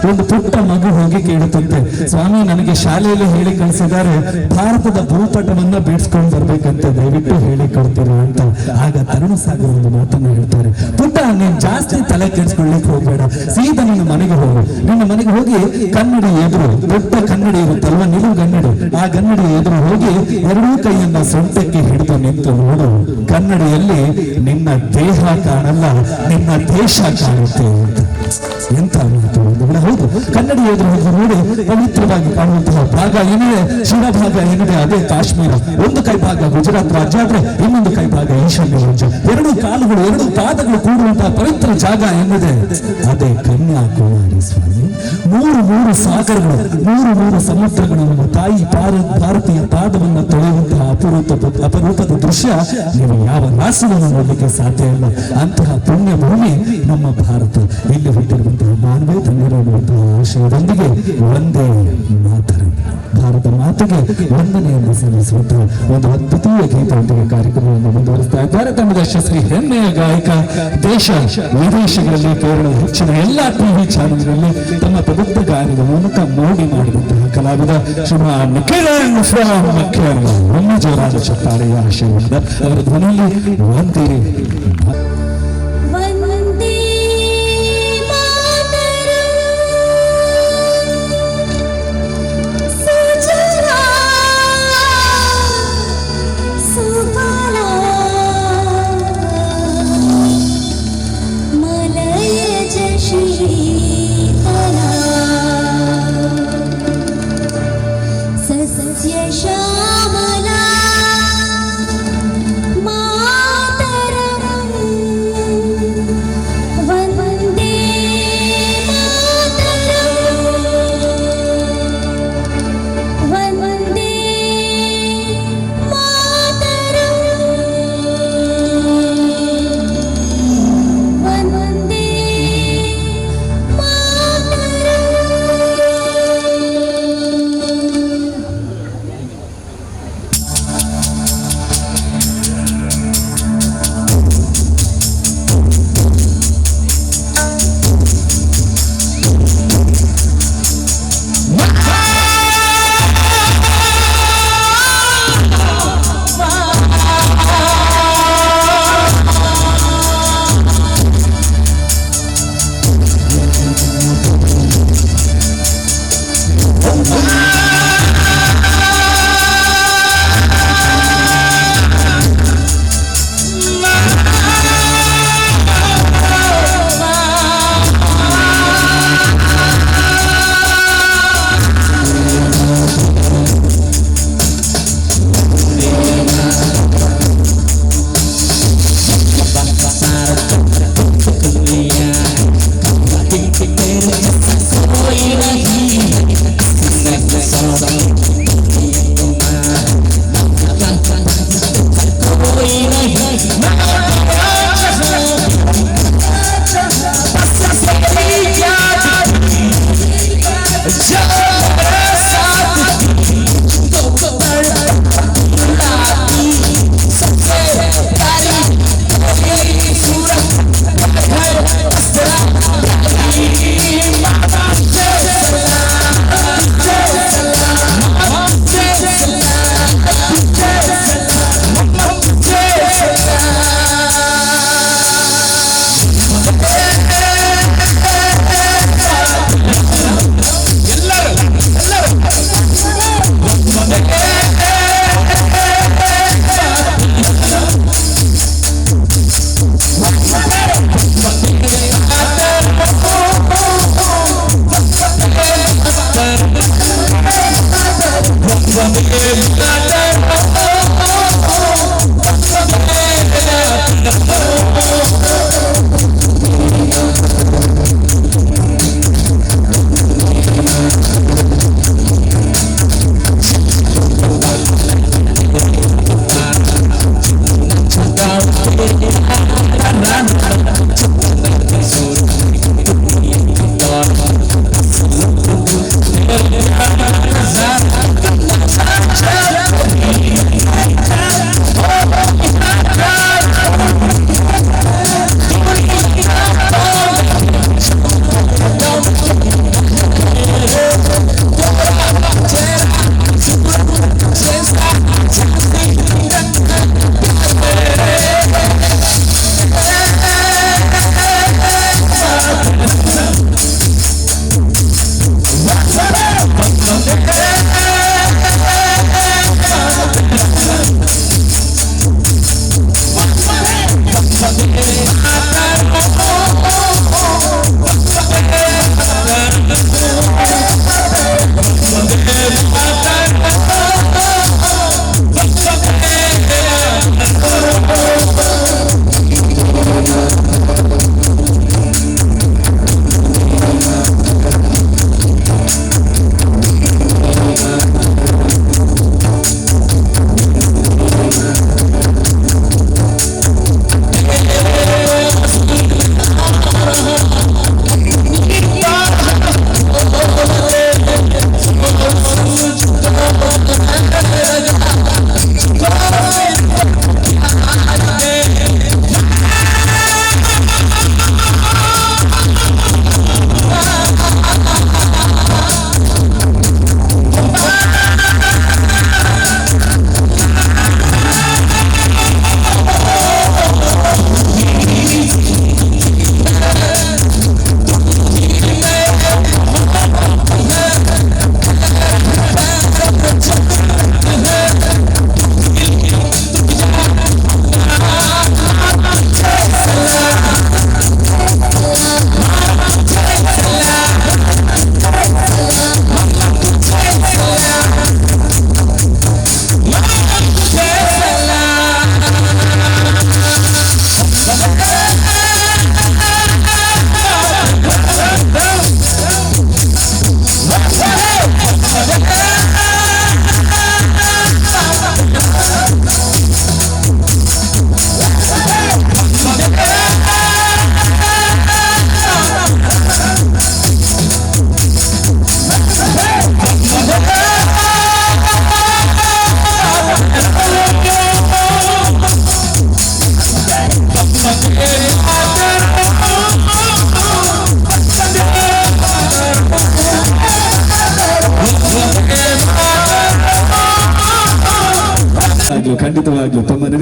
ಒಂದು ಪುಟ್ಟ ಮಗು ಹೋಗಿ ಕೇಳುತ್ತಂತೆ, ಸ್ವಾಮಿ ನನಗೆ ಶಾಲೆಯಲ್ಲಿ ಹೇಳಿ ಕಳಿಸಿದ್ದಾರೆ, ಭಾರತದ ಭೂಪಟವನ್ನ ಬಿಡಿಸ್ಕೊಂಡು ಬರ್ಬೇಕಂತೆ, ದಯವಿಟ್ಟು ಹೇಳಿ ಕೊಡ್ತೀರಾ ಅಂತ. ಆಗ ತರುಣ ಸಾಗರ್ ಒಂದು ಮಾತನ್ನು ಹೇಳ್ತಾರೆ, ಪುಟ್ಟ ನೀನ್ ಜಾಸ್ತಿ ತಲೆ ಕೆಡಿಸ್ಕೊಳ್ಳಿಕ್ಕೆ ಹೋಗ್ಬೇಡ, ಸೀದಾ ನಿನ್ನ ಮನೆಗೆ ಹೋಗು. ನಿನ್ನ ಮನೆಗೆ ಹೋಗಿ ಕನ್ನಡಿ ಎದುರು, ದೊಡ್ಡ ಕನ್ನಡಿ ಇರುತ್ತಲ್ವ, ನಿಲುವು ಗನ್ನಡಿ, ಆ ಗನ್ನಡಿ ಎದುರು ಹೋಗಿ ಎರಡೂ ಕೈಯನ್ನ ಸೊಂಟಕ್ಕೆ ಹಿಡಿದು ನಿಂತು ನೋಡು, ಕನ್ನಡಿಯಲ್ಲಿ ನಿನ್ನ ದೇಹ ಕಾಣಲ್ಲ, ನಿನ್ನ ದೇಶ ಕಾಣುತ್ತೆ ಅಂತ. ಎಂತ ಮಾತು ಬಂಧುಗಳೇ. ಹೌದು, ಕನ್ನಡಿ ಎದುರು ಹೋಗಿ ನೋಡಿ, ಪವಿತ್ರವಾಗಿ ಕಾಣುವಂತಹ ಭಾಗ ಏನಿದೆ, ಶಿವಭಾಗ ಏನಿದೆ, ಅದೇ ಕಾಶ್ಮೀರ. ಒಂದು ಕೈ ಭಾಗ ಗುಜರಾತ್ ರಾಜ್ಯ ಆದ್ರೆ ಇನ್ನೊಂದು ಕೈ ಭಾಗ ಈಶಾನ್ಯ ರಾಜ್ಯ. 2 ಕಾಲುಗಳು 2 ಪಾದಗಳು ಕೂಡುವಂತಹ ಪವಿತ್ರ ಜಾಗ ಏನಿದೆ, ಅದೇ ಕನ್ಯಾಕುಮಾರಿ ಸ್ವಾಮಿ. 3 ಸಾಗರಗಳು, 3 ಸಮುದ್ರಗಳು, ನಮ್ಮ ತಾಯಿ ಭಾರತೀಯ ಪಾದವನ್ನು ತೊಳೆಯುವಂತಹ ಅಪರೂಪದ ದೃಶ್ಯ ನೀವು ಯಾವ ರಾಷ್ಟ್ರವನ್ನು ನೋಡಲಿಕ್ಕೆ ಸಾಧ್ಯ ಇಲ್ಲ. ಅಂತಹ ಪುಣ್ಯ ಭೂಮಿ ನಮ್ಮ ಭಾರತ. ಇಲ್ಲಿ ಹುಟ್ಟಿರುವಂತಹ ಮಾನವೇ ಧನ್ಯರಾಗುವಂತಹ ಆಶಯದೊಂದಿಗೆ ಒಂದೇ ಮಾತರಂ, ಭಾರತ ಮಾತೆಗೆ ವಂದನೆಯನ್ನು ಸಲ್ಲಿಸುವಂತಹ ಒಂದು ಅದ್ಭುತೀಯ ಗೀತೆಯೊಂದಿಗೆ ಕಾರ್ಯಕ್ರಮವನ್ನು ಮುಂದುವರಿಸ್ತಾ ಇದ್ದಾರೆ ತಂಡದ ಯಶಸ್ವಿ ಹೆಮ್ಮೆಯ ಗಾಯಕ. ದೇಶ ವಿದೇಶಗಳಲ್ಲಿ, ಕೇರಳದ ಹೆಚ್ಚಿನ ಎಲ್ಲಾ ಟಿವಿ ಚಾನೆಲ್ಗಳಲ್ಲಿ ತಮ್ಮ ಪ್ರಬುದ್ಧ ಗಾಯನದ ಮೂಲಕ ಮೋಡಿ ಮಾಡಿದಂತಹ ಕಲಾವಿದ ಶ್ರೀಮಾನ್ ಕಿರಣ್ ಫ್ರಮ್ ಕೇರಳ. ಒಮ್ಮೆ ಜೋರಾದ ಚಪ್ಪಾಳೆಯ ಆಶಯವಾದ ಅವರ ಧ್ವನಿಯಲ್ಲಿ ಒಂದೇ श्यामला मातरम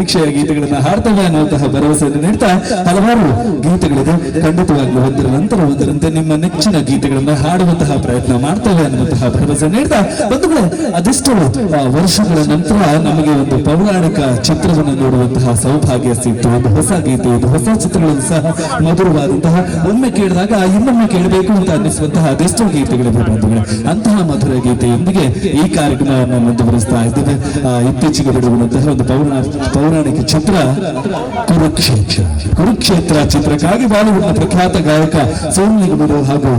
ನಿರೀಕ್ಷೆಯ ಗೀತೆಗಳನ್ನ ಹಾಡ್ತವೆ ಅನ್ನುವಂತಹ ಭರವಸೆಯನ್ನು ನೀಡ್ತಾ ಹಲವಾರು ಗೀತೆಗಳಿದೆ. ಖಂಡಿತವಾಗ್ಲೂ ಒಂದರ ನಂತರ ಒಂದರಂತೆ ನಿಮ್ಮ ನೆಚ್ಚಿನ ಗೀತೆಗಳನ್ನ ಹಾಡುವಂತಹ ಪ್ರಯತ್ನ ಮಾಡ್ತೇವೆ ಅನ್ನುವಂತಹ ಭರವಸೆ ನೀಡ್ತಾ ಬಂಧುಗಳೇ, ಅದೆಷ್ಟು ವರ್ಷಗಳ ನಂತರ ನಮಗೆ ಒಂದು ಪೌರಾಣಿಕ ಚಿತ್ರವನ್ನು ನೋಡುವಂತಹ ಸೌಭಾಗ್ಯ ಸಿಕ್ತು. ಒಂದು ಹೊಸ ಗೀತೆ, ಇದು ಹೊಸ ಚಿತ್ರಗಳನ್ನು ಸಹ ಮಧುರವಾದಂತಹ, ಒಮ್ಮೆ ಕೇಳಿದಾಗ ಇನ್ನೊಮ್ಮೆ ಕೇಳಬೇಕು ಅಂತ ಅನ್ನಿಸುವಂತಹ ಅದೆಷ್ಟೋ ಗೀತೆಗಳಿವೆ ಬಂಧುಗಳೇ. ಅಂತಹ ಮಧುರ ಗೀತೆಯೊಂದಿಗೆ ಈ ಕಾರ್ಯಕ್ರಮವನ್ನು ಮುಂದುವರಿಸ್ತಾ ಇದ್ದೇವೆ. ಇತ್ತೀಚೆಗೆ ಬಿಡುವಂತಹ ಒಂದು ಪೌರಾಣಿಕ ಚಿತ್ರ ಕುರುಕ್ಷೇತ್ರ ಚಿತ್ರಕ್ಕಾಗಿ ಬಾಲಿವುಡ್ನ ಪ್ರಖ್ಯಾತ ಗಾಯಕ ಸೋನು ನಿಗಮ್ ಹಾಗೂ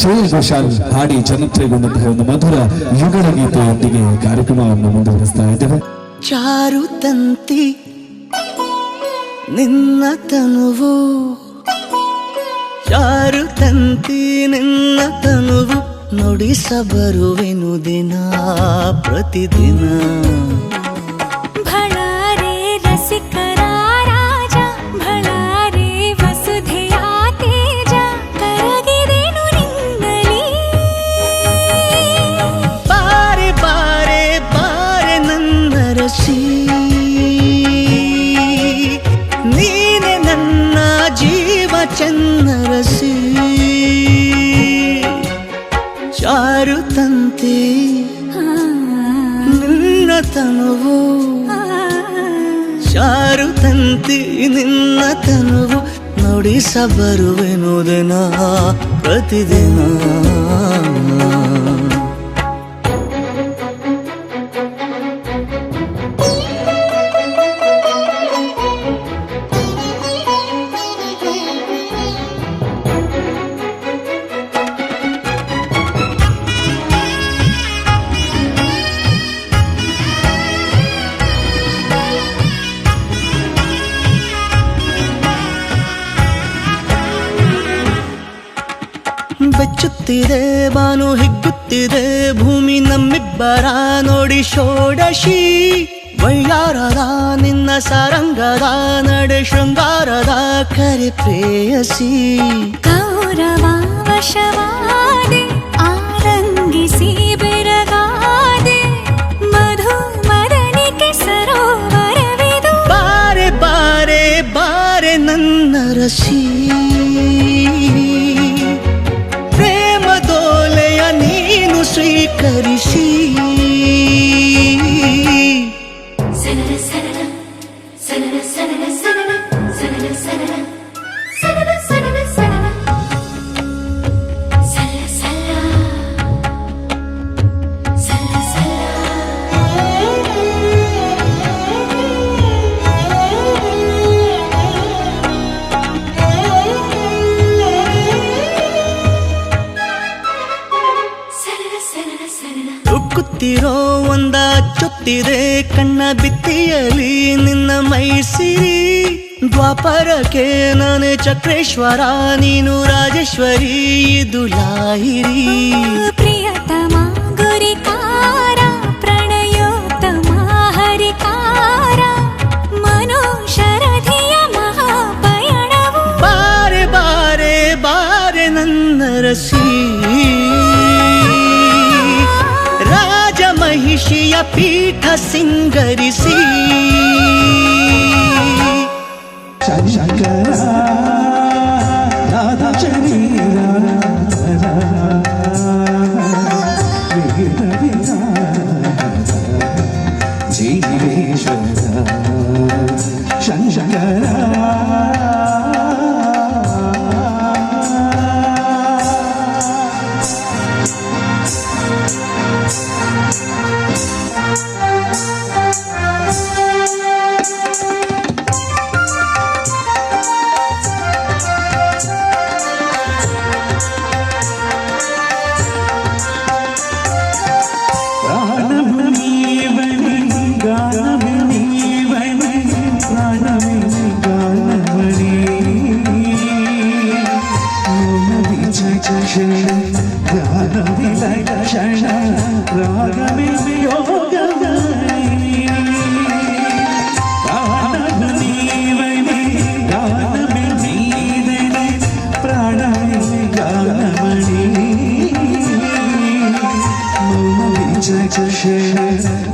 ಶ್ರೇಯಾ ಘೋಷಾಲ್ ಹಾಡಿ ಜನಪ್ರಿಯಗೊಂಡಂತಹ ಒಂದು ಮಧುರ ಯುಗಲ ಗೀತೆಯೊಂದಿಗೆ ಕಾರ್ಯಕ್ರಮವನ್ನು ಮುಂದುವರಿಸ್ತಾ ಇದ್ದೇವೆ. ಚಾರು ತಂತಿ ನಿನ್ನ ತನುವು, ಚಾರು ತಂತಿ ನಿನ್ನ ತನುವು, ನುಡಿಸಬರುವೆನು ದಿನ ಪ್ರತಿದಿನ. ಭಳಾರೆ ರಸಿಕರ ರಾಜ, ಭಳಾರೆ ವಸುಧೆಯ ತೇಜ, ಕರಗಿದೆನು ನಿನ್ನಲಿ. ಬಾರೆ ಬಾರೆ ಬಾರೆ ನನ್ನ ರಸಿ, ನೀನೆ ನನ್ನ ಜೀವ ಚನ್ನರಸಿ. ಚಾರು ತಂತಿ ನಿನ್ನ ತನುವು, ಚಾರು ತಂತಿ ನಿನ್ನ ತನುವು, ನುಡಿಸಬರುವೆನು ದಿನ ಪ್ರತಿದಿನ. ಬೆಚ್ಚುತ್ತಿದೆ ಬಾನು ಹಿಗ್ಗುತ್ತಿದೆ ಭೂಮಿ ನಮ್ಮಿಬ್ಬರ ನೋಡಿ ಷೋಡಶಿ. ವೈಯಾರದ ನಿನ್ನ ಸಾರಂಗದ ನಡೆ ಶೃಂಗಾರದ ಕರೆ ಪ್ರೇಯಸಿ. ಕೌರವ ವಶವಾದೆ ಆರಂಗಿಸಿ ಬೆರಗಾದೆ, ಮಧು ಮದನಿಕೆ ಸರೋವರವಿದು. ಬಾರೆ ಬಾರೆ ಬಾರೆ ನನ್ನ ರಸಿ, ಪ್ರೇಮದೋಲೆಯ ನೀನು ಸ್ವೀಕರಿಸಿ. ಸನನ ಸನನ ಸನನ ಸನನ ಸನನ ಸನನ ಸನನ ಸನನ ಸನನ ಸನನ ಸಲ್ಲ ಸಲ್ಲ ಸಲ್ಲ ಸಲ್ಲ. ಉಕ್ಕುತ್ತಿರೋ ಒಂದ ಚುತ್ತಿದೆ ಕಣ್ಣ ಬಿತ್ತಿಯಲಿ ನಿನ್ನ ಮೈಸಿರಿ. ದ್ವಾಪರಕ್ಕೆ ನಾನೇ ಚಕ್ರೇಶ್ವರ, ನೀನು ರಾಜೇಶ್ವರಿ, ಇದು ಲಾಹಿರಿ. ಪ್ರಿಯತಮ ಗುರಿಕಾರ, ಪ್ರಣಯೋತ್ತಮ ಹರಿಕಾರ, ಮನೋಶರಧಿಯ ಮಹಾಪಯಣವು. ಬಾರೆ ಬಾರೆ ಬಾರೆ ನನ್ನ ರಸಿ, ರಾಜ ಮಹಿಷಿಯ ಪೀಠ ಸಿಂಗರಿಸಿ.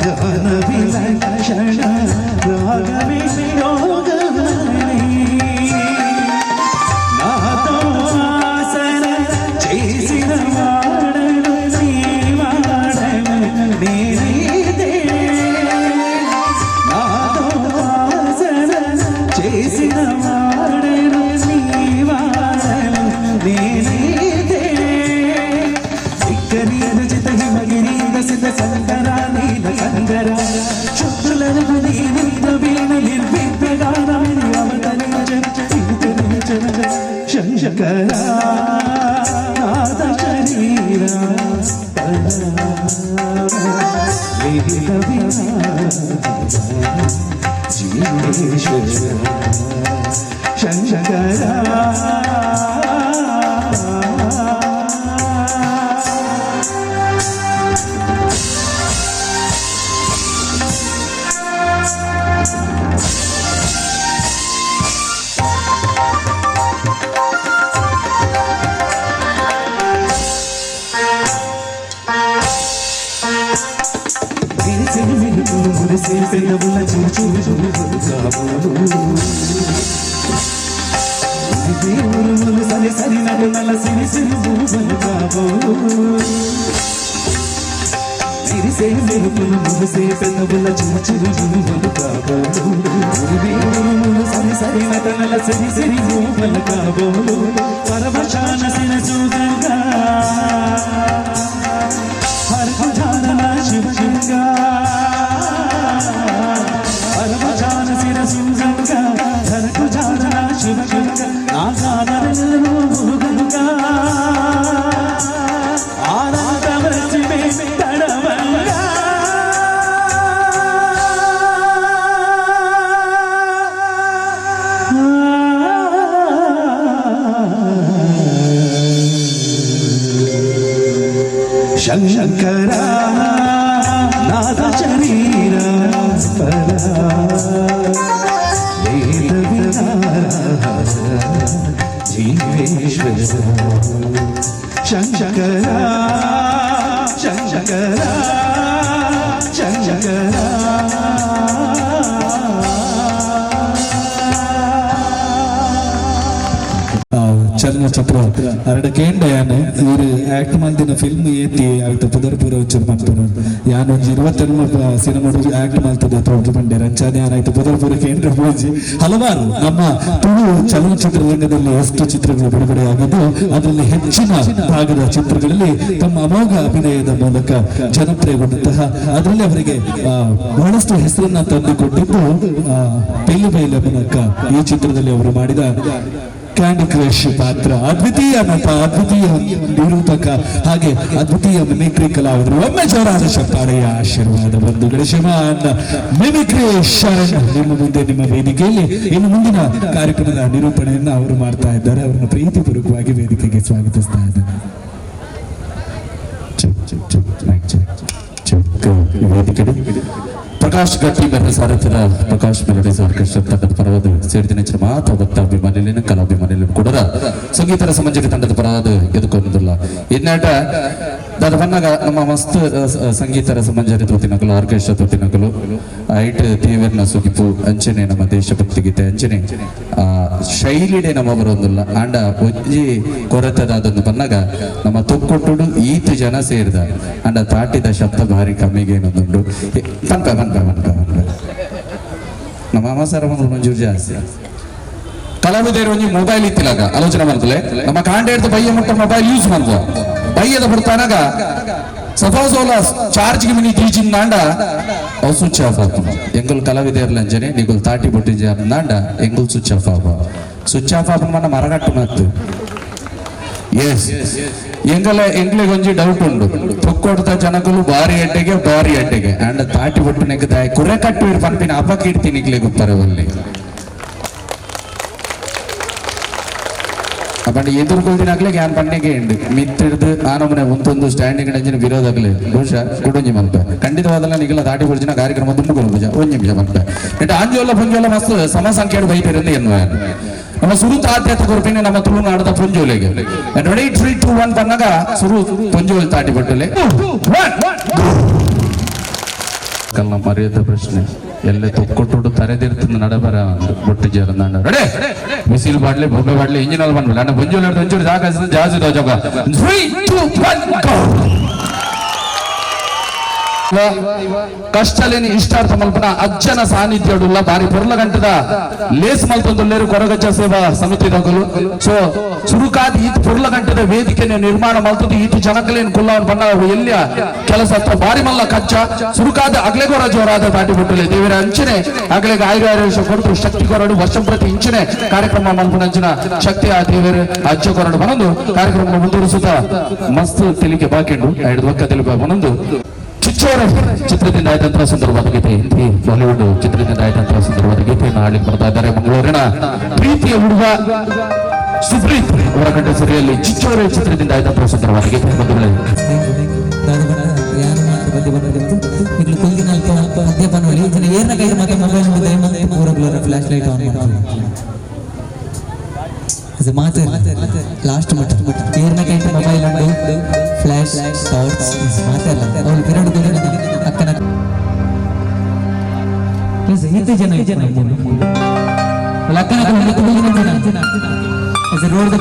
ಗಾನ ವಿಲಕ್ಷಣ ರಾಗವೇ ವಾಡೆನು ನೀವಾರಲು ನೀನಿದೆ ಸಿಕ್ಕನೀನ ಚಿತ ಹಿಮಗಿರಿಯಿಂದ ಸಿದ್ಧ ಸಂಗರ ನೀಲ ಸಂಗರ ಶುಕ್ರಲರಗು ನೀನಿಂದ ಬೀಣ ನಿರ್ವಿದ್ದ ಗಾನ ಅವತನ ಶಂಕರ ನಾದ ಶರೀರ ವೇದ ಜೀವೇಶ್ವರ ಶಂಕರ మురిసే పెదవుల చూరుములు సరి సరి నడుల సిరి సిరి భూములు కాబోలు సిరిసే మెరుపులు మురిసే పెదవుల చూరుములు కాబోలు మురిములు సరి సరి నడుల సిరి సిరి భూములు కాబోలు పరవశాన శిరసుగంగా హరకు జానన శివగంగా పరమజాన శిరసుగంగా హరకు జానన శివగంగా నాగానరలో మురుగంగా ఆనందవరచిమే తడవంగా శంకర నాద శరీర వేద విహార జీవేశ్వర శంకర శంకర శంకర ಚಲನಚಿತ್ರ ಅರಡಕೇಂಡ ಯಾನು ಇವರು ಆಕ್ಟ್ ಮಂದಿನ ಫಿಲ್ಮ್ ಏತಿ ಆಯ್ತು ಪುದರ್ಪುರ ಉಚ್ಚರ್ ಮಾಡ್ತಾರೆ ಯಾನು ಒಂದು 20 ಸಿನಿಮಾ ಆಕ್ಟ್ ಮಾಡ್ತದೆ ತೋಟ ಬಂಡೆ ರಂಚಾನೆ ಆಯ್ತು ಪುದರ್ಪುರ ಕೇಂದ್ರ ಪೂಜೆ ಹಲವಾರು ನಮ್ಮ ತುಳು ಚಲನಚಿತ್ರ ರಂಗದಲ್ಲಿ ಎಷ್ಟು ಚಿತ್ರಗಳು ಬಿಡುಗಡೆ ಆಗಿದ್ದು ಅದರಲ್ಲಿ ಹೆಚ್ಚಿನ ಭಾಗದ ಚಿತ್ರಗಳಲ್ಲಿ ತಮ್ಮ ಅಮೋಘ ಅಭಿನಯದ ಮೂಲಕ ಜನಪ್ರಿಯಗೊಂಡಂತಹ ಅದರಲ್ಲಿ ಅವರಿಗೆ ಬಹಳಷ್ಟು ಹೆಸರನ್ನ ತಂದುಕೊಟ್ಟಿದ್ದು ಪೈಲು ಬೈಲ ಮೂಲಕ ಈ ಚಿತ್ರದಲ್ಲಿ ಅವರು ಮಾಡಿದ ಕ್ಯಾಂಡಿ ಕ್ರಶ್ ಪಾತ್ರ ಅದ್ವಿತೀಯ ನಟ ಅದ್ವಿತೀಯ ನಿರೂಪಕ ಹಾಗೆ ಅದ್ವಿತೀಯ ಮಿಮಿಕ್ರಿ ಕಲಾವಿದರು ಒಮ್ಮೆ ಜೋರಾದ ಶಬ್ದಾಳೆಯ ಆಶೀರ್ವಾದ ಬಂದು ಗಣೇಶಮಾನ್ ಮಿಮಿಕ್ರಿ ಶರಣ್ ನಿಮ್ಮ ಮುಂದೆ ನಿಮ್ಮ ವೇದಿಕೆಯಲ್ಲಿ ಇನ್ನು ಮುಂದಿನ ಕಾರ್ಯಕ್ರಮದ ನಿರೂಪಣೆಯನ್ನ ಅವರು ಮಾಡ್ತಾ ಇದ್ದಾರೆ ಅವರನ್ನು ಪ್ರೀತಿಪೂರ್ವಕವಾಗಿ ವೇದಿಕೆಗೆ ಸ್ವಾಗತಿಸ್ತಾ ಇದ್ದಾರೆ ವೇದಿಕೆ ಪ್ರಕಾಶ್ ಗಟ್ಟಿ ಬೆರ ಸಾರಥ್ಯದ ಪ್ರಕಾಶ್ ಮೆಲಡೀಸ್ ಆರ್ಕೆಸ್ಟ್ರಾ ತಂಡದ ಪರವಾದ ಸೇರಿದ ನೆಚ್ಚಿನ ಮಾತು ಭಕ್ತಾಭಿಮಾನಿಲಿನ ಕಲಾಭಿಮಾನಿಲಿನ ಕೂಡ ಸಂಗೀತರ ಸಮಂಜರಿ ತಂಡದ ಪರವಾದ ಎದುಕೊಂಡಿಲ್ಲ ಇನ್ನೇಟ ದಾದ ಬನ್ನಾಗ ನಮ್ಮ ಮಸ್ತ್ ಸಂಗೀತರ ಸಮಂಜರಿ ತೋತಿನಕಲು ಆರ್ಕೆಸ್ಟ್ರಾ ತೋತಿನಕಲು ಐಟ್ ತೀವ್ರನ ಸುಗಿಪು ಅಂಚನೆ ನಮ್ಮ ದೇಶಭಕ್ತಿ ಗೀತೆ ಅಂಚನೆ ಶೈಲಿಡೆ ನಮ್ಮ ಬರೋದಿಲ್ಲ ಆಂಡ ಒಜ್ಜಿ ಕೊರತದಾದೊಂದು ಬನ್ನಾಗ ನಮ್ಮ ತೊಕ್ಕೊಟ್ಟು ಈತು ಜನ ಸೇರಿದ ಅಂಡ ತಾಟಿದ ಶಬ್ದ ಭಾರಿ ಕಮ್ಮಿಗೆ ಏನೊಂದುಂಡು ನಮ್ಮ ಅಮ್ಮ ಸರ ಮಂಜೂರು ಜಾಸ್ತಿ ಕಲಾವಿದರು ಒಂಜಿ ಮೊಬೈಲ್ ಇತ್ತಿಲಾಗ ಆಲೋಚನೆ ಮಾಡ್ತಲೆ ನಮ್ಮ ಕಾಂಡೆ ಹಿಡಿದು ಬಯ್ಯ ಮುಟ್ಟ ಮೊಬೈಲ್ ಯೂಸ್ ಮಾಡ್ದು ಬಯ್ಯದ ಬಿಡ್ತಾನಾಗ ಸಪೋಸ್ ಓಲ ಚಾರ್ಜ್ಗೆ ಮಿನಿ ತೀಚಿಂದಾಂಡ ಅವು ಸ್ವಿಚ್ ಆಫ್ ಆಗ್ತದೆ ಎಂಗುಲ್ ಕಲಾವಿದರ್ಲ ಅಂಜನೆ ನಿಗುಲ್ ತಾಟಿ ಬೊಟ್ಟಿಂಜ ಅಂದಾಂಡ ಎಂಗುಲ್ ಸ್ವಿಚ್ ಆಫ್ ಆಫ್ మన ಮರಗಟ್ಟು ಮತ್ತು ಎಸ್ ಎಂಗ್ಲಿಗೆ ಒಂಜಿ ಡೌಟ್ ಉಂಡು ತೊಕ್ಕೊಡ್ತ ಜನಗಳು ಬಾರಿ ಅಡ್ಡೆಗೆ ಅಂಡ್ ತಾಟಿ ಬೊಟ್ಟು ನೆಗ್ದಾಯ ಕುರೆ ಕಟ್ಟು ಇಡ್ ಪಂಪಿನ ಅಪಕ್ಕೆ ಇಡ್ತೀನಿ ಇಗ್ಲೆ ಗೊತ್ತಾರೆ ಅಲ್ಲಿ ಅಪ್ಪಂಡ ಎದುರುಗೊಳ್ದಿನಾಗ್ಲೇ ಗ್ಯಾನ್ ಪಂಡೆಗೆ ಉಂಡು ಮಿತ್ತಿಡ್ದು ಆನಮನೆ ಒಂದೊಂದು ಸ್ಟ್ಯಾಂಡಿಂಗ್ ಅಂಜಿನ ವಿರೋಧಾಗ್ಲೆ ಬಹುಶಃ ಕುಡೊಂಜಿ ಮಲ್ಪ ಖಂಡಿತವಾದಲ್ಲ ನಿಗಲ ದಾಟಿ ಬರ್ಜಿನ ಕಾರ್ಯಕ್ರಮ ತುಂಬುಗಳು ಒಂಜಿ ನಿಮಿಷ ಮಲ್ಪ ಎಂಟು ಆಂಜೋಲ ಪುಂಜೋಲ ಮಸ್ತ್ ಸಮ ಸಂಖ್ಯೆಡು ಬೈತಿರಂದು ಎನ್ನುವ ನಮ್ಮ ಸುರು ಆದ್ಯತೆ ಕೊರಪಿನ ನಮ್ಮ ತುಳುನಾಡದ ಪುಂಜೋಲೆಗೆ ರೆಡಿ 3 2 1 ಬಂದಾಗ ಸುರು ಪುಂಜೋಲ್ ತಾಟಿ ಬಟ್ಟಲೆ ಕಲ್ಲ ಮರ್ಯಾದ ಪ್ರಶ್ನೆ ಎಲ್ಲ ತೊಕ್ಕೊಟ್ಟು ತರೆದಿರ್ತಿಂದ ನಡಬರ ಬೊಟ್ಟು ಜೇರಂದಾಂಡ ರೆಡಿ ಮಿಸಿಲ್ ಬಾಡ್ಲೆ ಬೊಬ್ಬೆ ಬಾಡ್ಲೆ ಇಂಜಿನಲ್ಲಿ ಬಂದ್ಬಿಡ ಅಣ್ಣ ಪುಂಜೋಲ್ ಹಿಡಿದು ಒಂಚೂರು ಜಾಸ್ತಿ ದೋಜಗ 3 2 1 ಗೋ ಕಷ್ಟಲೇನಿ ಇಷ್ಟಾರ್ಥ ಮಲ್ಪನ ಅಜ್ಜನ ಸಾನ್ನಿಧ್ಯಡುಲ್ಲ ಬಾರಿ ಪೊರ್ಲ ಗಂಟದ ಲೇಸ್ ಮಲ್ತೊಂದುಲ್ಲೇರು ಕೊರಗಜ್ಜ ಸೇವಾ ಸಮಿತಿದಗಳು ಸೊ ಚುರುಕಾದ ಈತ ಪೊರ್ಲ ಗಂಟದ ವೇದಿಕೆಯನ್ನು ನಿರ್ಮಾಣ ಮಲ್ತದ್ದು ಈತ ಜನಕಲೇನು ಕುಲ್ಲವನ್ ಬಣ್ಣ ಎಲ್ಲಿಯ ಕೆಲಸ ಬಾರಿ ಮಲ್ಲ ಕಚ್ಚ ಚುರುಕಾದ ಅಗ್ಲೆಗೋರ ಜೋರಾದ ದಾಟಿ ಬಿಟ್ಟಲೆ ದೇವರ ಅಂಚನೆ ಅಗ್ಲೆಗೆ ಆಯುರ್ವೇಶ ಕೊರಡು ಶಕ್ತಿ ಕೊರಡು ವರ್ಷ ಪ್ರತಿ ಇಂಚನೆ ಕಾರ್ಯಕ್ರಮ ಮಲ್ಪನಂಚಿನ ಶಕ್ತಿ ಆ ದೇವರ ಅಜ್ಜ ಕೊರಡು ಬನೊಂದು ಕಾರ್ಯಕ್ರಮ ಮುಂದುವರಿಸುತ್ತ ಮಸ್ತ್ ತಿಳಿಕೆ ಬಾಕಿಂಡು ಐದು ಒಕ್ಕ ತಿಳಿಕೆ ಬನೊಂದು ಚಿಚ್ಚೋರ ಚಿತ್ರದಿಂದ ಆಯ್ತಂತಹ ಸುಂದರವಾದ ಗೀತೆ ಹಿಂದಿ ಬಾಲಿವುಡ್ ಚಿತ್ರದಿಂದ ಆಯ್ತಂತಹ ಸುಂದರವಾದ ಗೀತೆಯನ್ನು ಆಡ್ಲಿಕ್ಕೆ ಬರ್ತಾ ಇದ್ದಾರೆ ಮಂಗಳೂರಿನ ಪ್ರೀತಿಯ ಹುಡುಗ ಸುಪ್ರೀತ್ ಅವರ ಕಂಡ ಸರಿಯಲ್ಲಿ ಚಿಚ್ಚೋರ ಚಿತ್ರದಿಂದ ಆಯ್ತಂತಹ ಸುಂದರವಾದ ಗೀತೆ ಫ್ಲಾಶ್ ಲೈಟ್ ಆನ್ ಲಾಸ್ಟ್ ಏರ್ನ ಕೈಟ್ ಮೊಬೈಲ್ ಉಂಟು ಫ್ಲಾಶ್ ಟಾರ್ಚ್ ಮಾತಾಡಲ್ಲ ಅವಳು ಪಿರಡ್ ಅಕ್ಕನ ಜನ ಅಕ್ಕನ ರೋಡ್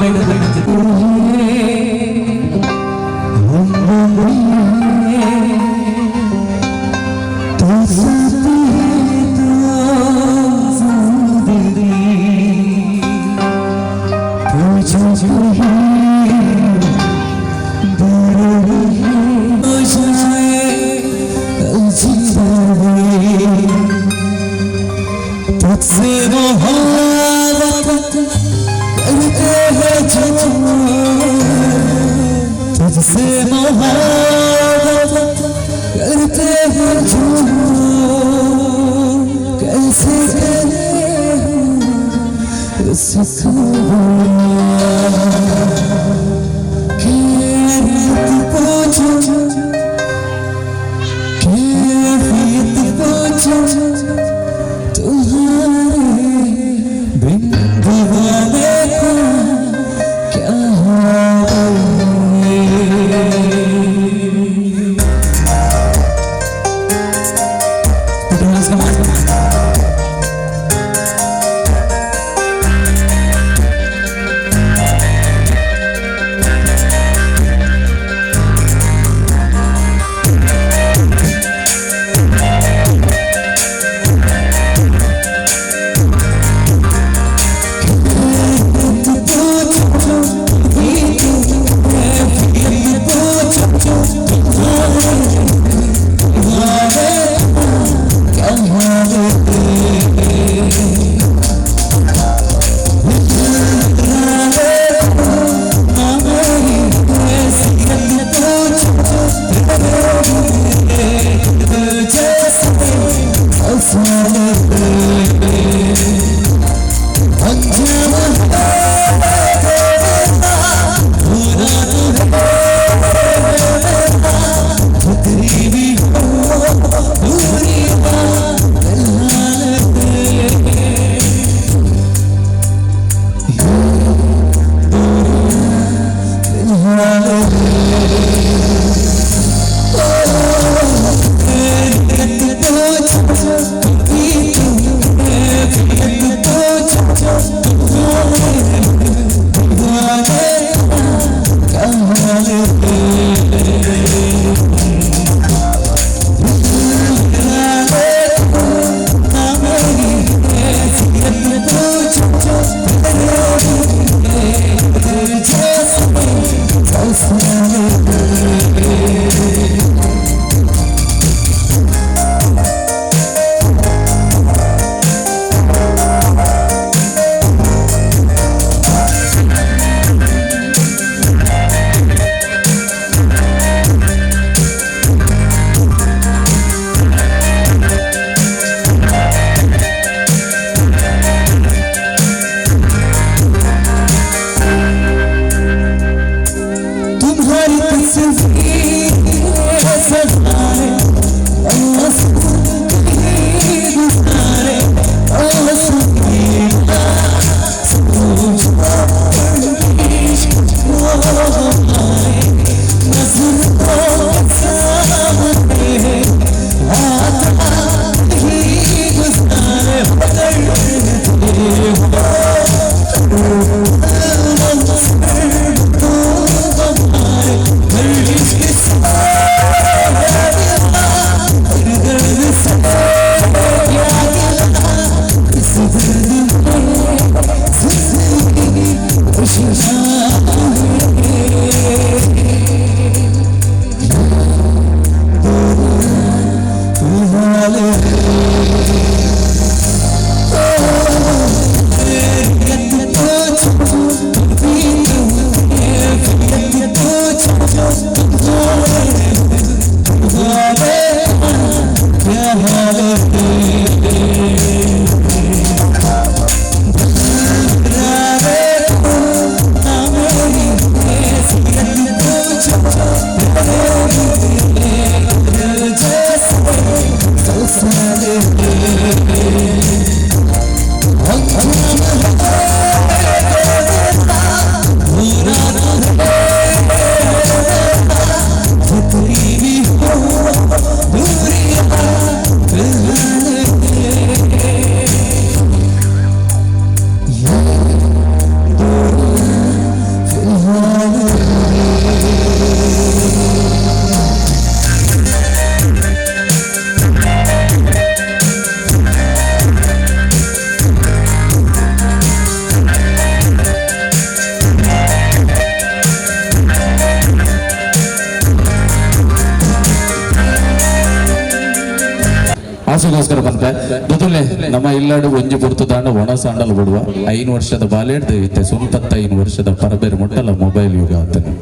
ಆಸೆಗೋಸ್ಕರ ಬಂತೆ ಜೊತೆಲೆ ನಮ್ಮ ಇಲ್ಲಾಡು ಒಂಜಿ ಪುರ್ತು ದಾಂಡ ಒಣ ಸಾಂಡಲ್ ಬಿಡುವ 5 ವರ್ಷದ ಬಾಲೇಡ್ದು ಇತ್ತೆ ಸುಂಟತ್ತ 5 ವರ್ಷದ ಪರಬೇರು ಮುಟ್ಟಲ್ಲ ಮೊಬೈಲ್ ಯುಗ ಆತನೆ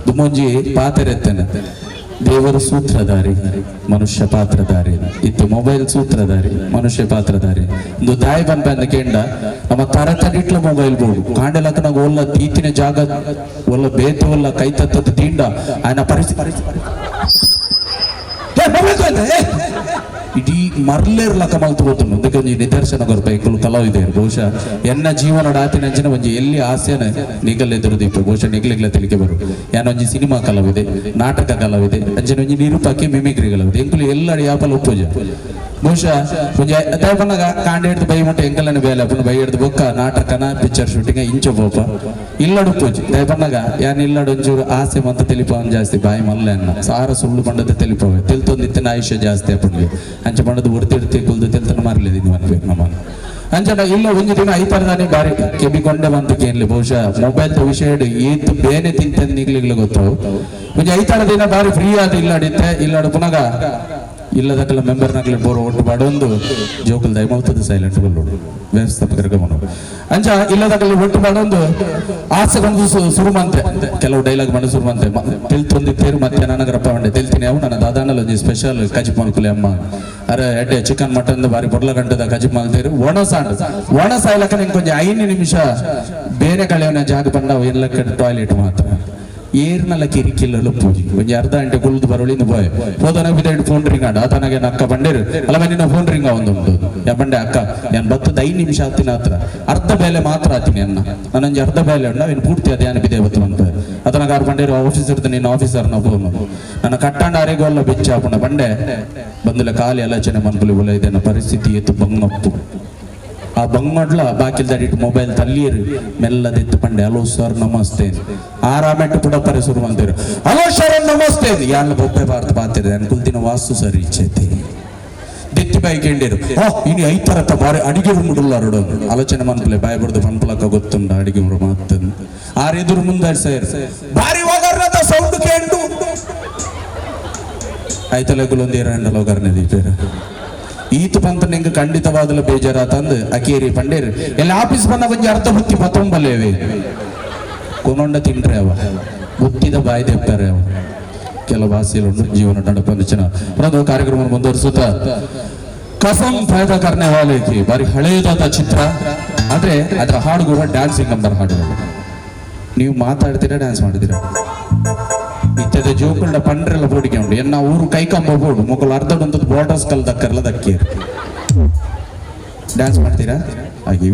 ದುಮೊಂಜಿ ಪಾತೆರೆತ್ತನೆ ದೇವರು ಸೂತ್ರಧಾರಿ ಮನುಷ್ಯ ಪಾತ್ರಧಾರಿ ಇತ್ತು ಮೊಬೈಲ್ ಸೂತ್ರಧಾರಿ ಮನುಷ್ಯ ಪಾತ್ರಧಾರಿ ಒಂದು ದಾಯಿ ಬಂದ ಕೇಂಡ ನಮ್ಮ ತರತಡಿಟ್ಲ ಮೊಬೈಲ್ ಬೋರ್ಡು ಕಾಂಡಲಕ್ಕ ನಾವು ಒಲ್ಲ ತೀತಿನ ಜಾಗ ಒಲ್ಲ ಬೇತು ಒಲ್ಲ ಕೈ ತತ್ತದ ತೀಂಡ ಆಯ್ನ ಪರಿಸ್ಥಿತಿ ಇಡೀ ಮರ್ಲೇರ್ಲಕ ಮಲ್ತು ಹೋಗ್ತಾನೆ ಅದಕ್ಕೆ ಒಂಜಿ ನಿದರ್ಶನ ಕೊರಪೈಕಲು ಕಲಾವಿದರು ಬಹುಶಃ ಎನ್ನ ಜೀವನ ಡಾತಿನ ಅಂಚಿನ ಒಂಜಿ ಎಲ್ಲಿ ಆಸೆನ ನಿಗಲ್ ಎದುರುದೀಪ ಬಹುಶಃ ನಿಗಲಿಗ್ಲ ತಿಳಿಕೆ ಬರು ಯಾನೊಂಜಿ ಸಿನಿಮಾ ಕಲಾವಿದೆ ನಾಟಕ ಕಲಾವಿದೆ ಅಂಚಿನ ಒಂಜಿ ನಿರೂಪಕ್ಕೆ ಮಿಮಿಕ್ರಿ ಕಲಾವಿದೆ ಎಂಕುಲು ಎಲ್ಲಡಿ ಯಾಪಲ ಉಪ್ಪುಜ ಬಹುಶಃ ಒಂಜಿ ಅದಾಪನಾಗ ಕಾಂಡ ಹಿಡ್ದು ಬೈ ಮುಟ್ಟ ಎಂಕಲನ ಬೇಲೆ ಅಪ್ಪನ ಬೈ ಹಿಡ್ದು ಬೊಕ್ಕ ನಾಟಕನ ಪಿಕ್ಚರ್ ಶೂಟಿಂಗ್ ಇಂಚ ಪೋಪ ಇಲ್ಲಡು ಉಪ್ಪುಜಿ ದಯಪನ್ನಾಗ ಯಾನ್ ಇಲ್ಲಡು ಒಂಚೂರು ಆಸೆ ಮಂತ ತಿಳಿಪವನ್ ಜಾಸ್ತಿ ಬಾಯಿ ಮಲ್ಲ ಅನ್ನ ಸಾರ ಸುಳ್ಳು ಬಂಡದ ತಿಳಿಪವ ತಿಳ್ತೊಂದಿತ್ತಿನ ಆಯುಷ್ಯ ಜಾಸ್ತಿ ಅಪ್ಪನಿಗೆ ಅಂಚ ಬಂಡದು ಉಡ್ತಿಡ್ತಿ ಕುಲ್ದು ತಿಳ್ತನ ಮಾರ್ಲಿದೀನಿ ಅನ್ಬೇಕು ನಮ್ಮನ್ನು ಅಂಚಡ ಇಲ್ಲ ಒಂಜಿ ದಿನ ಐತರದಾನೆ ಬಾರಿ ಕೆಬಿಕೊಂಡೆ ಬಂತು ಕೇನ್ಲಿ ಬಹುಶಃ ಮೊಬೈಲ್ ವಿಷಯ ಏತು ಬೇನೆ ತಿಂತಂದು ನಿಗ್ಲಿಗ್ಲಿ ಗೊತ್ತಾವು ಒಂಜಿ ಐತರ ದಿನ ಬಾರಿ ಫ್ರೀ ಆದ ಇಲ್ಲಾಡಿತ್ತೆ ಇಲ್ಲಾಡು ಪುನಗ ಇಲ್ಲದಕ್ಕೆಲ್ಲ ಮೆಂಬರ್ನಾಗ್ಲಿ ಬೋರ್ ಒಟ್ಟು ಬಾಡೊಂದು ಜೋಕಲ್ ದಯಮಲ್ತದ ಸೈಲೆಂಟ್ ಬಲ್ಲೋಡು ವ್ಯವಸ್ಥಾಪಕರಿಗೆ ಮನೋಡು ಅಂಚ ಇಲ್ಲದಕ್ಕೆಲ್ಲ ಒಟ್ಟು ಬಾಡೊಂದು ಆಸೆ ಬಂದು ಸುರುಮಂತೆ ಕೆಲವು ಡೈಲಾಗ್ ಬಂದು ಸುರುಮಂತೆ ತಿಳ್ತೊಂದಿತ್ತೇರು ಮತ್ತೆ ನನಗರಪ್ಪ ಬಂಡೆ ತಿಳ್ತೀನಿ ಅವು ನನ್ನ ದಾದಾನಲ್ಲಿ ಒಂಜಿ ಸ್ಪೆಷಲ್ ಕಜಿಪ್ ಮಲ್ಕುಲೆ ಅಮ್ಮ ಅರೆ ಎಡ್ಡೆ ಚಿಕನ್ ಮಟನ್ ಬಾರಿ ಬೊರ್ಲ ಗಂಟದ ಕಜಿಪ್ ಮಲ್ತೇರು ಒಣ ಸಾಯ್ಲಕ್ಕ ನಿಂಗೆ ಕೊಂಚ 5 ನಿಮಿಷ ಬೇರೆ ಕಳೆಯವನ ಜಾಗ ಬಂದವು ಎಲ್ಲ ಕಡೆ ಟಾಯ್ಲೆಟ್ ಮಾತ್ರ ಏರ್ನಲ್ಲ ಕಿರಿಕಿಲ್ಲ ಪೂಜಿ ಒಂಜಿ ಅರ್ಧ ಗಂಟೆ ಕುಲ್ದು ಬರೋಳಿಂದ ಬೋಯ್ ಹೋದನ ಬಿದ್ದು ಫೋನ್ ರಿಂಗ್ ಆಡ ಆತನಾಗೆ ಅಕ್ಕ ಬಂಡೇರು ಅಲ್ಲ ನಿನ್ನ ಫೋನ್ ರಿಂಗ್ ಒಂದು ಯಾ ಬಂಡೆ ಅಕ್ಕ ನಾನು ಬತ್ತದ 5 ನಿಮಿಷ ಆತಿನ ಹತ್ರ ಅರ್ಧ ಬೇಲೆ ಮಾತ್ರ ಆತೀನಿ ಅನ್ನ ನಾನೊಂಜಿ ಅರ್ಧ ಬೇಲೆ ಉಂಡ ಇನ್ನು ಪೂರ್ತಿ ಅದೇ ಬಿದೆ ಬತ್ತು ಅಂತ ಅದನ್ನ ಕಾರ್ ಬಂಡೇರು ಆಫೀಸ್ ಇರ್ತಾನೆ ನಿನ್ನ ಆಫೀಸರ್ನ ಫೋನ್ ನನ್ನ ಕಟ್ಟಾಂಡ ಅರೆಗೋಲ್ಲ ಬೆಚ್ಚ ಹಾಕೊಂಡ ಬಂಡೆ ಬಂದಲೆ ಖಾಲಿ ಆಲೋಚನೆ ಮನ್ಕುಲಿ ಉಲ ಇದೆ ಪರಿಸ್ಥಿತಿ ಎತ್ತು ಬಂಗಪ್ಪು ಆ ಬಂಗ್ಮಡ್ಲ ಬಾಕಿಲ್ ದಾಡಿಟ್ಟು ಮೊಬೈಲ್ ತಲ್ಲೀರು ಮೆಲ್ಲದೆತ್ತು ಪಂಡೆ ಹಲೋ ಸರ್ ನಮಸ್ತೆ ಆರಾಮೆಟ್ಟು ಪುಡಪ್ಪರೆ ಶುರು ಅಂತೀರು ಹಲೋ ಸರ್ ನಮಸ್ತೆ ಯಾರು ಬೊಬ್ಬೆ ಭಾರತ ಪಾತಿರ ಅನ್ಕುಲ್ತಿನ ವಾಸ್ತು ಸರಿ ಇಚ್ಛೆತಿ ದೆತ್ತಿ ಬಾಯಿ ಕೇಳಿರು ಇನ್ನು ಐತರತ್ತ ಬಾರಿ ಅಡಿಗೆ ಮುಡುಲ್ಲ ಅರಡೋದು ಆಲೋಚನೆ ಮನ್ಪಲೆ ಬಾಯಿ ಬಡ್ದು ಪನ್ಪಲಕ್ಕ ಗೊತ್ತುಂಡ ಅಡಿಗೆ ಮುರು ಮಾತನ್ ಆರೆದುರು ಮುಂದೆ ಸೇರ್ ಬಾರಿ ಒಗರ್ನದ ಸೌಂಡ್ ಕೇಂಡು ಆಯ್ತಲೆಗುಲೊಂದು 2 ಒಗರ್ನೆ ದೀಪೇರ ಈತು ಪಂತ ನಿಂಗೆ ಖಂಡಿತವಾದಲ ಬೇಜಾರಾತಂದು ಅಕೇರಿ ಪಂಡೇರು ಎಲ್ಲ ಆಫೀಸ್ ಬಂದ ಒಂಜಿ ಅರ್ಧ ಬುತ್ತಿ ಪತ್ತೊಂಬಲ್ಲೇವೆ ಕೊನೊಂಡ ತಿಂಡ್ರೆ ಅವ ಬುತ್ತಿದ ಬಾಯಿ ತೆಪ್ಪಾರೆ ಅವ ಕೆಲ ಭಾಷೆಯಲ್ಲುಂಟು ಜೀವನ ನಡಪಂದಿನ ಪ್ರೊಂದು ಕಾರ್ಯಕ್ರಮ ಮುಂದುವರಿಸುತ್ತಾ ಕಸಂ ಫಾಯ್ದಾ ಕರ್ನೆ ವಾಲೇಕಿ ಬಾರಿ ಹಳೇದಾದ ಚಿತ್ರ ಆದ್ರೆ ಅದರ ಹಾಡು ಕೂಡ ಡ್ಯಾನ್ಸಿಂಗ್ ನಂಬರ್ ಹಾಡುಗಳು ನೀವು ಮಾತಾಡ್ತೀರಾ ಡ್ಯಾನ್ಸ್ ಮಾಡಿದ್ದೀರಾ ಇತ್ಯದ ಜೋಕುಳ್ಳ ಪಂಡ್ರೆಲ್ಲ ಬೋಡಿಗೆ ಉಂಟು ಎನ್ನ ಊರು ಕೈಕಂಬ ಬೋಡು ಮೊಕ್ಕಲು ಅರ್ಧಡೊಂದು ಬೋಟರ್ಸ್ ಕಲ್ ದಕ್ಕರ್ಲ ದಕ್ಕಿ ಡ್ಯಾನ್ಸ್ ಮಾಡ್ತೀರಾ ಹಾಗೆ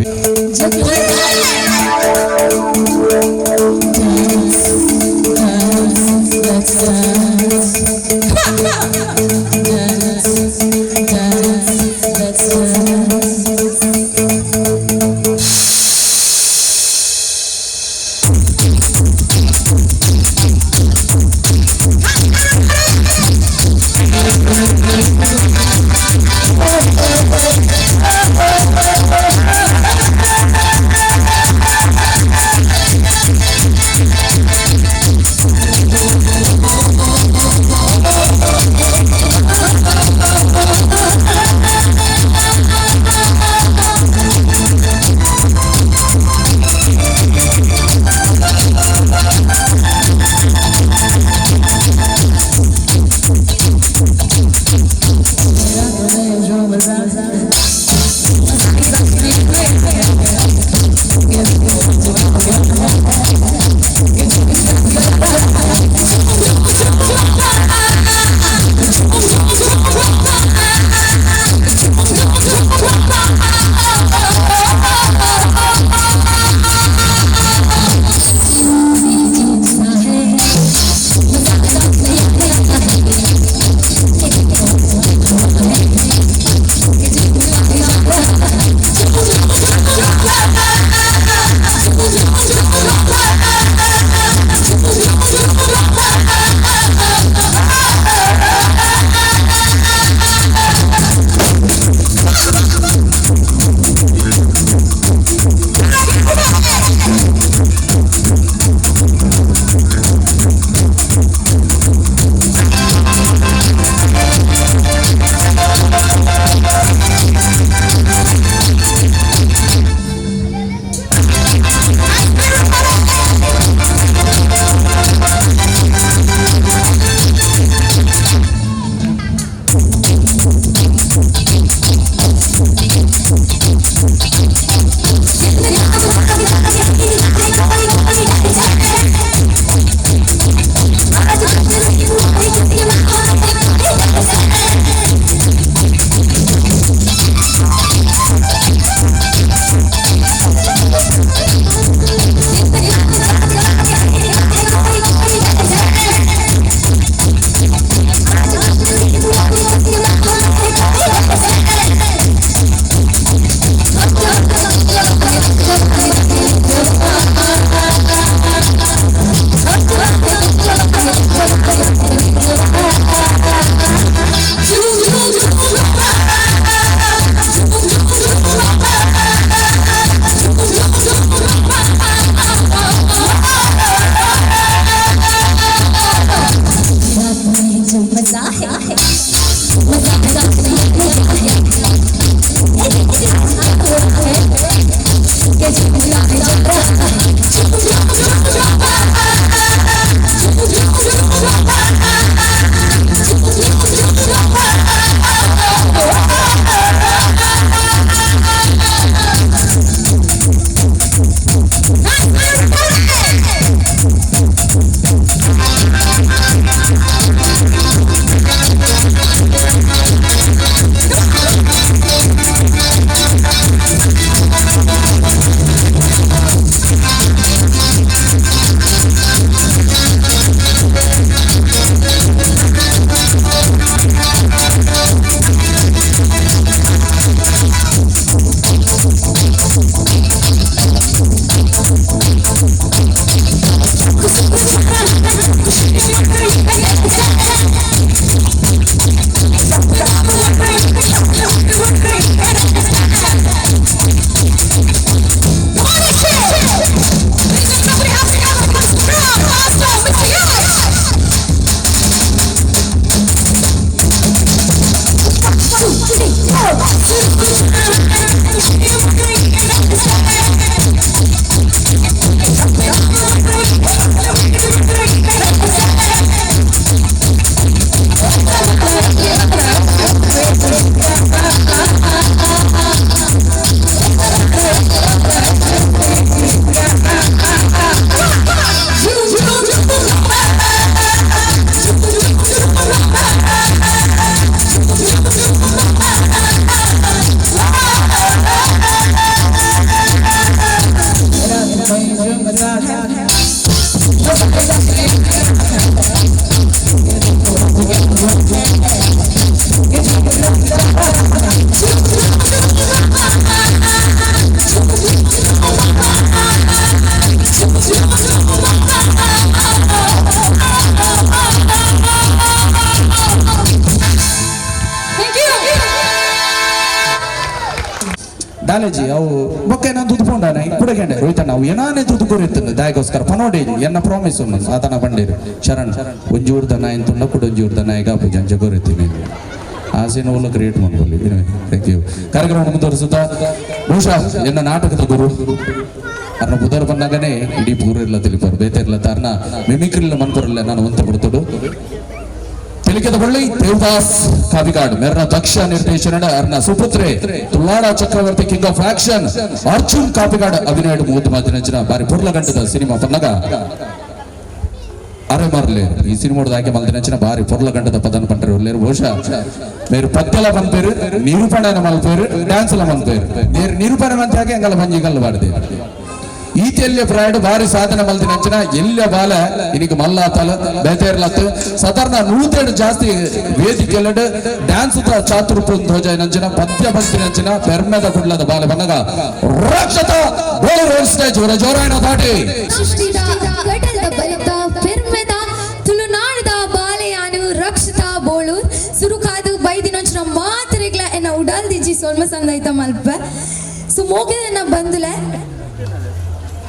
ದಾಲೇಜಿ ಅವು ಬೊಕ್ಕ ನಾನು ದುಡ್ಕೊಂಡಾನೆ ಕುಡಗಂಡೆ ರೋಹಿತ ನಾವು ಏನಾನೇ ದುಡ್ಡು ಕೊರಿಯುತ್ತಂದು ದಾಯಗೋಸ್ಕರ ಪನೋಡಿ ಎನ್ನ ಪ್ರಾಮಿಸ್ ಉಂಟು ಆತನ ಬಂಡೇರು ಶರಣ್ ಒಂಜೂರು ದನ ಎಂತುಂಡ ಕೂಡ ಒಂಜೂರು ದನ ಈಗ ಪೂಜಂಜ ಕೊರಿತೀನಿ ಆಸೆನ ಒಳ್ಳೆ ಕ್ರಿಯೇಟ್ ಮಾಡ್ಕೊಳ್ಳಿ ಥ್ಯಾಂಕ್ ಯು ಕಾರ್ಯಕ್ರಮ ಮುಂದುವರಿಸುತ್ತಾ ಬಹುಶಃ ಎನ್ನ ನಾಟಕದ ಗುರು ಅರ್ನ ಬುಧರ್ ಬಂದಾಗನೇ ಇಡೀ ಪೂರ ಇಲ್ಲ ತಿಳಿಪರು ಬೇತೆ ಇಲ್ಲ ತಾರ್ನ ಮಿಮಿಕ್ರಿಲ್ಲ ಮನ್ಪುರಲ್ಲ ನಾನು ಒಂತ ಬಿಡ್ತಡು ತಿಳಿಕದ ಬಳ್ಳಿ ದೇವದಾಸ್ ಕಾವಿಗಾಡ್ ಮೆರ್ನ ದಕ್ಷ ನಿರ್ದೇಶನದ ಅರ್ನ ಸುಪುತ್ರೆ ತುಳ್ಳಾಡ ಚಕ್ರವರ್ತಿ ಕಿಂಗ್ ಆಫ್ ಆಕ್ಷನ್ ಅರ್ಜುನ್ ಕಾಪಿಗಾಡ್ ಅಭಿನಯ ಮೂವತ್ತು ಮಾತಿನ ಬಾರಿ ಪುರ್ಲಗಂಟದ ಸಿನಿಮಾ ಪನ್ನಗ ಅರೆ ಮರ್ಲೆ ಈ ಸಿನಿಮಾದ ಆಕೆ ಮಲ್ದಿನ ಬಾರಿ ಪುರ್ಲಗಂಟದ ಪದನ ಪಂಟರು ಒಳ್ಳೆರು ಬಹುಶಃ ಮೇರು ಪತ್ತೆಲ ಬಂದ್ಪೇರು ನಿರೂಪಣೆನ ಮಲ್ಪೇರು ಡ್ಯಾನ್ಸ್ ಎಲ್ಲ ಬಂದ್ಪೇರು ನೀರು ನಿರೂಪಣೆ ಮಂತಾಗೆ ಹಂಗಲ್ಲ ಮಂಜಿ ಗಲ್ಲ ಬಾಡ್ದೆ ಈತೆಲ್ಯ ಪ್ರಾಯಡು ಬಾರಿ ಸಾಧನೆ ಮಲ್ದಿನಂಚಿನ ಎಲ್ಲ ಬಾಲ ಇನಿಗೆ ಮಲ್ಲಾತಲ ಬೇತೇರ್ಲತ್ತು ಸಾಧಾರಣ 100 ಜಾಸ್ತಿ ವೇದಿಕೆಲ್ಲಡು ಡ್ಯಾನ್ಸ್ ಚಾತುರ್ಪು ಧ್ವಜ ನಂಚಿನ ಪದ್ಯ ಬಂತಿನಂಚಿನ ಪೆರ್ಮೆದ ಕುಡ್ಲದ ಬಾಲ ಬನ್ನಗ ರಕ್ಷತ ಬೋಳು ರೋಡ್ ಸ್ಟೇಜ್ ಜೋರಾಯಣ ದಾಟಿ ಸೃಷ್ಟಿದ ಗಟದ ಬಲಿತ ಪೆರ್ಮೆದ ತುಳುನಾಡದ ಬಾಲೆಯಾನು ರಕ್ಷಿತ ಬೋಳು ಸುರುಕಾದು ಬೈದಿನಂಚಿನ ಮಾತ್ರೆಗ್ಲ ಎನ್ನ ಉಡಾಲ್ ದಿಜಿ ಸೊಲ್ಮ ಸಂದೈತ ಮಲ್ಪ ಸೊ ಮೋಗೆದನ್ನ ಬಂದುಲೆ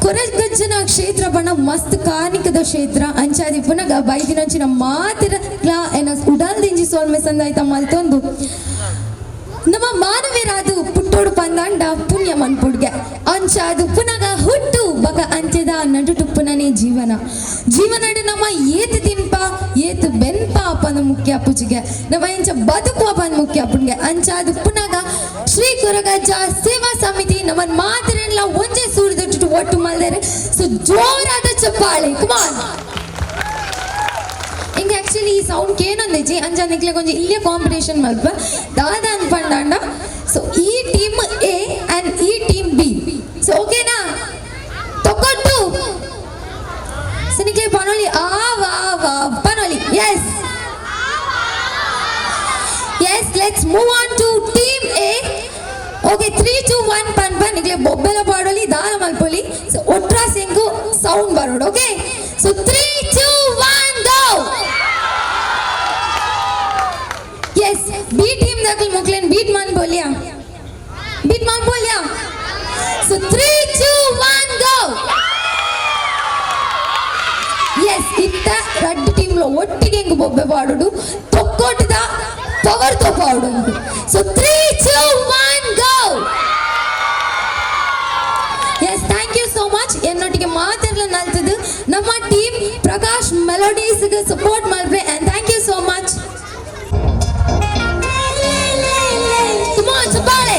ಕೊರಗಜ್ಜನ ಕ್ಷೇತ್ರ ಬಣ್ಣ ಮಸ್ತ್ ಕಾನಿಕದ ಕ್ಷೇತ್ರ ಅಂಚಾದಿ ಪುನಗ ಬೈದಿನಂಚಿನ ಮಾತಿರ ಎನ್ನ ಉಡಾಲ್ ದಿಂಜಿ ಸೋಲ್ಮೆ ಸಂದಾಯ್ತ ಮಲ್ತೊಂದು ನಮ್ಮ ಮಾನವೀರಾದು ಪುಟ್ಟೋಡು ಪಂದಾಂಡ ಪುಣ್ಯ ಮನ್ಪುಡ್ಗೆ ಅಂಚಾದು ಪುನಗ ಹುಟ್ಟು ಬಗ ಅಂತ್ಯದ ನಡುಟು ಪುನನೇ ಜೀವನಡು ನಮ್ಮ ಏತ್ ತಿನ್ಪ ಏತ್ ಬೆನ್ಪ ಅಪ್ಪನ ಮುಖ್ಯ ಪುಜಿಗೆ ನಮ್ಮ ಎಂಚ ಬದುಕು ಅಪ್ಪನ ಮುಖ್ಯ ಪುಣ್ಗೆ ಅಂಚಾದು ಪುನಗ ಶ್ರೀ ಕೊರಗಜ್ಜ ಸೇವಾ ಸಮಿತಿ ನಮ್ಮನ್ ಮಾತಿರೆಲ್ಲ ಒಂಜೆ ಸೂರ್ಯದಟ್ಟು ಒಟ್ಟು ಮಲ್ದೇರೆ ಸೊ ಜೋರಾದ ಚಪ್ಪಾಳೆ ಕುಮಾರ್ ಇಂಗೆ ಆಕ್ಚುಲಿ ಈ ಸೌಂಡ್ ಕೇನೊಂದಿಜಿ ಅಂಜಾನಿಕ್ಲೆ ಕೊಂಚ ಇಲ್ಲೇ ಕಾಂಪಿಟೇಷನ್ ಮಲ್ಪ ದಾದ ಅನ್ಪಂಡ ಸೊ ಈ ಟೀಮ್ ಎ ಅಂಡ್ ಈ ಟೀಮ್ ಬಿ ಸೊ ಓಕೆನಾ ತಗೊಂಡು ಸನಿಕ್ಲೆ ಪನೋಲಿ ವಾ ಪನೋಲಿ yes let's move on to team A okay 3 2 1 ಪನ್ ನಿಕ್ಲೆ ಬೊಬ್ಬೆಲ ಪಾಡೋಲಿ ದಾನ ಮಲ್ಪೊಲಿ ಸೊ ಒಟ್ರಾ ಸಿಂಗು ಸೌಂಡ್ ಬರೋಡು okay so 3 2 1 go yes B team दाखल मोकलेन बीट मान बोलिया सो 3 2 1 गो यस इत्त रेड टीम लो ಒಟ್ಟಿಗೆ ಹೆಂಗ ಬೊಬ್ಬೆ ಪಾಡೋಡು ತೊಕ್ಕೋಟದ ಪವರ್ ತೋ ಪಾಡೋಡು so 3 2 1 go yes thank you so much ಎನ್ನೊಟ್ಟಿಗೆ ಮಾತಾಡಲು ನಲ್ತದು ನಮ್ಮ ಟೀಮ್ ಪ್ರಕಾಶ್ ಮೆಲೋಡೀಸ್ ಸಪೋರ್ಟ್ ಮಾಡ್ರೆ and thank you so much. Come on, Sabale.